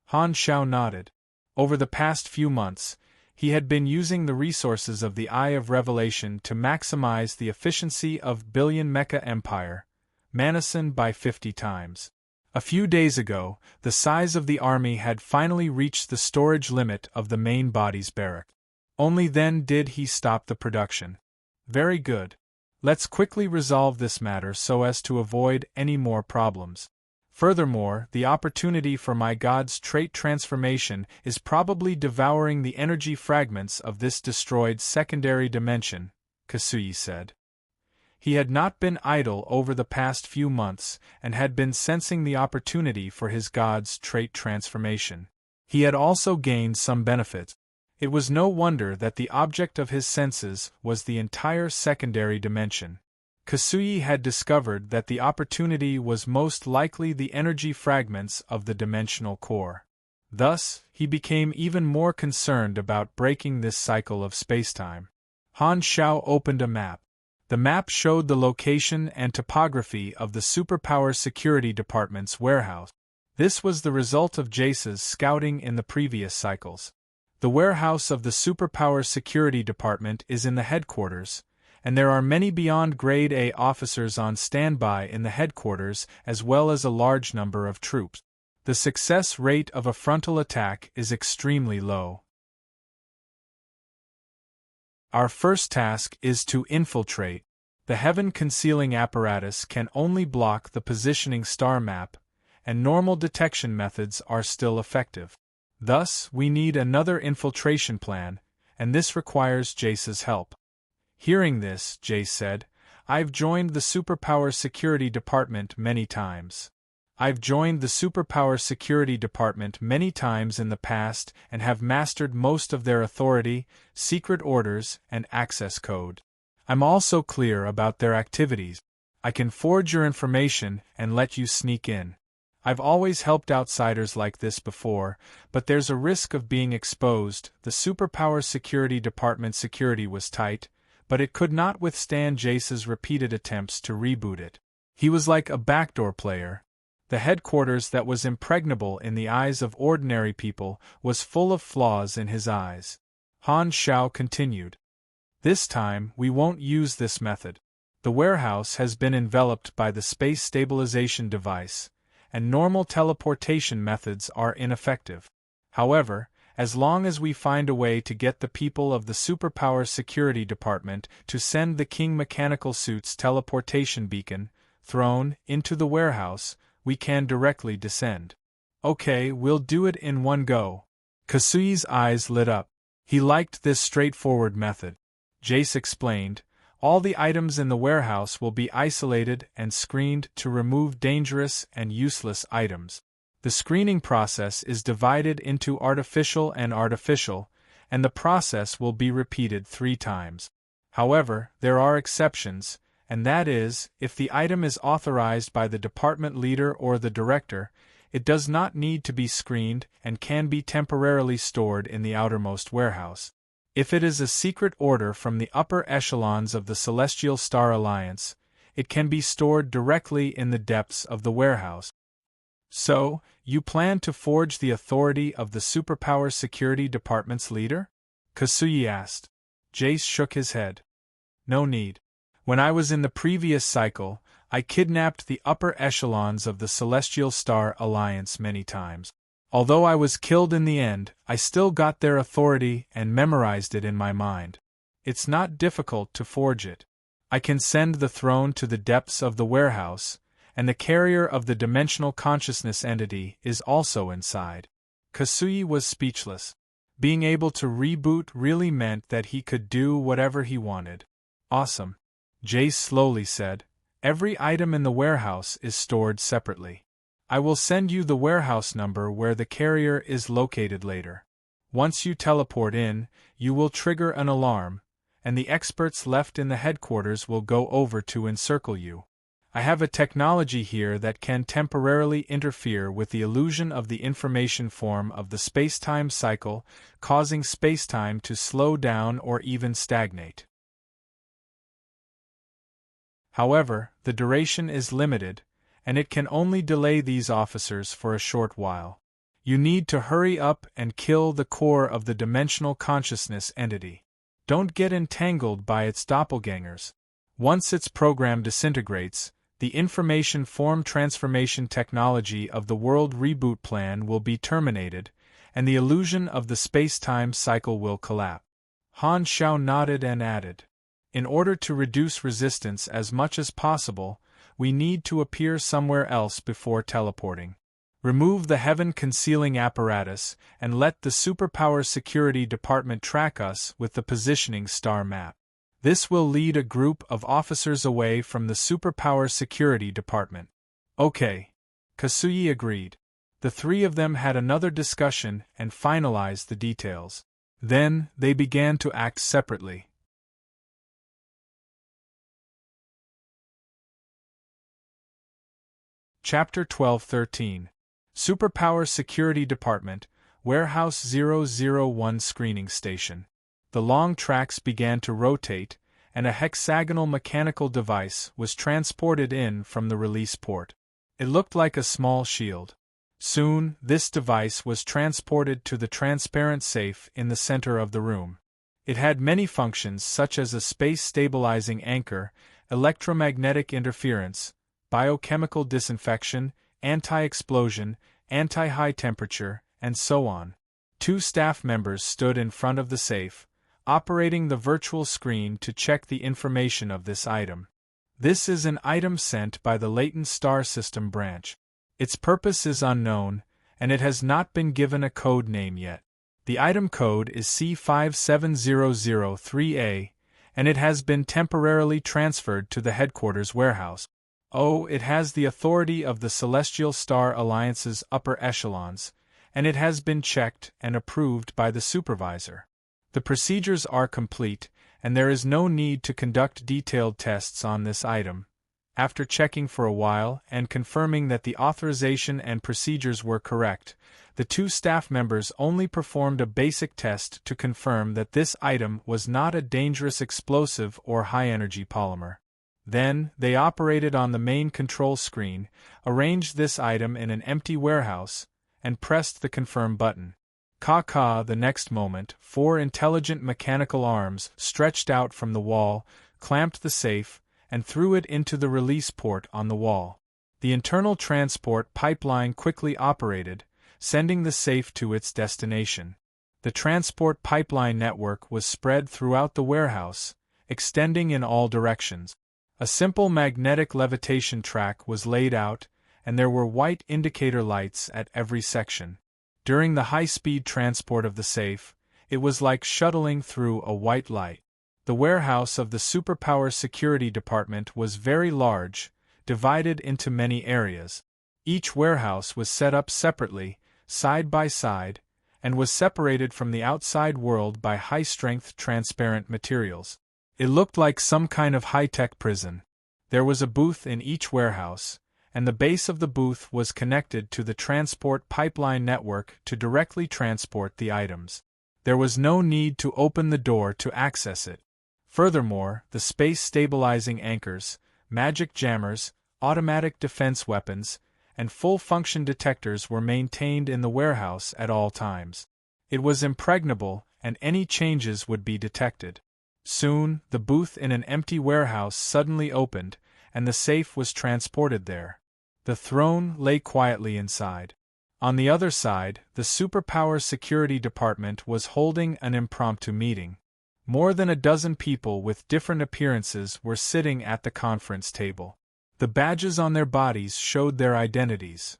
Speaker 1: Han Xiao nodded. Over the past few months, he had been using the resources of the Eye of Revelation to maximize the efficiency of Billion Mecha Empire, Manison by 50 times. A few days ago, the size of the army had finally reached the storage limit of the main body's barrack. Only then did he stop the production. Very good. Let's quickly resolve this matter so as to avoid any more problems. Furthermore, the opportunity for my god's trait transformation is probably devouring the energy fragments of this destroyed secondary dimension, Kasuyi said. He had not been idle over the past few months and had been sensing the opportunity for his god's trait transformation. He had also gained some benefits. It was no wonder that the object of his senses was the entire secondary dimension. Kasuyi had discovered that the opportunity was most likely the energy fragments of the dimensional core. Thus, he became even more concerned about breaking this cycle of spacetime. Han Xiao opened a map. The map showed the location and topography of the Superpower Security Department's warehouse. This was the result of Jace's scouting in the previous cycles. The warehouse of the Superpower Security Department is in the headquarters, and there are many beyond Grade A officers on standby in the headquarters as well as a large number of troops. The success rate of a frontal attack is extremely low. Our first task is to infiltrate. The heaven-concealing apparatus can only block the positioning star map, and normal detection methods are still effective. Thus, we need another infiltration plan, and this requires Jace's help. Hearing this, Jace said, "I've joined the Superpower Security Department many times. I've joined the Superpower Security Department many times in the past and have mastered most of their authority, secret orders, and access code. I'm also clear about their activities. I can forge your information and let you sneak in. I've always helped outsiders like this before, but there's a risk of being exposed." The Superpower Security Department's security was tight, but it could not withstand Jace's repeated attempts to reboot it. He was like a backdoor player. The headquarters that was impregnable in the eyes of ordinary people was full of flaws in his eyes. Han Xiao continued. "This time, we won't use this method. The warehouse has been enveloped by the space stabilization device, and normal teleportation methods are ineffective. However, as long as we find a way to get the people of the Superpower Security Department to send the King Mechanical Suit's teleportation beacon, throne, into the warehouse, we can directly descend." "Okay, we'll do it in one go." Kasui's eyes lit up. He liked this straightforward method. Jace explained, "All the items in the warehouse will be isolated and screened to remove dangerous and useless items. The screening process is divided into artificial, and the process will be repeated 3 times. However, there are exceptions, and that is, if the item is authorized by the department leader or the director, it does not need to be screened and can be temporarily stored in the outermost warehouse. If it is a secret order from the upper echelons of the Celestial Star Alliance, it can be stored directly in the depths of the warehouse." "So, you plan to forge the authority of the Superpower Security Department's leader?" Kasui asked. Jace shook his head. "No need. When I was in the previous cycle, I kidnapped the upper echelons of the Celestial Star Alliance many times. Although I was killed in the end, I still got their authority and memorized it in my mind. It's not difficult to forge it. I can send the throne to the depths of the warehouse, and the carrier of the dimensional consciousness entity is also inside." Kasui was speechless. Being able to reboot really meant that he could do whatever he wanted. "Awesome," Jace slowly said. "Every item in the warehouse is stored separately. I will send you the warehouse number where the carrier is located later. Once you teleport in, you will trigger an alarm, and the experts left in the headquarters will go over to encircle you. I have a technology here that can temporarily interfere with the illusion of the information form of the space-time cycle, causing space-time to slow down or even stagnate. However, the duration is limited, and it can only delay these officers for a short while. You need to hurry up and kill the core of the dimensional consciousness entity. Don't get entangled by its doppelgangers. Once its program disintegrates, the information form transformation technology of the world reboot plan will be terminated, and the illusion of the space-time cycle will collapse." Han Xiao nodded and added, "In order to reduce resistance as much as possible, we need to appear somewhere else before teleporting. Remove the heaven-concealing apparatus and let the Superpower Security Department track us with the positioning star map. This will lead a group of officers away from the Superpower Security Department." "Okay," Kasui agreed. The 3 of them had another discussion and finalized the details. Then, they began to act separately. Chapter 12-13. Superpower Security Department, Warehouse 001 Screening Station. The long tracks began to rotate, and a hexagonal mechanical device was transported in from the release port. It looked like a small shield. Soon, this device was transported to the transparent safe in the center of the room. It had many functions such as a space-stabilizing anchor, electromagnetic interference, biochemical disinfection, anti-explosion, anti-high temperature, and so on. 2 staff members stood in front of the safe, operating the virtual screen to check the information of this item. This is an item sent by the Latent Star System branch. Its purpose is unknown, and it has not been given a code name yet. The item code is C57003A, and it has been temporarily transferred to the headquarters warehouse. It has the authority of the Celestial Star Alliance's upper echelons, and it has been checked and approved by the supervisor. The procedures are complete, and there is no need to conduct detailed tests on this item. After checking for a while and confirming that the authorization and procedures were correct, the 2 staff members only performed a basic test to confirm that this item was not a dangerous explosive or high-energy polymer. Then, they operated on the main control screen, arranged this item in an empty warehouse, and pressed the confirm button. The next moment, 4 intelligent mechanical arms stretched out from the wall, clamped the safe, and threw it into the release port on the wall. The internal transport pipeline quickly operated, sending the safe to its destination. The transport pipeline network was spread throughout the warehouse, extending in all directions. A simple magnetic levitation track was laid out, and there were white indicator lights at every section. During the high-speed transport of the safe, it was like shuttling through a white light. The warehouse of the Superpower Security Department was very large, divided into many areas. Each warehouse was set up separately, side by side, and was separated from the outside world by high-strength transparent materials. It looked like some kind of high-tech prison. There was a booth in each warehouse, and the base of the booth was connected to the transport pipeline network to directly transport the items. There was no need to open the door to access it. Furthermore, the space-stabilizing anchors, magic jammers, automatic defense weapons, and full-function detectors were maintained in the warehouse at all times. It was impregnable, and any changes would be detected. Soon, the booth in an empty warehouse suddenly opened, and the safe was transported there. The throne lay quietly inside. On the other side, the Superpower Security Department was holding an impromptu meeting. More than a dozen people with different appearances were sitting at the conference table. The badges on their bodies showed their identities.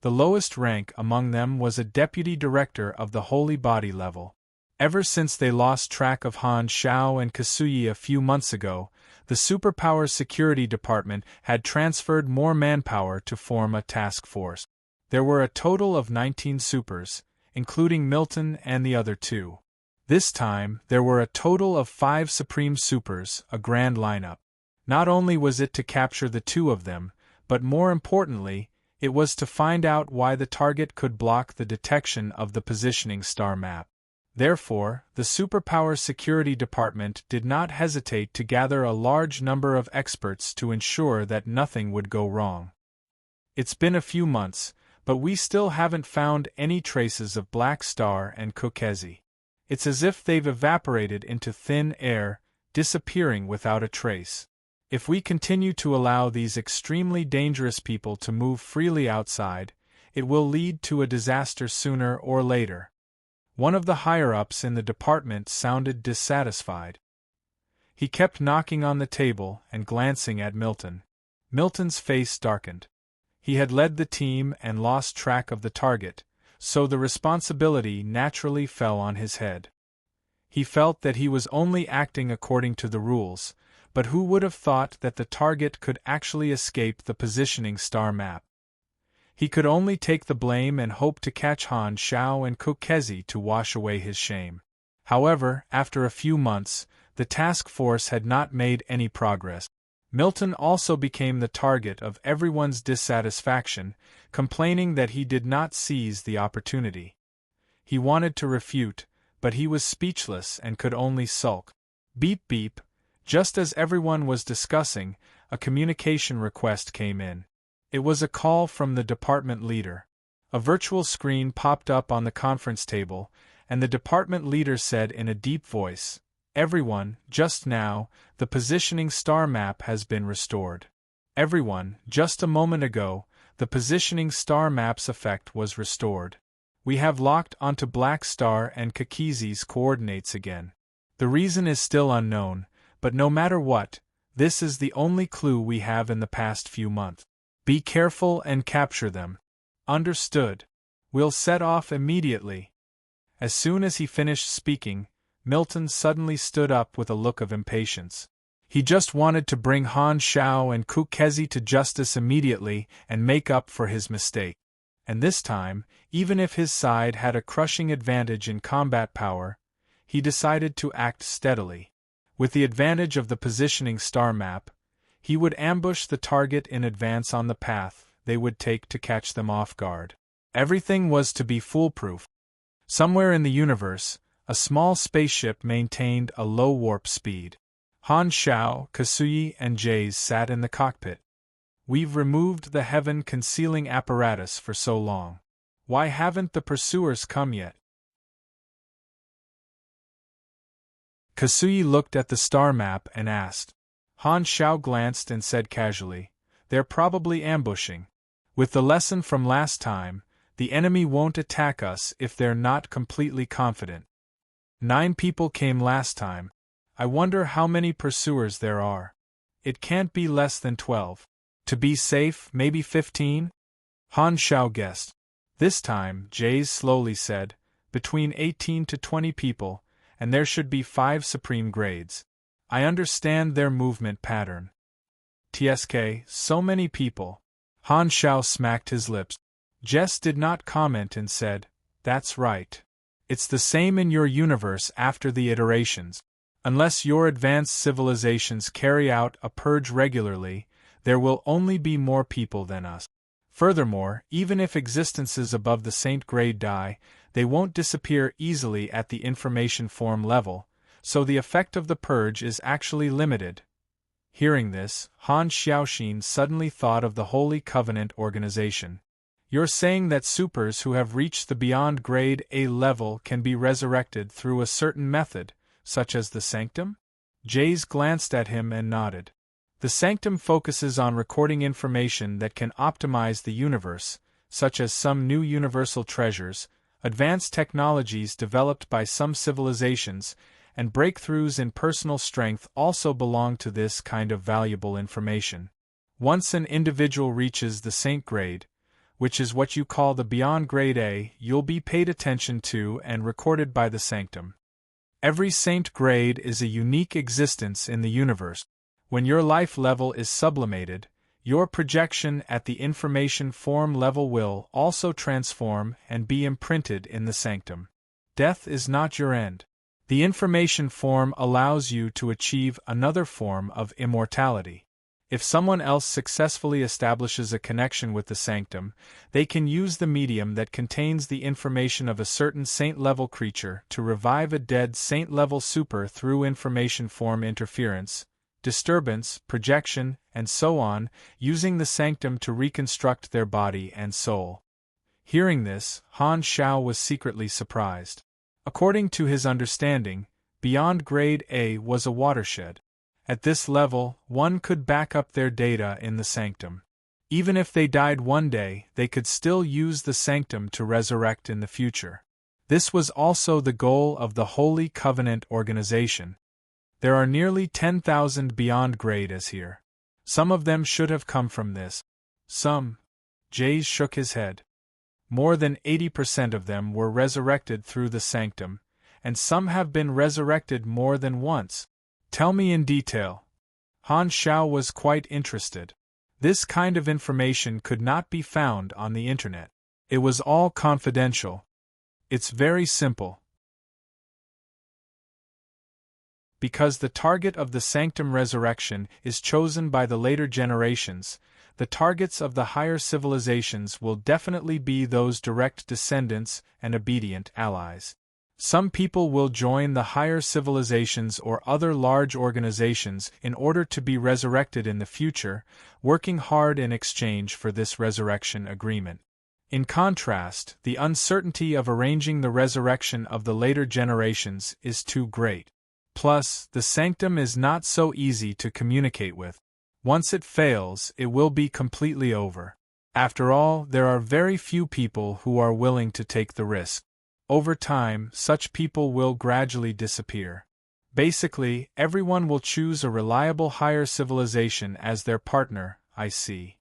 Speaker 1: The lowest rank among them was a deputy director of the Holy Body level. Ever since they lost track of Han Xiao and Kasuyi a few months ago, the Superpower Security Department had transferred more manpower to form a task force. There were a total of 19 supers, including Milton and the other 2. This time, there were a total of 5 Supreme Supers, a grand lineup. Not only was it to capture the 2 of them, but more importantly, it was to find out why the target could block the detection of the positioning star map. Therefore, the Superpower Security Department did not hesitate to gather a large number of experts to ensure that nothing would go wrong. It's been a few months, but we still haven't found any traces of Black Star and Kokezi. It's as if they've evaporated into thin air, disappearing without a trace. If we continue to allow these extremely dangerous people to move freely outside, it will lead to a disaster sooner or later. One of the higher-ups in the department sounded dissatisfied. He kept knocking on the table and glancing at Milton. Milton's face darkened. He had led the team and lost track of the target, so the responsibility naturally fell on his head. He felt that he was only acting according to the rules, but who would have thought that the target could actually escape the positioning star map? He could only take the blame and hope to catch Han Xiao and Kokezi to wash away his shame. However, after a few months, the task force had not made any progress. Milton also became the target of everyone's dissatisfaction, complaining that he did not seize the opportunity. He wanted to refute, but he was speechless and could only sulk. Beep beep. Just as everyone was discussing, a communication request came in. It was a call from the department leader. A virtual screen popped up on the conference table, and the department leader said in a deep voice, "Everyone, just now, the positioning star map has been restored. Everyone, just a moment ago, the positioning star map's effect was restored. We have locked onto Black Star and Kakizi's coordinates again. The reason is still unknown, but no matter what, this is the only clue we have in the past few months. Be careful and capture them." "Understood. We'll set off immediately." As soon as he finished speaking, Milton suddenly stood up with a look of impatience. He just wanted to bring Han Xiao and Kukezi to justice immediately and make up for his mistake. And this time, even if his side had a crushing advantage in combat power, he decided to act steadily. With the advantage of the positioning star map, he would ambush the target in advance on the path they would take to catch them off guard. Everything was to be foolproof. Somewhere in the universe, a small spaceship maintained a low warp speed. Han Xiao, Kasuyi, and Jays sat in the cockpit. "We've removed the heaven-concealing apparatus for so long. Why haven't the pursuers come yet?" Kasuyi looked at the star map and asked. Han Xiao glanced and said casually, "They're probably ambushing. With the lesson from last time, the enemy won't attack us if they're not completely confident. 9 people came last time. I wonder how many pursuers there are. It can't be less than 12. To be safe, maybe 15? Han Xiao guessed. This time, Jays slowly said, between 18 to 20 people, and there should be 5 supreme grades. I understand their movement pattern. TSK, so many people. Han Xiao smacked his lips. Jess did not comment and said, "That's right. It's the same in your universe after the iterations. Unless your advanced civilizations carry out a purge regularly, there will only be more people than us. Furthermore, even if existences above the Saint grade die, they won't disappear easily at the information form level, so the effect of the purge is actually limited." Hearing this, Han Xiaoxin suddenly thought of the Holy Covenant organization. "You're saying that supers who have reached the beyond grade A level can be resurrected through a certain method, such as the Sanctum?" Jays glanced at him and nodded. The Sanctum focuses on recording information that can optimize the universe, such as some new universal treasures, advanced technologies developed by some civilizations, and breakthroughs in personal strength also belong to this kind of valuable information. Once an individual reaches the Saint grade, which is what you call the beyond grade A, you'll be paid attention to and recorded by the Sanctum. Every Saint grade is a unique existence in the universe. When your life level is sublimated, your projection at the information form level will also transform and be imprinted in the Sanctum. Death is not your end. The information form allows you to achieve another form of immortality. If someone else successfully establishes a connection with the Sanctum, they can use the medium that contains the information of a certain Saint-level creature to revive a dead Saint-level super through information form interference, disturbance, projection, and so on, using the Sanctum to reconstruct their body and soul. Hearing this, Han Xiao was secretly surprised. According to his understanding, beyond grade A was a watershed. At this level, one could back up their data in the Sanctum. Even if they died one day, they could still use the Sanctum to resurrect in the future. This was also the goal of the Holy Covenant organization. There are nearly 10,000 beyond grade as here. Some of them should have come from this. Some. Jays shook his head. More than 80% of them were resurrected through the Sanctum, and some have been resurrected more than once. Tell me in detail. Han Xiao was quite interested. This kind of information could not be found on the internet. It was all confidential. It's very simple. Because the target of the Sanctum resurrection is chosen by the later generations, the targets of the higher civilizations will definitely be those direct descendants and obedient allies. Some people will join the higher civilizations or other large organizations in order to be resurrected in the future, working hard in exchange for this resurrection agreement. In contrast, the uncertainty of arranging the resurrection of the later generations is too great. Plus, the sanctum is not so easy to communicate with. Once it fails, it will be completely over. After all, there are very few people who are willing to take the risk. Over time, such people will gradually disappear. Basically, everyone will choose a reliable higher civilization as their partner, I see.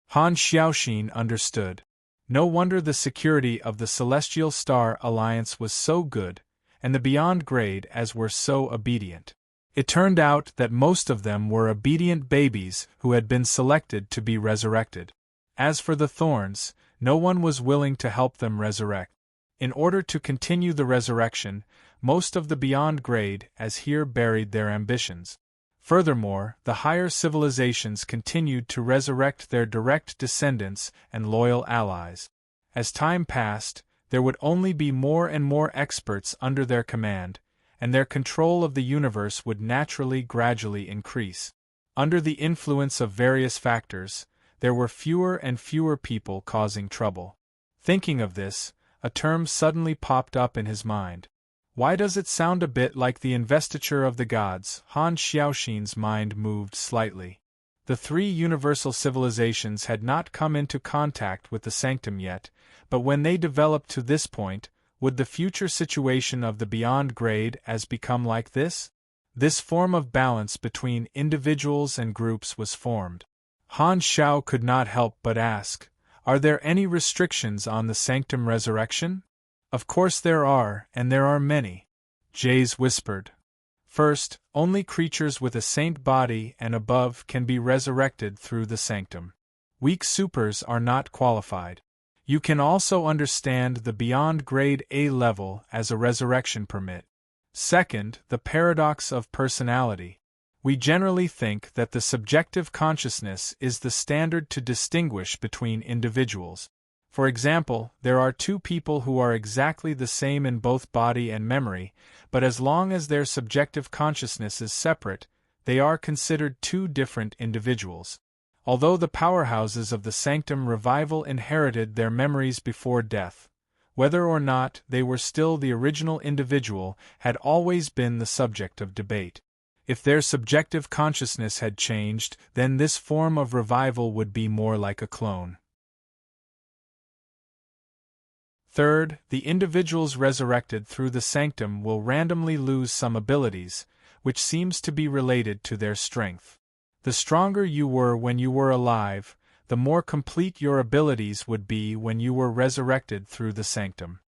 Speaker 1: Han Xiaoxin understood. No wonder the security of the Celestial Star Alliance was so good, and the Beyond Grade as were so obedient. It turned out that most of them were obedient babies who had been selected to be resurrected. As for the Thorns, no one was willing to help them resurrect. In order to continue the resurrection, most of the Beyond Grade as here buried their ambitions. Furthermore, the higher civilizations continued to resurrect their direct descendants and loyal allies. As time passed, there would only be more and more experts under their command, and their control of the universe would naturally gradually increase. Under the influence of various factors, there were fewer and fewer people causing trouble. Thinking of this, a term suddenly popped up in his mind. Why does it sound a bit like the investiture of the gods? Han Xiaoxin's mind moved slightly. The three universal civilizations had not come into contact with the sanctum yet, but when they developed to this point, would the future situation of the Beyond Grade as become like this? This form of balance between individuals and groups was formed. Han Xiao could not help but ask, are there any restrictions on the sanctum resurrection? Of course there are, and there are many. Jays whispered. First, only creatures with a saint body and above can be resurrected through the sanctum. Weak supers are not qualified. You can also understand the Beyond Grade A level as a resurrection permit. Second, the paradox of personality. We generally think that the subjective consciousness is the standard to distinguish between individuals. For example, there are two people who are exactly the same in both body and memory, but as long as their subjective consciousness is separate, they are considered two different individuals. Although the powerhouses of the Sanctum Revival inherited their memories before death, whether or not they were still the original individual had always been the subject of debate. If their subjective consciousness had changed, then this form of revival would be more like a clone. Third, the individuals resurrected through the sanctum will randomly lose some abilities, which seems to be related to their strength. The stronger you were when you were alive, the more complete your abilities would be when you were resurrected through the sanctum.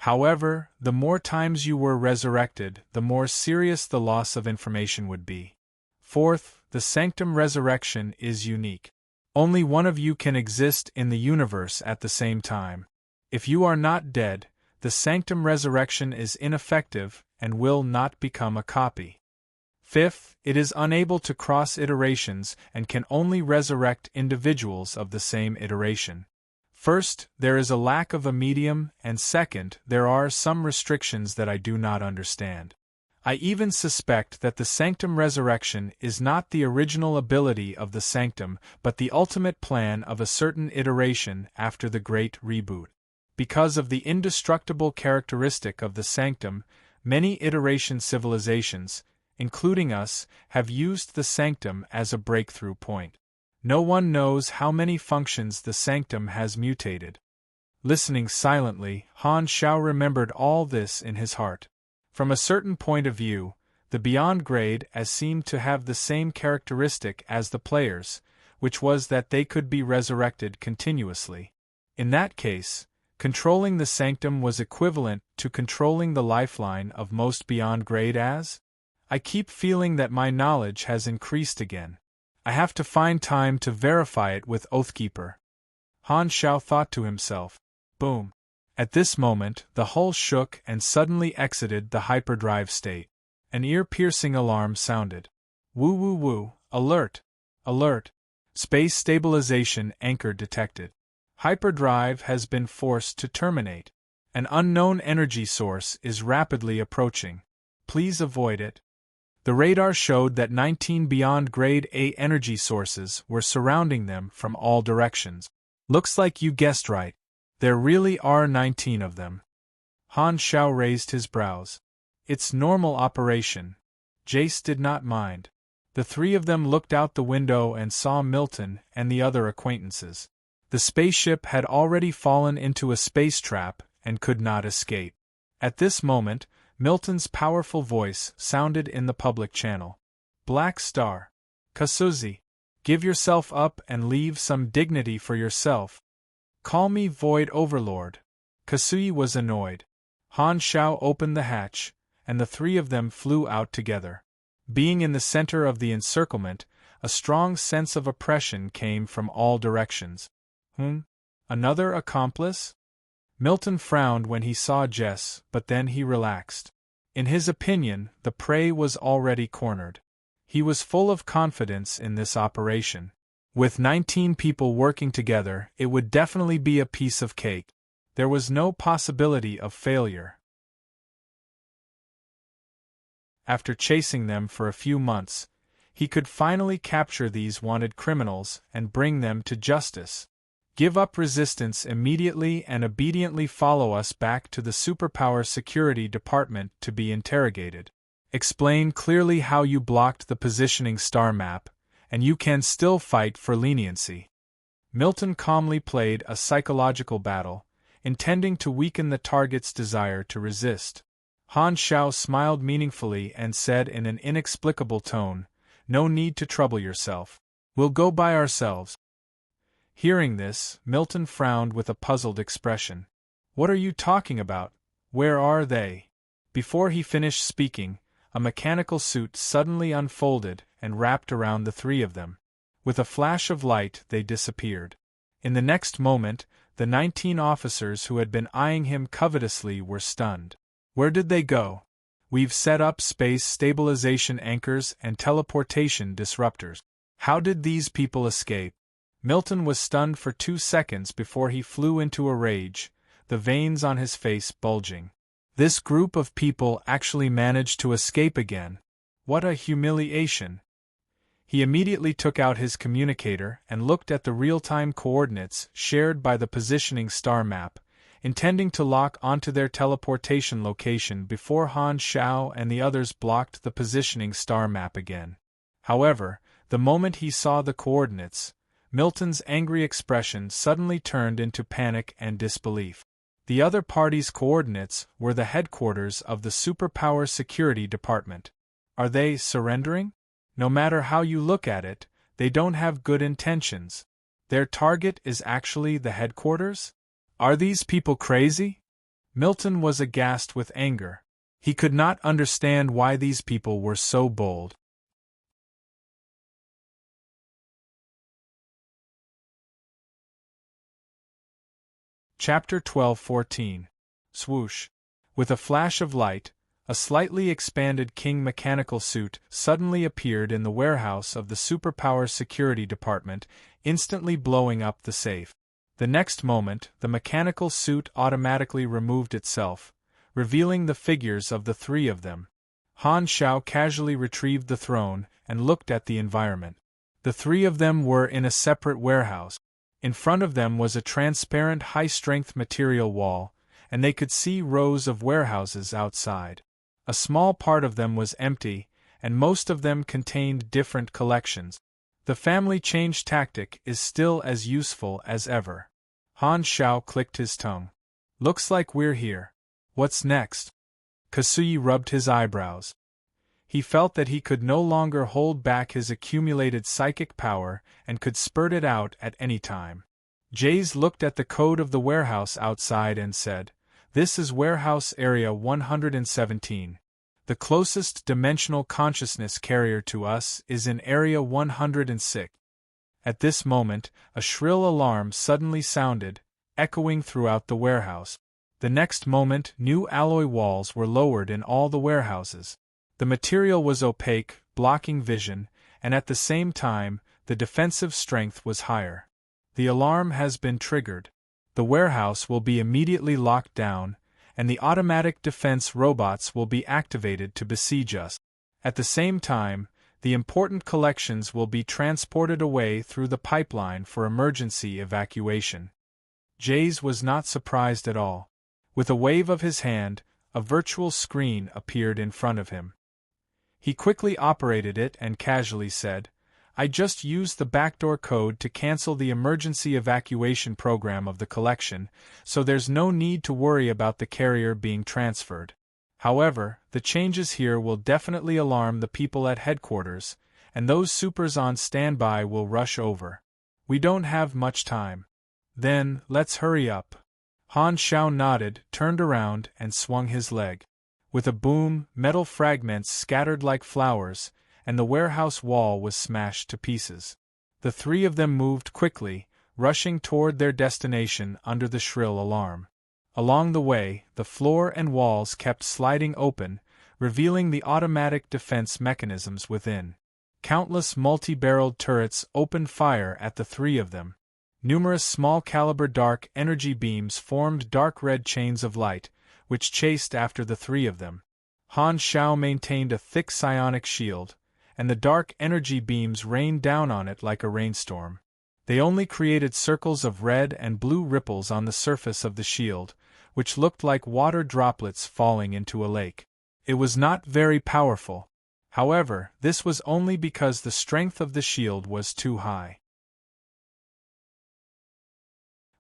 Speaker 1: However, the more times you were resurrected, the more serious the loss of information would be. Fourth, the sanctum resurrection is unique. Only one of you can exist in the universe at the same time. If you are not dead, the sanctum resurrection is ineffective and will not become a copy. Fifth, it is unable to cross iterations and can only resurrect individuals of the same iteration. First, there is a lack of a medium, and second, there are some restrictions that I do not understand. I even suspect that the sanctum resurrection is not the original ability of the sanctum, but the ultimate plan of a certain iteration after the great reboot. Because of the indestructible characteristic of the sanctum, many iteration civilizations, including us, have used the sanctum as a breakthrough point. No one knows how many functions the sanctum has mutated. Listening silently, Han Xiao remembered all this in his heart. From a certain point of view, the Beyond Grade as seemed to have the same characteristic as the players, which was that they could be resurrected continuously. In that case, controlling the sanctum was equivalent to controlling the lifeline of most Beyond Grade as? I keep feeling that my knowledge has increased again. I have to find time to verify it with Oathkeeper. Han Xiao thought to himself. Boom. At this moment, the hull shook and suddenly exited the hyperdrive state. An ear-piercing alarm sounded. Woo woo woo, alert! Alert! Space stabilization anchor detected. Hyperdrive has been forced to terminate. An unknown energy source is rapidly approaching. Please avoid it. The radar showed that 19 Beyond Grade A energy sources were surrounding them from all directions. Looks like you guessed right. There really are 19 of them. Han Xiao raised his brows. It's normal operation. Jace did not mind. The three of them looked out the window and saw Milton and the other acquaintances. The spaceship had already fallen into a space trap and could not escape. At this moment, Milton's powerful voice sounded in the public channel. Black Star. Kasuzi. Give yourself up and leave some dignity for yourself. Call me Void Overlord. Kasui was annoyed. Han Xiao opened the hatch, and the three of them flew out together. Being in the center of the encirclement, a strong sense of oppression came from all directions. Another accomplice? Milton frowned when he saw Jess, but then he relaxed. In his opinion, the prey was already cornered. He was full of confidence in this operation. With 19 people working together, it would definitely be a piece of cake. There was no possibility of failure. After chasing them for a few months, he could finally capture these wanted criminals and bring them to justice. Give up resistance immediately and obediently follow us back to the Superpower Security Department to be interrogated. Explain clearly how you blocked the positioning star map, and you can still fight for leniency. Milton calmly played a psychological battle, intending to weaken the target's desire to resist. Han Xiao smiled meaningfully and said in an inexplicable tone, "No need to trouble yourself. We'll go by ourselves." Hearing this, Milton frowned with a puzzled expression. "What are you talking about? Where are they?" Before he finished speaking, a mechanical suit suddenly unfolded and wrapped around the three of them. With a flash of light, they disappeared. In the next moment, the 19 officers who had been eyeing him covetously were stunned. Where did they go? We've set up space stabilization anchors and teleportation disruptors. How did these people escape? Milton was stunned for 2 seconds before he flew into a rage, the veins on his face bulging. This group of people actually managed to escape again. What a humiliation! He immediately took out his communicator and looked at the real-time coordinates shared by the positioning star map, intending to lock onto their teleportation location before Han Xiao and the others blocked the positioning star map again. However, the moment he saw the coordinates, Milton's angry expression suddenly turned into panic and disbelief. The other party's coordinates were the headquarters of the Superpower Security Department. Are they surrendering? No matter how you look at it, they don't have good intentions. Their target is actually the headquarters? Are these people crazy? Milton was aghast with anger. He could not understand why these people were so bold. Chapter 12-14. Swoosh. With a flash of light, a slightly expanded King mechanical suit suddenly appeared in the warehouse of the Superpower Security Department, instantly blowing up the safe. The next moment, the mechanical suit automatically removed itself, revealing the figures of the three of them. Han Xiao casually retrieved the throne and looked at the environment. The three of them were in a separate warehouse. In front of them was a transparent high-strength material wall, and they could see rows of warehouses outside. A small part of them was empty, and most of them contained different collections. The family change tactic is still as useful as ever. Han Xiao clicked his tongue. Looks like we're here. What's next? Kasui rubbed his eyebrows. He felt that he could no longer hold back his accumulated psychic power and could spurt it out at any time. Jace looked at the code of the warehouse outside and said, "This is warehouse area 117. The closest dimensional consciousness carrier to us is in area 106. At this moment, a shrill alarm suddenly sounded, echoing throughout the warehouse. The next moment, new alloy walls were lowered in all the warehouses. The material was opaque, blocking vision, and at the same time, the defensive strength was higher. The alarm has been triggered. The warehouse will be immediately locked down, and the automatic defense robots will be activated to besiege us. At the same time, the important collections will be transported away through the pipeline for emergency evacuation." Jays was not surprised at all. With a wave of his hand, a virtual screen appeared in front of him. He quickly operated it and casually said, "I just used the backdoor code to cancel the emergency evacuation program of the collection, so there's no need to worry about the carrier being transferred. However, the changes here will definitely alarm the people at headquarters, and those supers on standby will rush over. We don't have much time. Then, let's hurry up." Han Xiao nodded, turned around, and swung his leg. With a boom, metal fragments scattered like flowers, and the warehouse wall was smashed to pieces. The three of them moved quickly, rushing toward their destination under the shrill alarm. Along the way, the floor and walls kept sliding open, revealing the automatic defense mechanisms within. Countless multi-barreled turrets opened fire at the three of them. Numerous small-caliber dark energy beams formed dark red chains of light, which chased after the three of them. Han Xiao maintained a thick psionic shield, and the dark energy beams rained down on it like a rainstorm. They only created circles of red and blue ripples on the surface of the shield, which looked like water droplets falling into a lake. It was not very powerful. However, this was only because the strength of the shield was too high.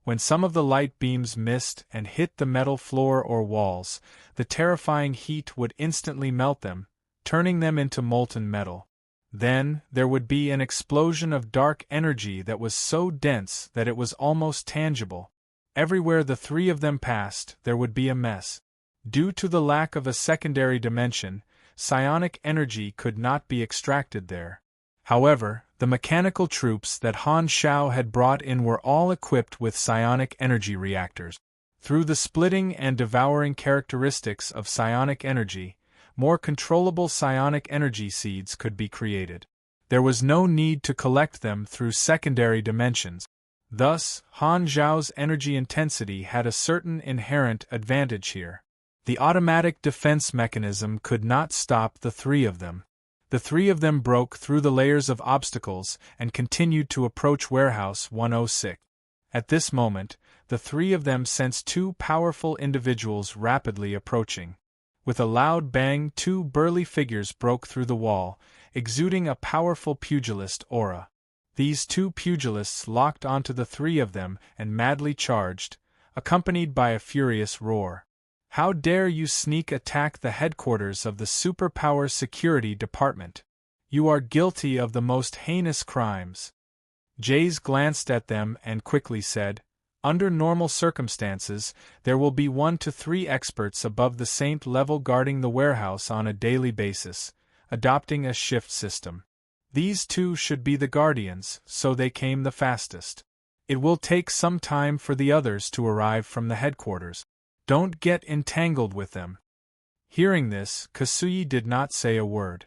Speaker 1: When some of the light beams missed and hit the metal floor or walls, the terrifying heat would instantly melt them, turning them into molten metal. Then, there would be an explosion of dark energy that was so dense that it was almost tangible. Everywhere the three of them passed, there would be a mess. Due to the lack of a secondary dimension, psionic energy could not be extracted there. However, the mechanical troops that Han Xiao had brought in were all equipped with psionic energy reactors. Through the splitting and devouring characteristics of psionic energy, more controllable psionic energy seeds could be created. There was no need to collect them through secondary dimensions. Thus, Han Xiao's energy intensity had a certain inherent advantage here. The automatic defense mechanism could not stop the three of them. The three of them broke through the layers of obstacles and continued to approach Warehouse 106. At this moment, the three of them sensed two powerful individuals rapidly approaching. With a loud bang, two burly figures broke through the wall, exuding a powerful pugilist aura. These two pugilists locked onto the three of them and madly charged, accompanied by a furious roar. "How dare you sneak attack the headquarters of the Superpower Security Department? You are guilty of the most heinous crimes." Jays glanced at them and quickly said, "Under normal circumstances, there will be 1 to 3 experts above the Saint level guarding the warehouse on a daily basis, adopting a shift system. These two should be the guardians, so they came the fastest. It will take some time for the others to arrive from the headquarters. Don't get entangled with them." Hearing this, Kasuyi did not say a word.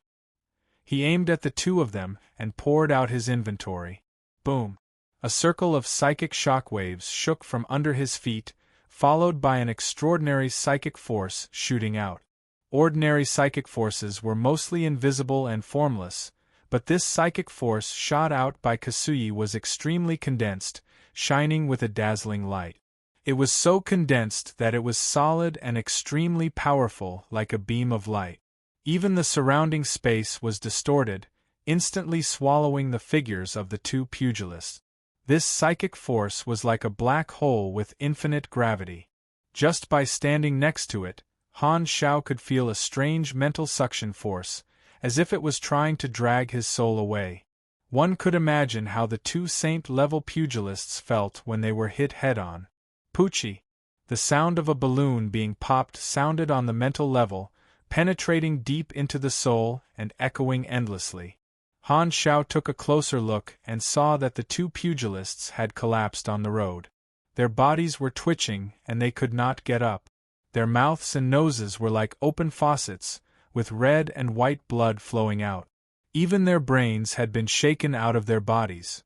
Speaker 1: He aimed at the two of them and poured out his inventory. Boom! A circle of psychic shockwaves shook from under his feet, followed by an extraordinary psychic force shooting out. Ordinary psychic forces were mostly invisible and formless, but this psychic force shot out by Kasuyi was extremely condensed, shining with a dazzling light. It was so condensed that it was solid and extremely powerful, like a beam of light. Even the surrounding space was distorted, instantly swallowing the figures of the two pugilists. This psychic force was like a black hole with infinite gravity. Just by standing next to it, Han Xiao could feel a strange mental suction force, as if it was trying to drag his soul away. One could imagine how the two Saint-level pugilists felt when they were hit head-on. Poochie! The sound of a balloon being popped sounded on the mental level, penetrating deep into the soul and echoing endlessly. Han Xiao took a closer look and saw that the two pugilists had collapsed on the road. Their bodies were twitching and they could not get up. Their mouths and noses were like open faucets, with red and white blood flowing out. Even their brains had been shaken out of their bodies.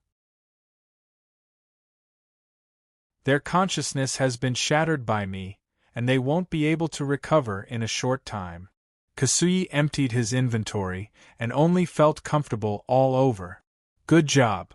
Speaker 1: "Their consciousness has been shattered by me, and they won't be able to recover in a short time." Kasuyi emptied his inventory, and only felt comfortable all over. "Good job."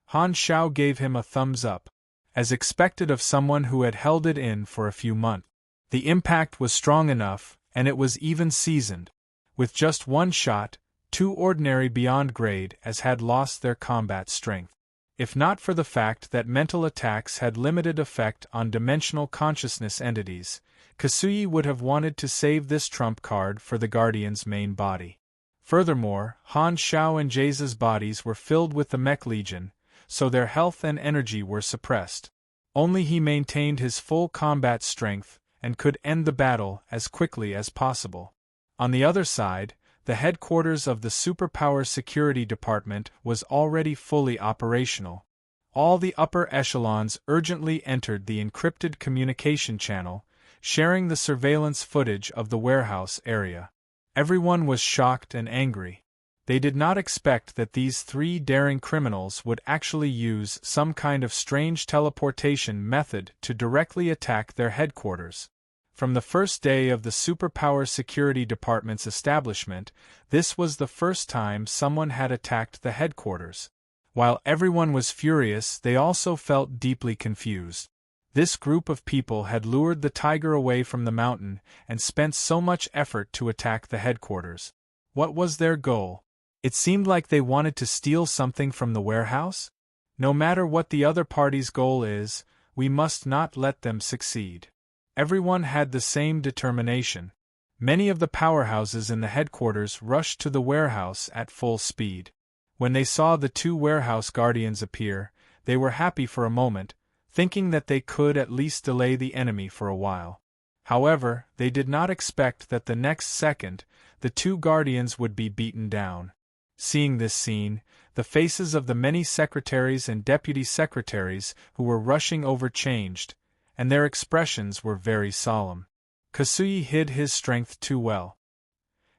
Speaker 1: Han Xiao gave him a thumbs up. as expected of someone who had held it in for a few months. The impact was strong enough, and it was even seasoned. With just one shot, 2 ordinary beyond grade as had lost their combat strength. If not for the fact that mental attacks had limited effect on dimensional consciousness entities, Kasuyi would have wanted to save this trump card for the Guardian's main body. Furthermore, Han Xiao and Jace's bodies were filled with the Mech Legion, so their health and energy were suppressed. Only he maintained his full combat strength and could end the battle as quickly as possible. On the other side, the headquarters of the Superpower Security Department was already fully operational. All the upper echelons urgently entered the encrypted communication channel, sharing the surveillance footage of the warehouse area. Everyone was shocked and angry. They did not expect that these 3 daring criminals would actually use some kind of strange teleportation method to directly attack their headquarters. From the first day of the Superpower Security Department's establishment, this was the first time someone had attacked the headquarters. While everyone was furious, they also felt deeply confused. This group of people had lured the tiger away from the mountain and spent so much effort to attack the headquarters. What was their goal? It seemed like they wanted to steal something from the warehouse? No matter what the other party's goal is, we must not let them succeed. Everyone had the same determination. Many of the powerhouses in the headquarters rushed to the warehouse at full speed. When they saw the 2 warehouse guardians appear, they were happy for a moment, thinking that they could at least delay the enemy for a while. However, they did not expect that the next second, the 2 guardians would be beaten down. Seeing this scene, the faces of the many secretaries and deputy secretaries who were rushing over changed, and their expressions were very solemn. Kasuyi hid his strength too well.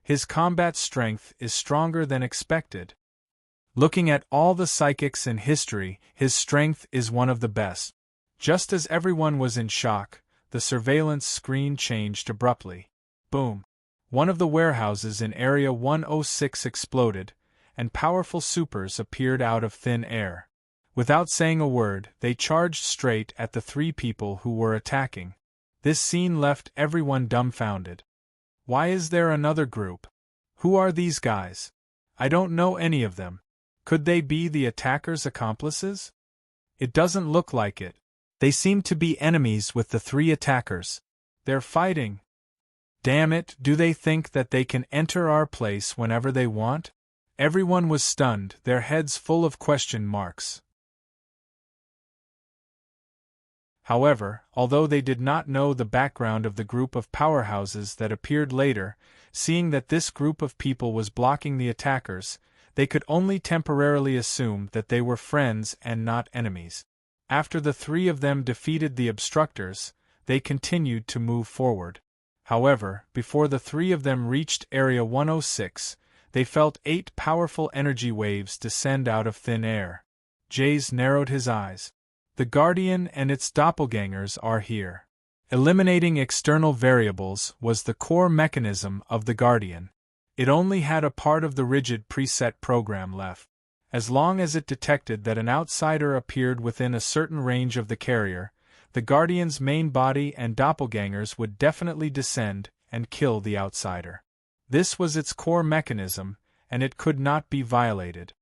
Speaker 1: His combat strength is stronger than expected. Looking at all the psychics in history, his strength is one of the best. Just as everyone was in shock, the surveillance screen changed abruptly. Boom! One of the warehouses in Area 106 exploded, and powerful supers appeared out of thin air. Without saying a word, they charged straight at the 3 people who were attacking. This scene left everyone dumbfounded. Why is there another group? Who are these guys? I don't know any of them. Could they be the attackers' accomplices? It doesn't look like it. They seem to be enemies with the 3 attackers. They're fighting. Damn it, do they think that they can enter our place whenever they want? Everyone was stunned, their heads full of question marks. However, although they did not know the background of the group of powerhouses that appeared later, seeing that this group of people was blocking the attackers, they could only temporarily assume that they were friends and not enemies. After the 3 of them defeated the obstructors, they continued to move forward. However, before the 3 of them reached Area 106, they felt 8 powerful energy waves descend out of thin air. Jace narrowed his eyes. The Guardian and its doppelgangers are here. Eliminating external variables was the core mechanism of the Guardian. It only had a part of the rigid preset program left. As long as it detected that an outsider appeared within a certain range of the carrier, the Guardian's main body and doppelgangers would definitely descend and kill the outsider. This was its core mechanism, and it could not be violated.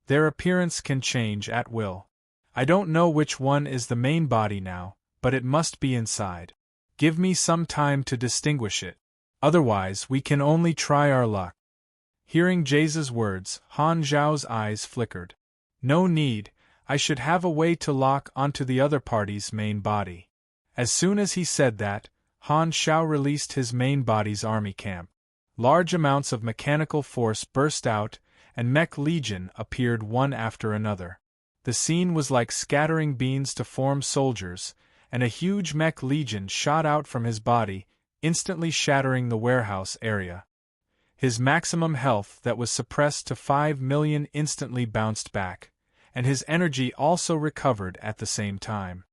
Speaker 1: Their appearance can change at will. I don't know which one is the main body now, but it must be inside. Give me some time to distinguish it. Otherwise, we can only try our luck. Hearing Jace's words, Han Zhao's eyes flickered. No need, I should have a way to lock onto the other party's main body. As soon as he said that, Han Xiao released his main body's army camp. Large amounts of mechanical force burst out, and Mech Legion appeared one after another. The scene was like scattering beans to form soldiers, and a huge Mech Legion shot out from his body, instantly shattering the warehouse area. His maximum health that was suppressed to 5 million instantly bounced back, and his energy also recovered at the same time.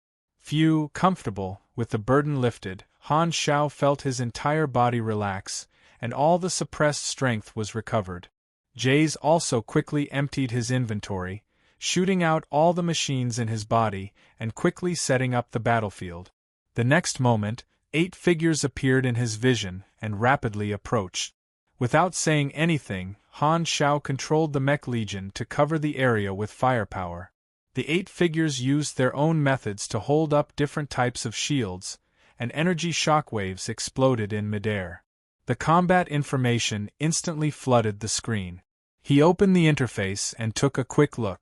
Speaker 1: Comfortable, with the burden lifted, Han Xiao felt his entire body relax, and all the suppressed strength was recovered. Jace also quickly emptied his inventory, shooting out all the machines in his body and quickly setting up the battlefield. The next moment, 8 figures appeared in his vision and rapidly approached. Without saying anything, Han Shao controlled the Mech Legion to cover the area with firepower. The 8 figures used their own methods to hold up different types of shields, and energy shockwaves exploded in midair. The combat information instantly flooded the screen. He opened the interface and took a quick look.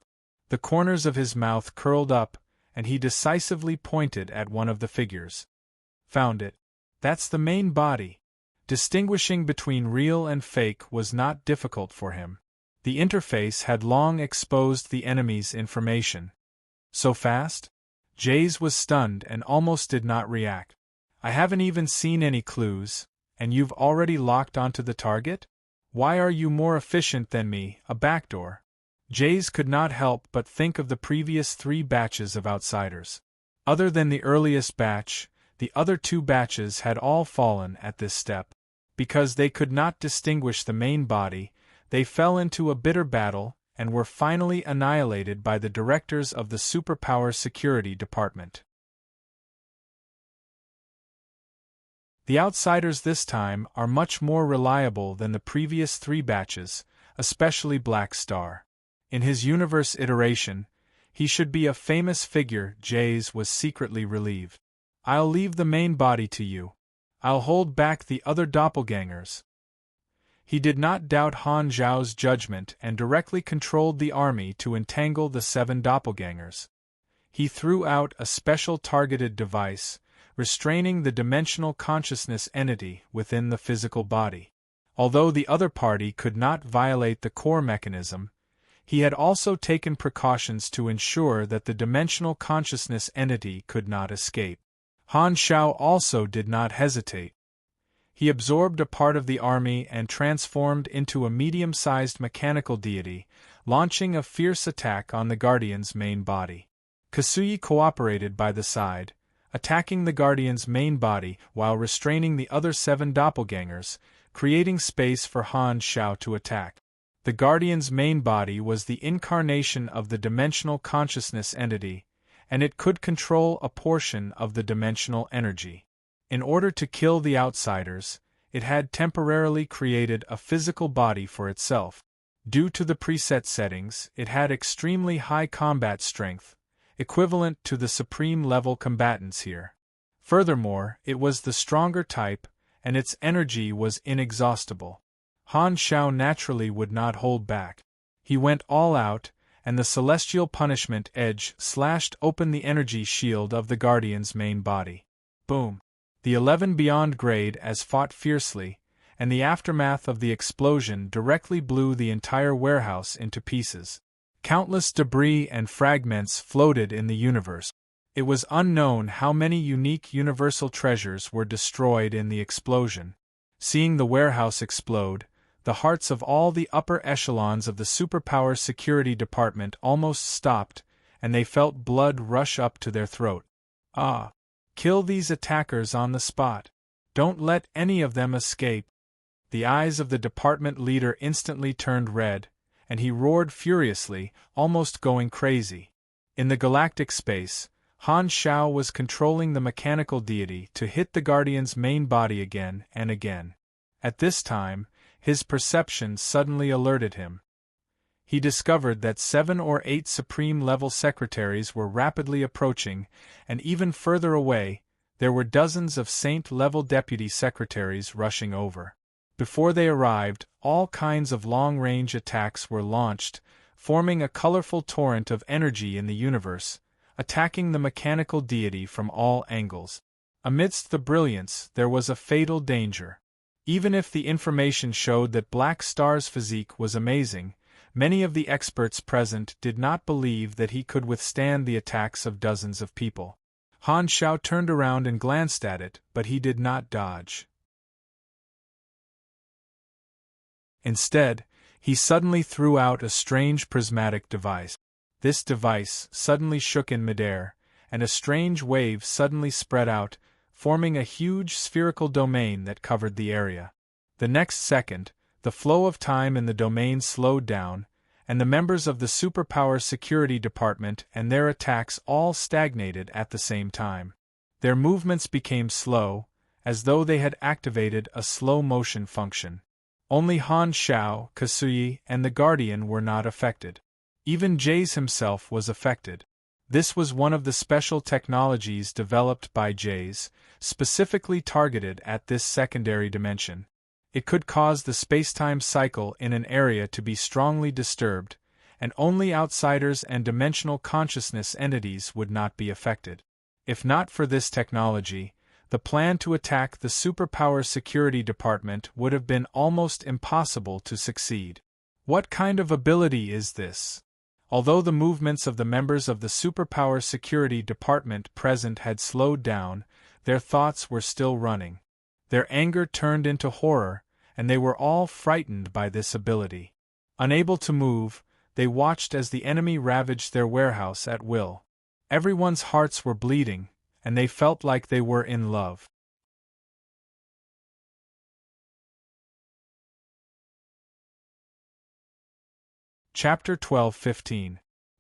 Speaker 1: The corners of his mouth curled up, and he decisively pointed at one of the figures. Found it. That's the main body. Distinguishing between real and fake was not difficult for him. The interface had long exposed the enemy's information. So fast? Jace was stunned and almost did not react. I haven't even seen any clues, and you've already locked onto the target? Why are you more efficient than me, a backdoor? Jace could not help but think of the previous 3 batches of outsiders. Other than the earliest batch, the other 2 batches had all fallen at this step. Because they could not distinguish the main body, they fell into a bitter battle and were finally annihilated by the directors of the Superpower Security Department. The outsiders this time are much more reliable than the previous 3 batches, especially Black Star. In his universe iteration, he should be a famous figure. Jace was secretly relieved. I'll leave the main body to you. I'll hold back the other doppelgangers. He did not doubt Han Zhao's judgment and directly controlled the army to entangle the 7 doppelgangers. He threw out a special targeted device, restraining the dimensional consciousness entity within the physical body. Although the other party could not violate the core mechanism, he had also taken precautions to ensure that the dimensional consciousness entity could not escape. Han Shao also did not hesitate. He absorbed a part of the army and transformed into a medium-sized mechanical deity, launching a fierce attack on the Guardian's main body. Kasui cooperated by the side, attacking the Guardian's main body while restraining the other 7 doppelgangers, creating space for Han Shao to attack. The Guardian's main body was the incarnation of the dimensional consciousness entity, and it could control a portion of the dimensional energy. In order to kill the outsiders, it had temporarily created a physical body for itself. Due to the preset settings, it had extremely high combat strength, equivalent to the supreme-level combatants here. Furthermore, it was the stronger type, and its energy was inexhaustible. Han Shao naturally would not hold back. He went all out, and the celestial punishment edge slashed open the energy shield of the Guardian's main body. Boom! The 11 Beyond Grade as fought fiercely, and the aftermath of the explosion directly blew the entire warehouse into pieces. Countless debris and fragments floated in the universe. It was unknown how many unique universal treasures were destroyed in the explosion. Seeing the warehouse explode, the hearts of all the upper echelons of the Superpower Security Department almost stopped, and they felt blood rush up to their throat. Ah! Kill these attackers on the spot. Don't let any of them escape. The eyes of the department leader instantly turned red, and he roared furiously, almost going crazy. In the galactic space, Han Shao was controlling the mechanical deity to hit the Guardian's main body again and again. At this time, his perception suddenly alerted him. He discovered that 7 or 8 supreme-level secretaries were rapidly approaching, and even further away, there were dozens of saint-level deputy secretaries rushing over. Before they arrived, all kinds of long-range attacks were launched, forming a colorful torrent of energy in the universe, attacking the mechanical deity from all angles. Amidst the brilliance, there was a fatal danger. Even if the information showed that Black Star's physique was amazing, many of the experts present did not believe that he could withstand the attacks of dozens of people. Han Shao turned around and glanced at it, but he did not dodge. Instead, he suddenly threw out a strange prismatic device. This device suddenly shook in midair, and a strange wave suddenly spread out, forming a huge spherical domain that covered the area. The next second, the flow of time in the domain slowed down, and the members of the Superpower Security Department and their attacks all stagnated at the same time. Their movements became slow, as though they had activated a slow-motion function. Only Han Shao, Kasuyi, and the Guardian were not affected. Even Jace himself was affected. This was one of the special technologies developed by Jace, specifically targeted at this secondary dimension. It could cause the space-time cycle in an area to be strongly disturbed, and only outsiders and dimensional consciousness entities would not be affected. If not for this technology, the plan to attack the Superpower Security Department would have been almost impossible to succeed. What kind of ability is this? Although the movements of the members of the Superpower Security Department present had slowed down, their thoughts were still running. Their anger turned into horror, and they were all frightened by this ability. Unable to move, they watched as the enemy ravaged their warehouse at will. Everyone's hearts were bleeding, and they felt like they were in love. Chapter 12-15.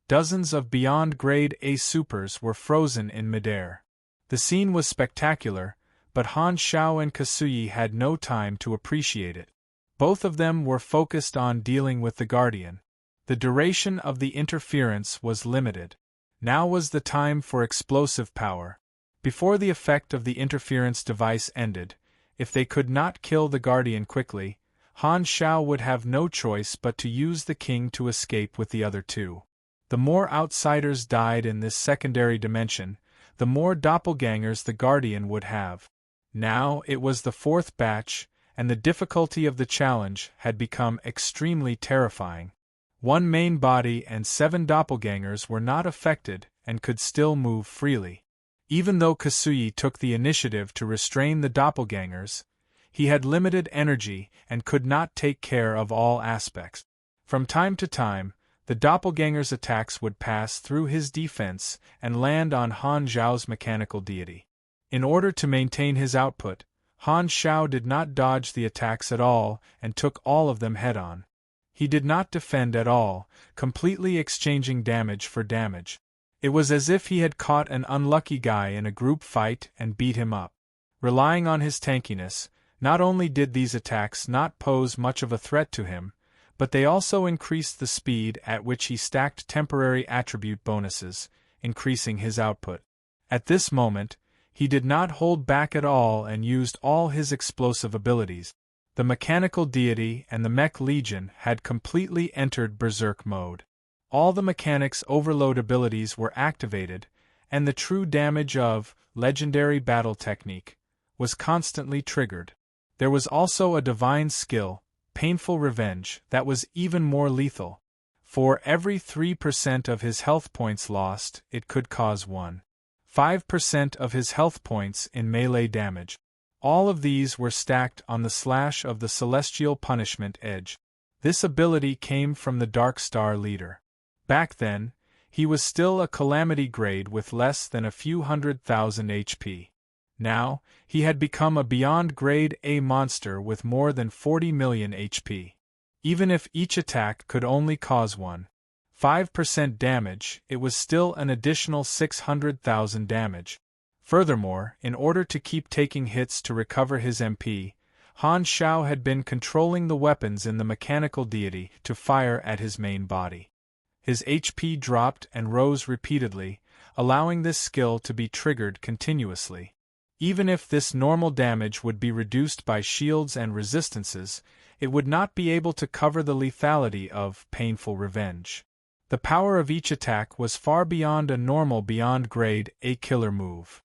Speaker 1: Dozens of Beyond Grade A Supers were frozen in midair. The scene was spectacular, but Han Shao and Kasuyi had no time to appreciate it. Both of them were focused on dealing with the Guardian. The duration of the interference was limited. Now was the time for explosive power. Before the effect of the interference device ended, if they could not kill the Guardian quickly, Han Shao would have no choice but to use the king to escape with the other two. The more outsiders died in this secondary dimension, the more doppelgangers the Guardian would have. Now it was the fourth batch, and the difficulty of the challenge had become extremely terrifying. One main body and 7 doppelgangers were not affected and could still move freely. Even though Kasuyi took the initiative to restrain the doppelgangers, he had limited energy and could not take care of all aspects. From time to time, the doppelgangers' attacks would pass through his defense and land on Han Zhao's mechanical deity. In order to maintain his output, Han Shao did not dodge the attacks at all and took all of them head-on. He did not defend at all, completely exchanging damage for damage. It was as if he had caught an unlucky guy in a group fight and beat him up. Relying on his tankiness, not only did these attacks not pose much of a threat to him, but they also increased the speed at which he stacked temporary attribute bonuses, increasing his output. At this moment, he did not hold back at all and used all his explosive abilities. The mechanical deity and the mech legion had completely entered berserk mode. All the mechanics overload abilities were activated, and the true damage of legendary battle technique was constantly triggered. There was also a divine skill, painful revenge, that was even more lethal. For every 3% of his health points lost, it could cause 1.5% of his health points in melee damage. All of these were stacked on the slash of the Celestial Punishment Edge. This ability came from the Dark Star leader. Back then, he was still a calamity grade with less than a few 100,000 HP. Now, he had become a Beyond Grade A monster with more than 40 million HP. Even if each attack could only cause 1.5% damage, it was still an additional 600,000 damage. Furthermore, in order to keep taking hits to recover his MP, Han Shao had been controlling the weapons in the mechanical deity to fire at his main body. His HP dropped and rose repeatedly, allowing this skill to be triggered continuously. Even if this normal damage would be reduced by shields and resistances, it would not be able to cover the lethality of painful revenge. The power of each attack was far beyond a normal Beyond Grade A killer move.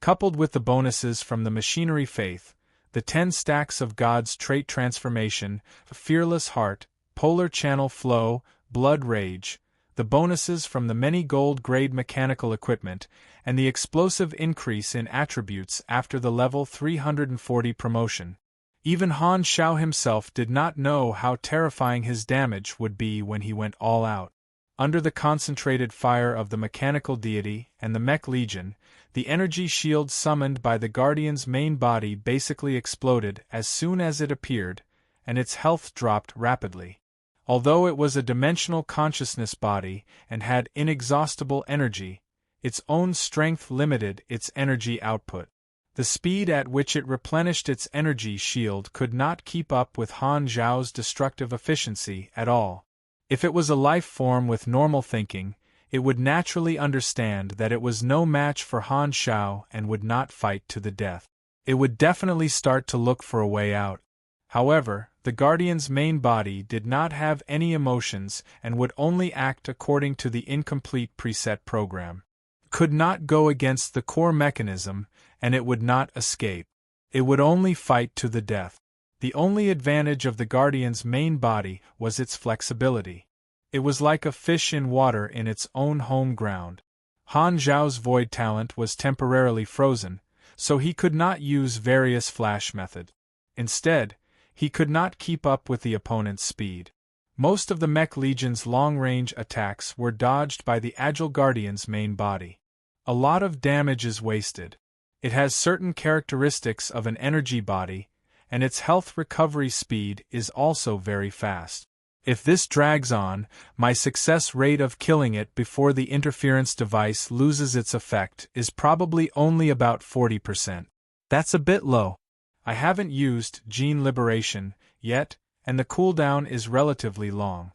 Speaker 1: Coupled with the bonuses from the Machinery Faith, the 10 stacks of God's Trait Transformation, Fearless Heart, Polar Channel Flow, Blood Rage, the bonuses from the many gold-grade mechanical equipment, and the explosive increase in attributes after the level 340 promotion. Even Han Shao himself did not know how terrifying his damage would be when he went all out. Under the concentrated fire of the mechanical deity and the mech legion, the energy shield summoned by the Guardian's main body basically exploded as soon as it appeared, and its health dropped rapidly. Although it was a dimensional consciousness body and had inexhaustible energy, its own strength limited its energy output. The speed at which it replenished its energy shield could not keep up with Han Zhao's destructive efficiency at all. If it was a life form with normal thinking, it would naturally understand that it was no match for Han Zhao and would not fight to the death. It would definitely start to look for a way out. However, the Guardian's main body did not have any emotions and would only act according to the incomplete preset program. Could not go against the core mechanism, and it would not escape. It would only fight to the death. The only advantage of the Guardian's main body was its flexibility. It was like a fish in water in its own home ground. Han Zhao's void talent was temporarily frozen, so he could not use various flash methods. Instead, he could not keep up with the opponent's speed. Most of the Mech Legion's long-range attacks were dodged by the agile Guardian's main body. A lot of damage is wasted. It has certain characteristics of an energy body, and its health recovery speed is also very fast. If this drags on, my success rate of killing it before the interference device loses its effect is probably only about 40%. That's a bit low. I haven't used Gene Liberation yet, and the cooldown is relatively long.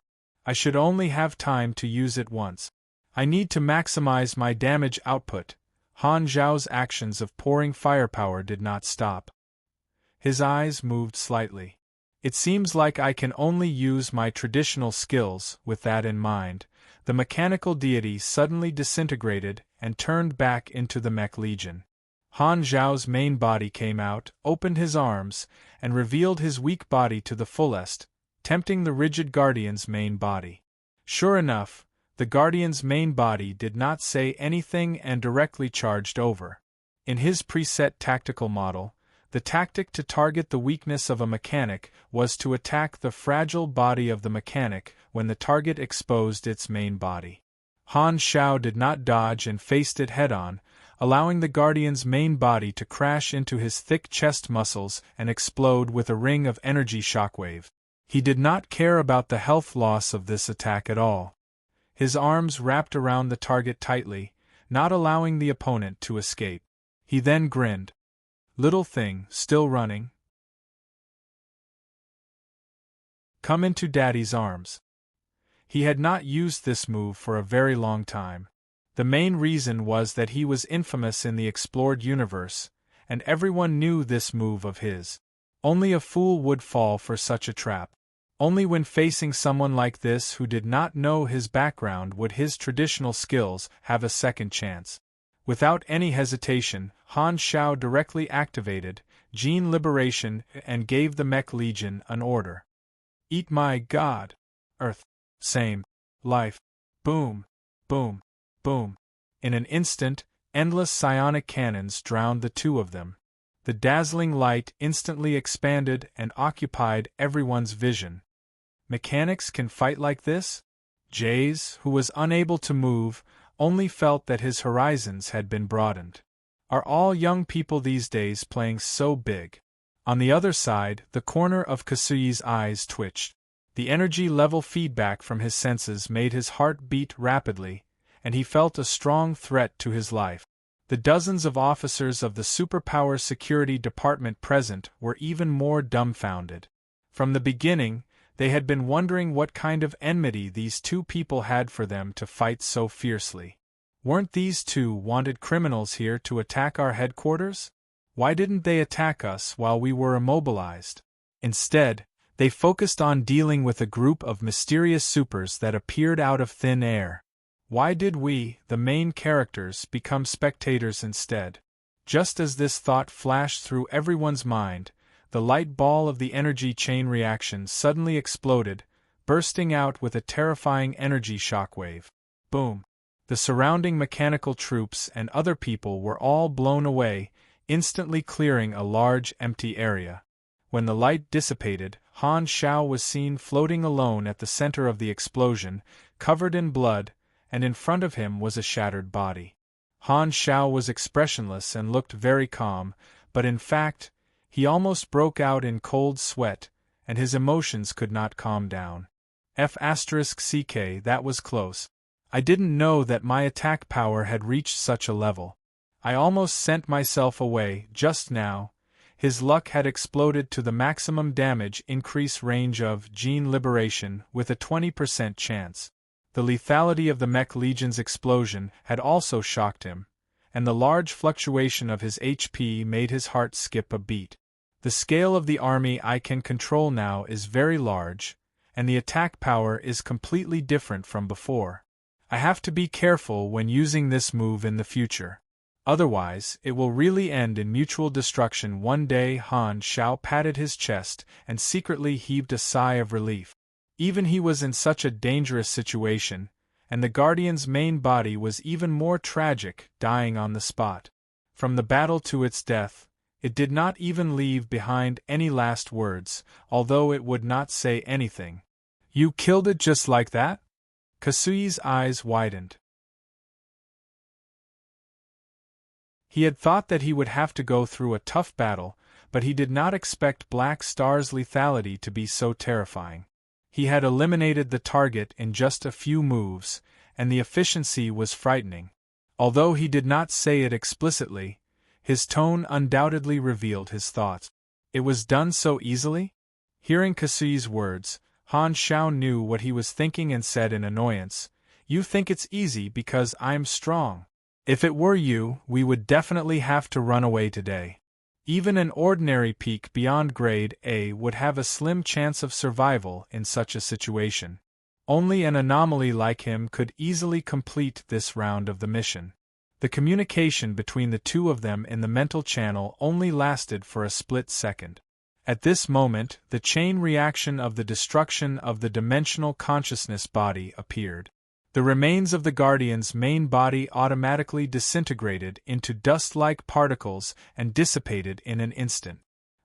Speaker 1: I should only have time to use it once. I need to maximize my damage output. Han Zhao's actions of pouring firepower did not stop. His eyes moved slightly. It seems like I can only use my traditional skills. With that in mind, the mechanical deity suddenly disintegrated and turned back into the Mech Legion. Han Zhao's main body came out, opened his arms, and revealed his weak body to the fullest, tempting the rigid Guardian's main body. Sure enough, the Guardian's main body did not say anything and directly charged over. In his preset tactical model, the tactic to target the weakness of a mechanic was to attack the fragile body of the mechanic when the target exposed its main body. Han Zhao did not dodge and faced it head-on, allowing the Guardian's main body to crash into his thick chest muscles and explode with a ring of energy shockwave. He did not care about the health loss of this attack at all. His arms wrapped around the target tightly, not allowing the opponent to escape. He then grinned. Little thing, still running? Come into Daddy's arms. He had not used this move for a very long time. The main reason was that he was infamous in the explored universe, and everyone knew this move of his. Only a fool would fall for such a trap. Only when facing someone like this who did not know his background would his traditional skills have a second chance. Without any hesitation, Han Zhao directly activated Gene Liberation and gave the Mech Legion an order. Eat my god! Earth. Same. Life. Boom. Boom. Boom. In an instant, endless psionic cannons drowned the two of them. The dazzling light instantly expanded and occupied everyone's vision. Mechanics can fight like this? Jace, who was unable to move, only felt that his horizons had been broadened. Are all young people these days playing so big? On the other side, the corner of Kasuyi's eyes twitched. The energy level feedback from his senses made his heart beat rapidly, and he felt a strong threat to his life. The dozens of officers of the Superpower Security Department present were even more dumbfounded. From the beginning, they had been wondering what kind of enmity these two people had for them to fight so fiercely. Weren't these two wanted criminals here to attack our headquarters? Why didn't they attack us while we were immobilized? Instead, they focused on dealing with a group of mysterious supers that appeared out of thin air. Why did we, the main characters, become spectators instead? Just as this thought flashed through everyone's mind, the light ball of the energy chain reaction suddenly exploded, bursting out with a terrifying energy shockwave. Boom! The surrounding mechanical troops and other people were all blown away, instantly clearing a large empty area. When the light dissipated, Han Zhao was seen floating alone at the center of the explosion, covered in blood, and in front of him was a shattered body. Han Zhao was expressionless and looked very calm, but in fact, he almost broke out in cold sweat, and his emotions could not calm down. F***ck, that was close. I didn't know that my attack power had reached such a level. I almost sent myself away, just now. His luck had exploded to the maximum damage increase range of gene liberation with a 20% chance. The lethality of the Mech Legion's explosion had also shocked him, and the large fluctuation of his HP made his heart skip a beat. The scale of the army I can control now is very large, and the attack power is completely different from before. I have to be careful when using this move in the future. Otherwise, it will really end in mutual destruction one day. Han Xiao patted his chest and secretly heaved a sigh of relief. Even he was in such a dangerous situation, and the Guardian's main body was even more tragic, dying on the spot. From the battle to its death, it did not even leave behind any last words, although it would not say anything. You killed it just like that? Kasui's eyes widened. He had thought that he would have to go through a tough battle, but he did not expect Black Star's lethality to be so terrifying. He had eliminated the target in just a few moves, and the efficiency was frightening. Although he did not say it explicitly, his tone undoubtedly revealed his thoughts. It was done so easily? Hearing Kasui's words, Han Xiao knew what he was thinking and said in annoyance, "You think it's easy because I'm strong. If it were you, we would definitely have to run away today." Even an ordinary peak beyond grade A would have a slim chance of survival in such a situation. Only an anomaly like him could easily complete this round of the mission. The communication between the two of them in the mental channel only lasted for a split second. At this moment, the chain reaction of the destruction of the dimensional consciousness body appeared. The remains of the Guardian's main body automatically disintegrated into dust-like particles and dissipated in an instant.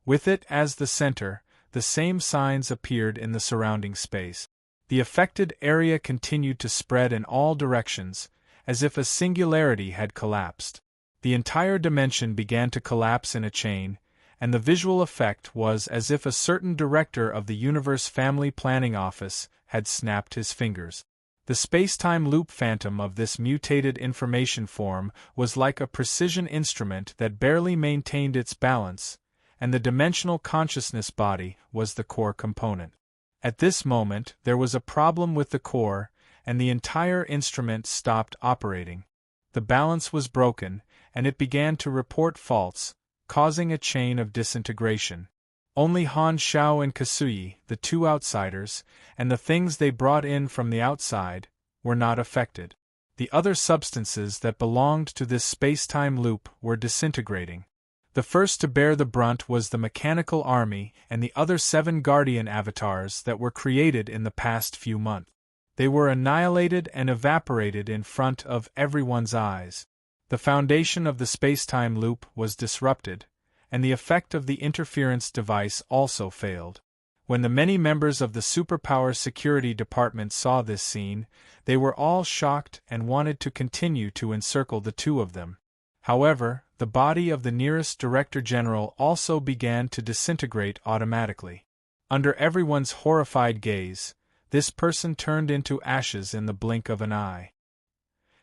Speaker 1: With it as the center, the same signs appeared in the surrounding space. The affected area continued to spread in all directions, as if a singularity had collapsed. The entire dimension began to collapse in a chain, and the visual effect was as if a certain director of the Universe Family Planning Office had snapped his fingers. The space-time loop phantom of this mutated information form was like a precision instrument that barely maintained its balance, and the dimensional consciousness body was the core component. At this moment, there was a problem with the core, and the entire instrument stopped operating. The balance was broken, and it began to report faults, causing a chain of disintegration. Only Han Xiao and Kasui, the two outsiders, and the things they brought in from the outside, were not affected. The other substances that belonged to this space-time loop were disintegrating. The first to bear the brunt was the mechanical army and the other 7 Guardian avatars that were created in the past few months. They were annihilated and evaporated in front of everyone's eyes. The foundation of the space-time loop was disrupted, and the effect of the interference device also failed. When the many members of the Superpower Security Department saw this scene, they were all shocked and wanted to continue to encircle the two of them. However, the body of the nearest Director General also began to disintegrate automatically. Under everyone's horrified gaze, this person turned into ashes in the blink of an eye.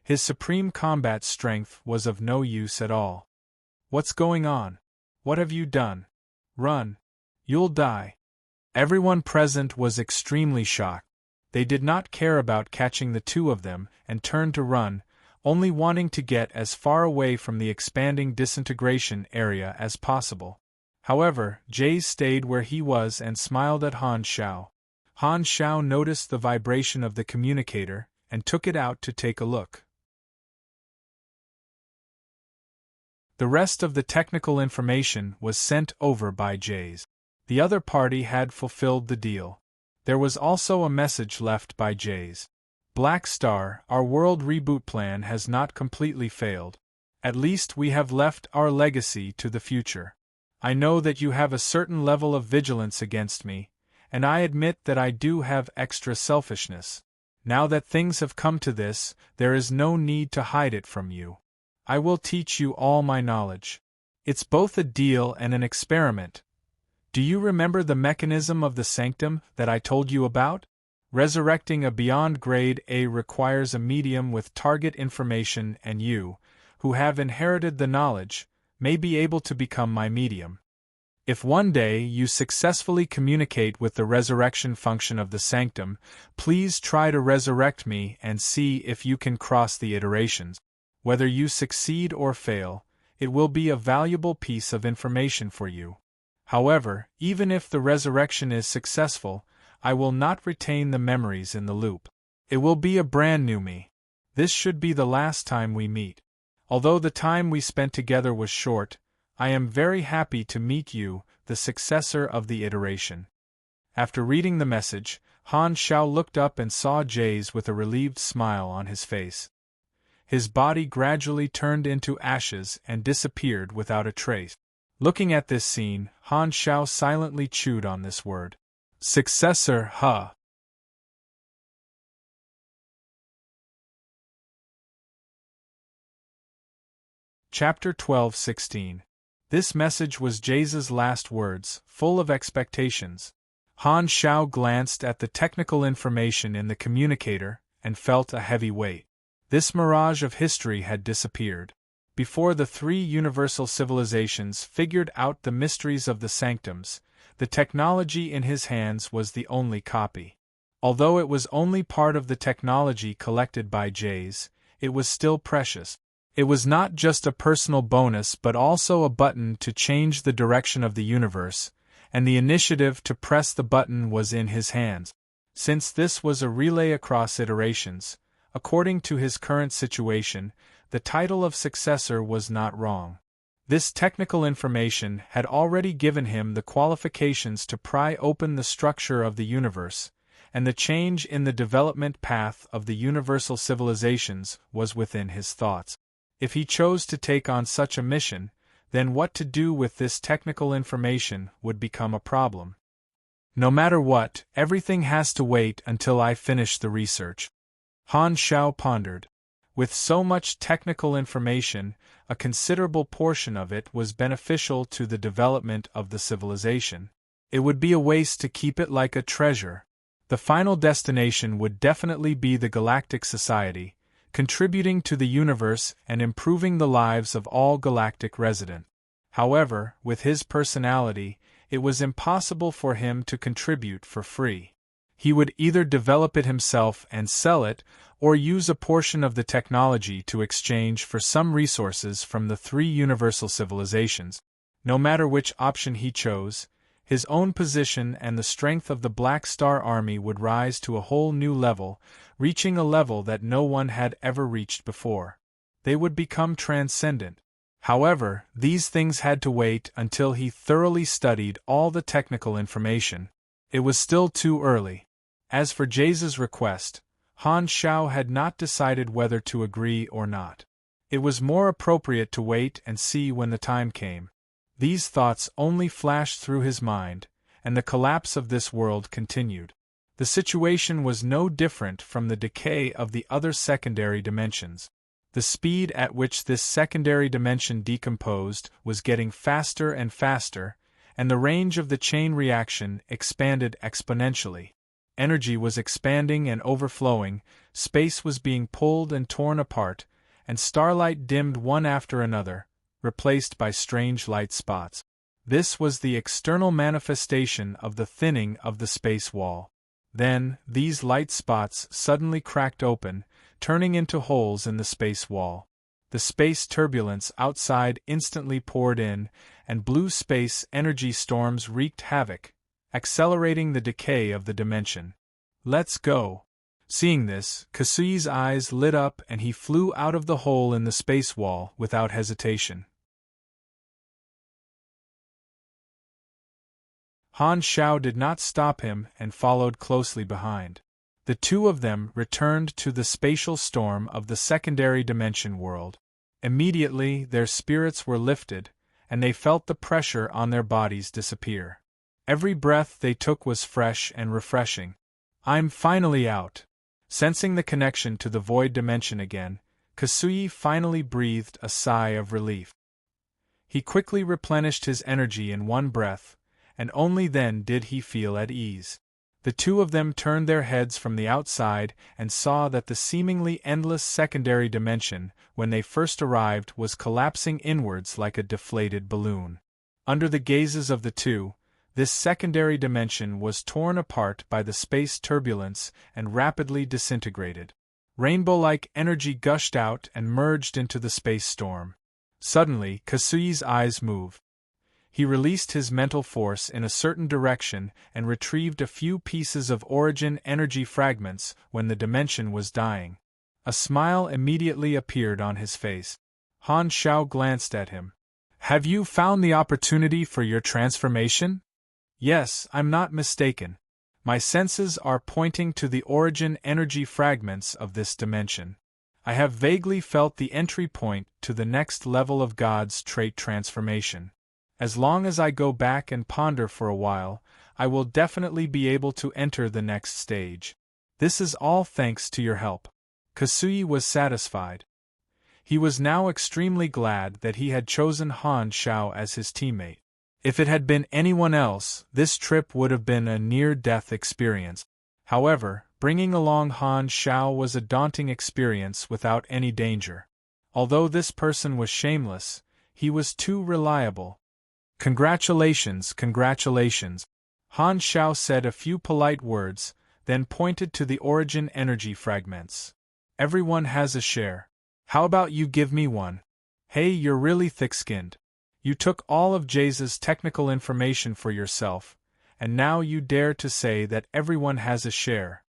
Speaker 1: His supreme combat strength was of no use at all. "What's going on? What have you done? Run. You'll die." Everyone present was extremely shocked. They did not care about catching the two of them and turned to run, only wanting to get as far away from the expanding disintegration area as possible. However, Jace stayed where he was and smiled at Han Xiao. Han Xiao noticed the vibration of the communicator and took it out to take a look. The rest of the technical information was sent over by Jace. The other party had fulfilled the deal. There was also a message left by Jace. "Black Star, our world reboot plan has not completely failed. At least we have left our legacy to the future. I know that you have a certain level of vigilance against me, and I admit that I do have extra selfishness. Now that things have come to this, there is no need to hide it from you. I will teach you all my knowledge. It's both a deal and an experiment. Do you remember the mechanism of the sanctum that I told you about? Resurrecting a beyond grade A requires a medium with target information, and you, who have inherited the knowledge, may be able to become my medium. If one day you successfully communicate with the resurrection function of the sanctum, please try to resurrect me and see if you can cross the iterations. Whether you succeed or fail, it will be a valuable piece of information for you. However, even if the resurrection is successful, I will not retain the memories in the loop. It will be a brand new me. This should be the last time we meet. Although the time we spent together was short, I am very happy to meet you, the successor of the iteration. After reading the message, Han Shao looked up and saw Jays with a relieved smile on his face. His body gradually turned into ashes and disappeared without a trace. Looking at this scene, Han Shao silently chewed on this word. Successor, huh? Chapter 12:16. This message was Jays' last words, full of expectations. Han Shao glanced at the technical information in the communicator and felt a heavy weight. This mirage of history had disappeared. Before the three universal civilizations figured out the mysteries of the sanctums, the technology in his hands was the only copy. Although it was only part of the technology collected by Jays, it was still precious. It was not just a personal bonus but also a button to change the direction of the universe, and the initiative to press the button was in his hands. Since this was a relay across iterations, according to his current situation, the title of successor was not wrong. This technical information had already given him the qualifications to pry open the structure of the universe, and the change in the development path of the universal civilizations was within his thoughts. If he chose to take on such a mission, then what to do with this technical information would become a problem. No matter what, everything has to wait until I finish the research. Han Shao pondered. With so much technical information, a considerable portion of it was beneficial to the development of the civilization. It would be a waste to keep it like a treasure. The final destination would definitely be the Galactic Society, contributing to the universe and improving the lives of all galactic residents. However, with his personality, it was impossible for him to contribute for free. He would either develop it himself and sell it, or use a portion of the technology to exchange for some resources from the three universal civilizations. No matter which option he chose, his own position and the strength of the Black Star Army would rise to a whole new level, reaching a level that no one had ever reached before. They would become transcendent. However, these things had to wait until he thoroughly studied all the technical information. It was still too early. As for Jays' request, Han Shao had not decided whether to agree or not. It was more appropriate to wait and see when the time came. These thoughts only flashed through his mind, and the collapse of this world continued. The situation was no different from the decay of the other secondary dimensions. The speed at which this secondary dimension decomposed was getting faster and faster, and the range of the chain reaction expanded exponentially. Energy was expanding and overflowing, space was being pulled and torn apart, and starlight dimmed one after another, replaced by strange light spots. This was the external manifestation of the thinning of the space wall. Then, these light spots suddenly cracked open, turning into holes in the space wall. The space turbulence outside instantly poured in, and blue space energy storms wreaked havoc, accelerating the decay of the dimension. Let's go. Seeing this, Kasui's eyes lit up and he flew out of the hole in the space wall without hesitation. Han Shao did not stop him and followed closely behind. The two of them returned to the spatial storm of the secondary dimension world. Immediately their spirits were lifted, and they felt the pressure on their bodies disappear. Every breath they took was fresh and refreshing. I'm finally out. Sensing the connection to the void dimension again, Kasui finally breathed a sigh of relief. He quickly replenished his energy in one breath, and only then did he feel at ease. The two of them turned their heads from the outside and saw that the seemingly endless secondary dimension, when they first arrived, was collapsing inwards like a deflated balloon. Under the gazes of the two, this secondary dimension was torn apart by the space turbulence and rapidly disintegrated. Rainbow-like energy gushed out and merged into the space storm. Suddenly, Kasui's eyes moved. He released his mental force in a certain direction and retrieved a few pieces of origin energy fragments when the dimension was dying. A smile immediately appeared on his face. Han Shao glanced at him. "Have you found the opportunity for your transformation?" "Yes, I'm not mistaken. My senses are pointing to the origin energy fragments of this dimension. I have vaguely felt the entry point to the next level of God's trait transformation. As long as I go back and ponder for a while, I will definitely be able to enter the next stage. This is all thanks to your help." Kasui was satisfied. He was now extremely glad that he had chosen Han Shao as his teammate. If it had been anyone else, this trip would have been a near-death experience. However, bringing along Han Shao was a daunting experience without any danger. Although this person was shameless, he was too reliable. "Congratulations, congratulations." Han Shao said a few polite words, then pointed to the origin energy fragments. "Everyone has a share. How about you give me one? Hey, you're really thick-skinned. You took all of Jay's technical information for yourself, and now you dare to say that everyone has a share."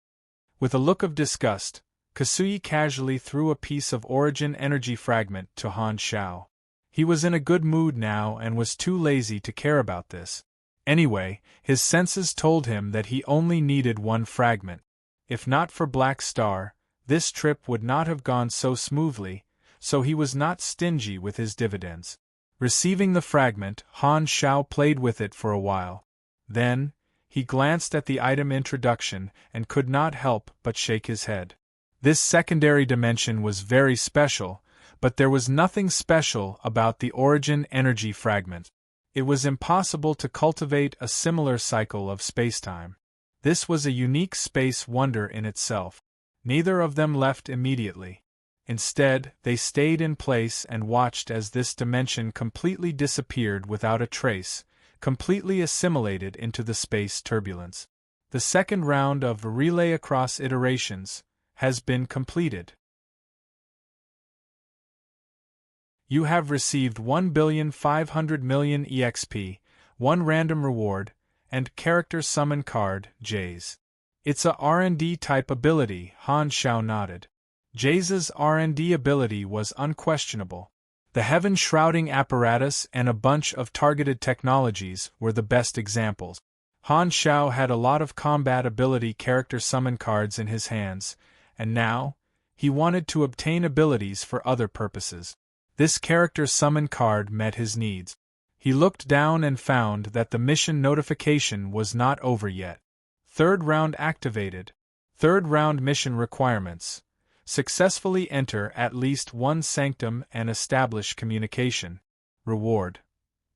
Speaker 1: With a look of disgust, Kasui casually threw a piece of origin energy fragment to Han Shao. He was in a good mood now and was too lazy to care about this. Anyway, his senses told him that he only needed one fragment. If not for Black Star, this trip would not have gone so smoothly, so he was not stingy with his dividends. Receiving the fragment, Han Shao played with it for a while. Then, he glanced at the item introduction and could not help but shake his head. This secondary dimension was very special, but there was nothing special about the origin energy fragment. It was impossible to cultivate a similar cycle of spacetime. This was a unique space wonder in itself. Neither of them left immediately. Instead, they stayed in place and watched as this dimension completely disappeared without a trace, completely assimilated into the space turbulence. The second round of relay across iterations has been completed. You have received 1,500,000,000 EXP, 1 random reward, and character summon card, Jay's. It's a R&D type ability, Han Shao nodded. Jay's R&D ability was unquestionable. The heaven-shrouding apparatus and a bunch of targeted technologies were the best examples. Han Shao had a lot of combat ability character summon cards in his hands, and now, he wanted to obtain abilities for other purposes. This character summon card met his needs. He looked down and found that the mission notification was not over yet. Third round activated. Third round mission requirements. Successfully enter at least one sanctum and establish communication. Reward: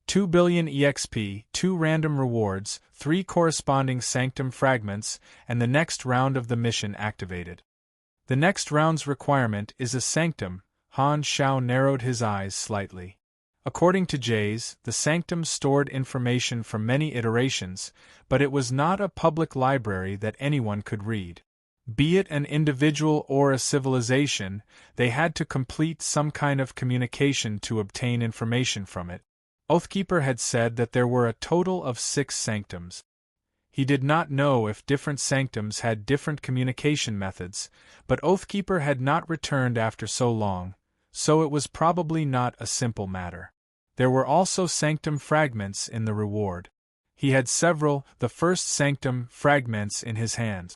Speaker 1: 2 billion EXP, 2 random rewards, 3 corresponding sanctum fragments, and the next round of the mission activated. The next round's requirement is a sanctum. Han Shao narrowed his eyes slightly. According to Jay's, the sanctum stored information from many iterations, but it was not a public library that anyone could read. Be it an individual or a civilization, they had to complete some kind of communication to obtain information from it. Oathkeeper had said that there were a total of 6 sanctums. He did not know if different sanctums had different communication methods, but Oathkeeper had not returned after so long, so it was probably not a simple matter. There were also sanctum fragments in the reward. He had several, the first sanctum fragments in his hands.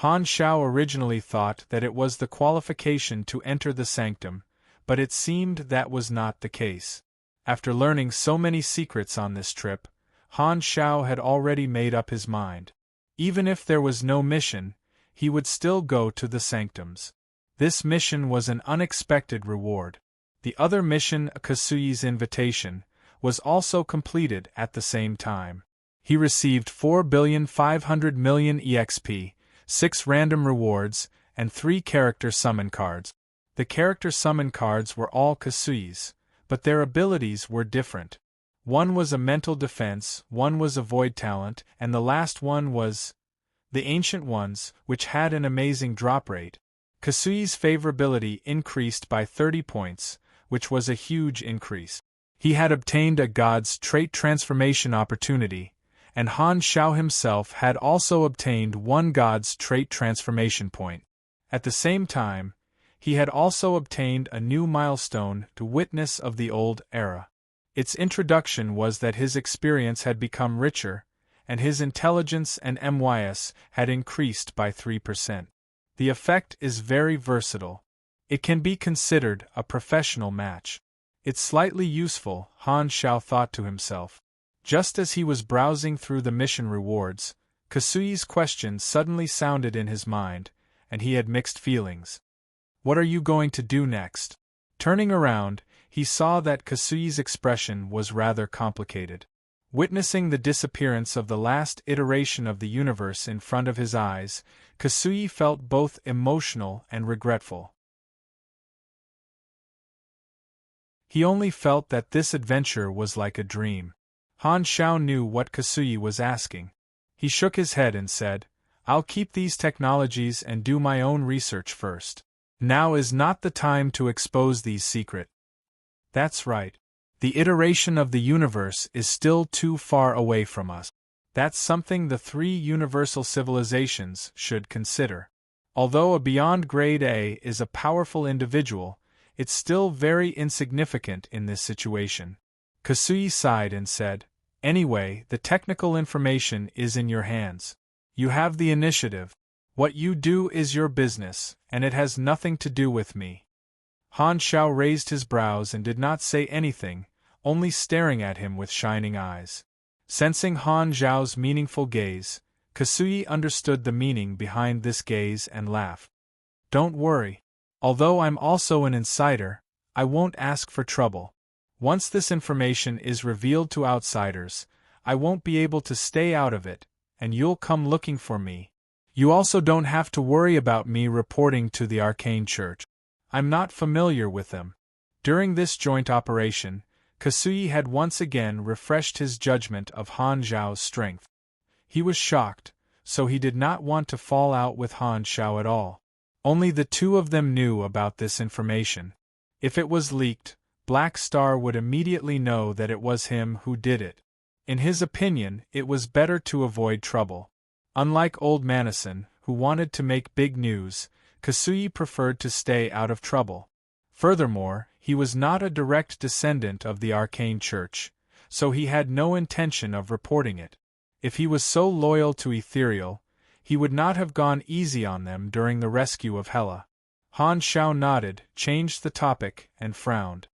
Speaker 1: Han Shao originally thought that it was the qualification to enter the sanctum, but it seemed that was not the case. After learning so many secrets on this trip, Han Shao had already made up his mind. Even if there was no mission, he would still go to the sanctums. This mission was an unexpected reward. The other mission, Kasui's invitation, was also completed at the same time. He received 4,500,000,000 EXP, 6 random rewards, and 3 character summon cards. The character summon cards were all Kasui's, but their abilities were different. One was a mental defense, one was a void talent, and the last one was the ancient ones, which had an amazing drop rate. Kasui's favorability increased by 30 points, which was a huge increase. He had obtained a God's trait transformation opportunity, and Han Xiao himself had also obtained 1 God's trait transformation point. At the same time, he had also obtained a new milestone to witness of the old era. Its introduction was that his experience had become richer, and his intelligence and MYS had increased by 3%. The effect is very versatile. It can be considered a professional match. It's slightly useful, Han Xiao thought to himself. Just as he was browsing through the mission rewards, Kasui's question suddenly sounded in his mind, and he had mixed feelings. What are you going to do next? Turning around, he saw that Kasui's expression was rather complicated. Witnessing the disappearance of the last iteration of the universe in front of his eyes, Kasui felt both emotional and regretful. He only felt that this adventure was like a dream. Han Xiao knew what Kasui was asking. He shook his head and said, "I'll keep these technologies and do my own research first. Now is not the time to expose these secrets." That's right. The iteration of the universe is still too far away from us. That's something the 3 universal civilizations should consider. Although a Beyond Grade A is a powerful individual, it's still very insignificant in this situation. Kasui sighed and said, "Anyway, the technical information is in your hands. You have the initiative. What you do is your business, and it has nothing to do with me." Han Xiao raised his brows and did not say anything, only staring at him with shining eyes. Sensing Han Xiao's meaningful gaze, Kasui understood the meaning behind this gaze and laughed. "Don't worry. Although I'm also an insider, I won't ask for trouble. Once this information is revealed to outsiders, I won't be able to stay out of it, and you'll come looking for me. You also don't have to worry about me reporting to the Arcane Church. I'm not familiar with them." During this joint operation, Kasui had once again refreshed his judgment of Han Xiao's strength. He was shocked, so he did not want to fall out with Han Xiao at all. Only the 2 of them knew about this information. If it was leaked, Black Star would immediately know that it was him who did it. In his opinion, it was better to avoid trouble. Unlike old Manison, who wanted to make big news, Kasui preferred to stay out of trouble. Furthermore, he was not a direct descendant of the Arcane Church, so he had no intention of reporting it. If he was so loyal to Ethereal, he would not have gone easy on them during the rescue of Hela. Han Xiao nodded, changed the topic, and frowned.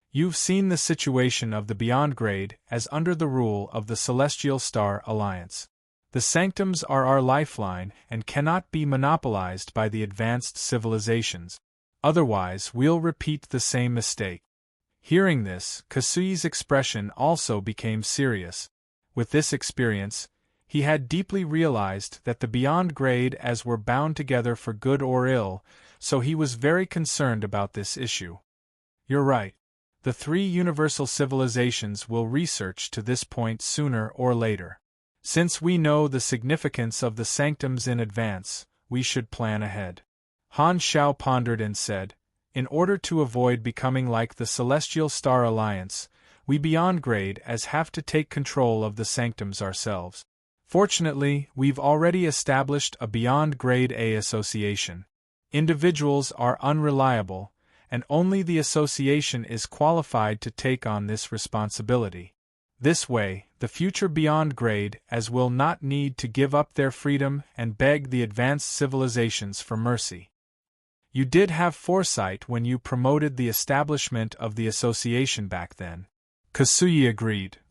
Speaker 1: "You've seen the situation of the Beyond Grade as under the rule of the Celestial Star Alliance. The Sanctums are our lifeline and cannot be monopolized by the advanced civilizations. Otherwise, we'll repeat the same mistake." Hearing this, Kasui's expression also became serious. With this experience, he had deeply realized that the Beyond Grade as were bound together for good or ill, so he was very concerned about this issue. "You're right. The 3 universal civilizations will research to this point sooner or later. Since we know the significance of the Sanctums in advance, we should plan ahead." Han Xiao pondered and said, "In order to avoid becoming like the Celestial Star Alliance, we Beyond Grade as have to take control of the Sanctums ourselves. Fortunately, we've already established a Beyond Grade A association. Individuals are unreliable, and only the association is qualified to take on this responsibility. This way, the future Beyond Grade as will not need to give up their freedom and beg the advanced civilizations for mercy." "You did have foresight when you promoted the establishment of the association back then," Kasui agreed.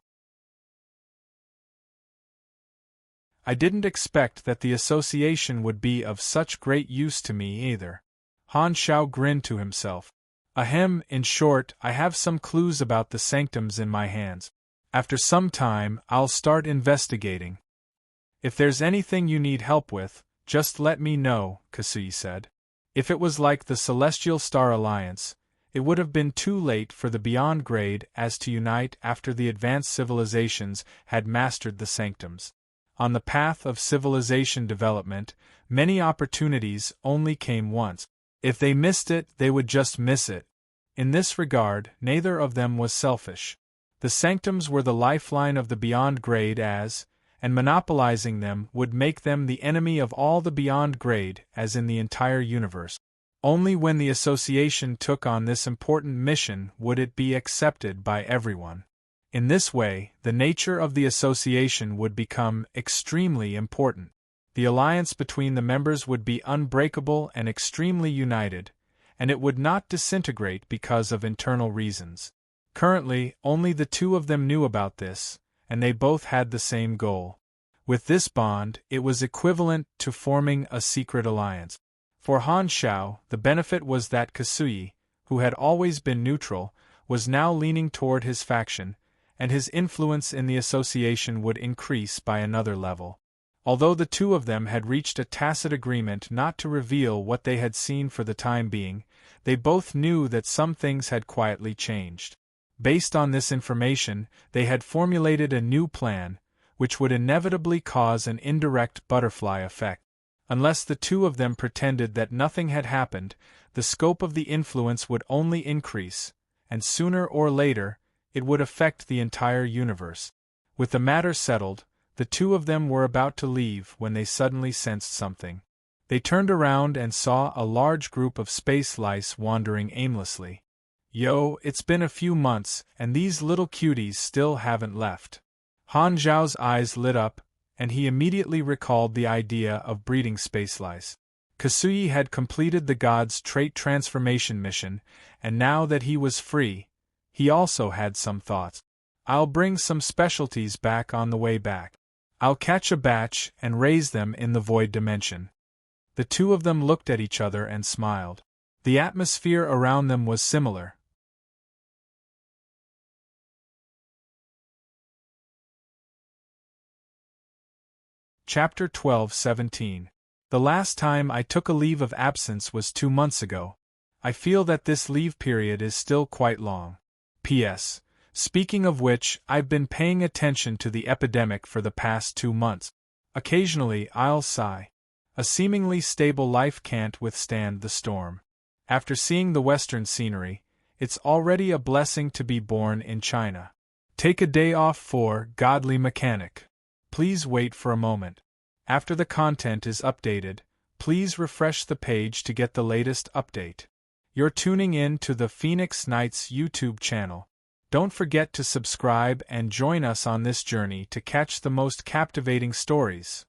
Speaker 1: "I didn't expect that the association would be of such great use to me either." Han Xiao grinned to himself. "Ahem, in short, I have some clues about the Sanctums in my hands. After some time, I'll start investigating. If there's anything you need help with, just let me know, Kasui said. If it was like the Celestial Star Alliance, it would have been too late for the Beyond Grade as to unite after the advanced civilizations had mastered the sanctums. On the path of civilization development, many opportunities only came once. If they missed it, they would just miss it. In this regard, neither of them was selfish. The sanctums were the lifeline of the Beyond Grade and monopolizing them would make them the enemy of all the Beyond Grade as in the entire universe. Only when the association took on this important mission would it be accepted by everyone. In this way, the nature of the association would become extremely important. The alliance between the members would be unbreakable and extremely united, and it would not disintegrate because of internal reasons. Currently, only the two of them knew about this, and they both had the same goal. With this bond, it was equivalent to forming a secret alliance. For Han Xiao, the benefit was that Kasui, who had always been neutral, was now leaning toward his faction, and his influence in the association would increase by another level. Although the two of them had reached a tacit agreement not to reveal what they had seen for the time being, they both knew that some things had quietly changed. Based on this information, they had formulated a new plan, which would inevitably cause an indirect butterfly effect. Unless the two of them pretended that nothing had happened, the scope of the influence would only increase, and sooner or later, it would affect the entire universe. With the matter settled, the two of them were about to leave when they suddenly sensed something. They turned around and saw a large group of space lice wandering aimlessly. Yo, it's been a few months, and these little cuties still haven't left. Han Zhao's eyes lit up, and he immediately recalled the idea of breeding space lice. Kasui had completed the god's trait transformation mission, and now that he was free, he also had some thoughts. I'll bring some specialties back on the way back. I'll catch a batch and raise them in the void dimension. The two of them looked at each other and smiled. The atmosphere around them was similar. Chapter 12-17. The last time I took a leave of absence was 2 months ago. I feel that this leave period is still quite long. P.S. Speaking of which, I've been paying attention to the epidemic for the past 2 months. Occasionally, I'll sigh. A seemingly stable life can't withstand the storm. After seeing the Western scenery, it's already a blessing to be born in China. Take a day off for godly mechanic. Please wait for a moment. After the content is updated, please refresh the page to get the latest update. You're tuning in to the Phoenix Knights YouTube channel. Don't forget to subscribe and join us on this journey to catch the most captivating stories.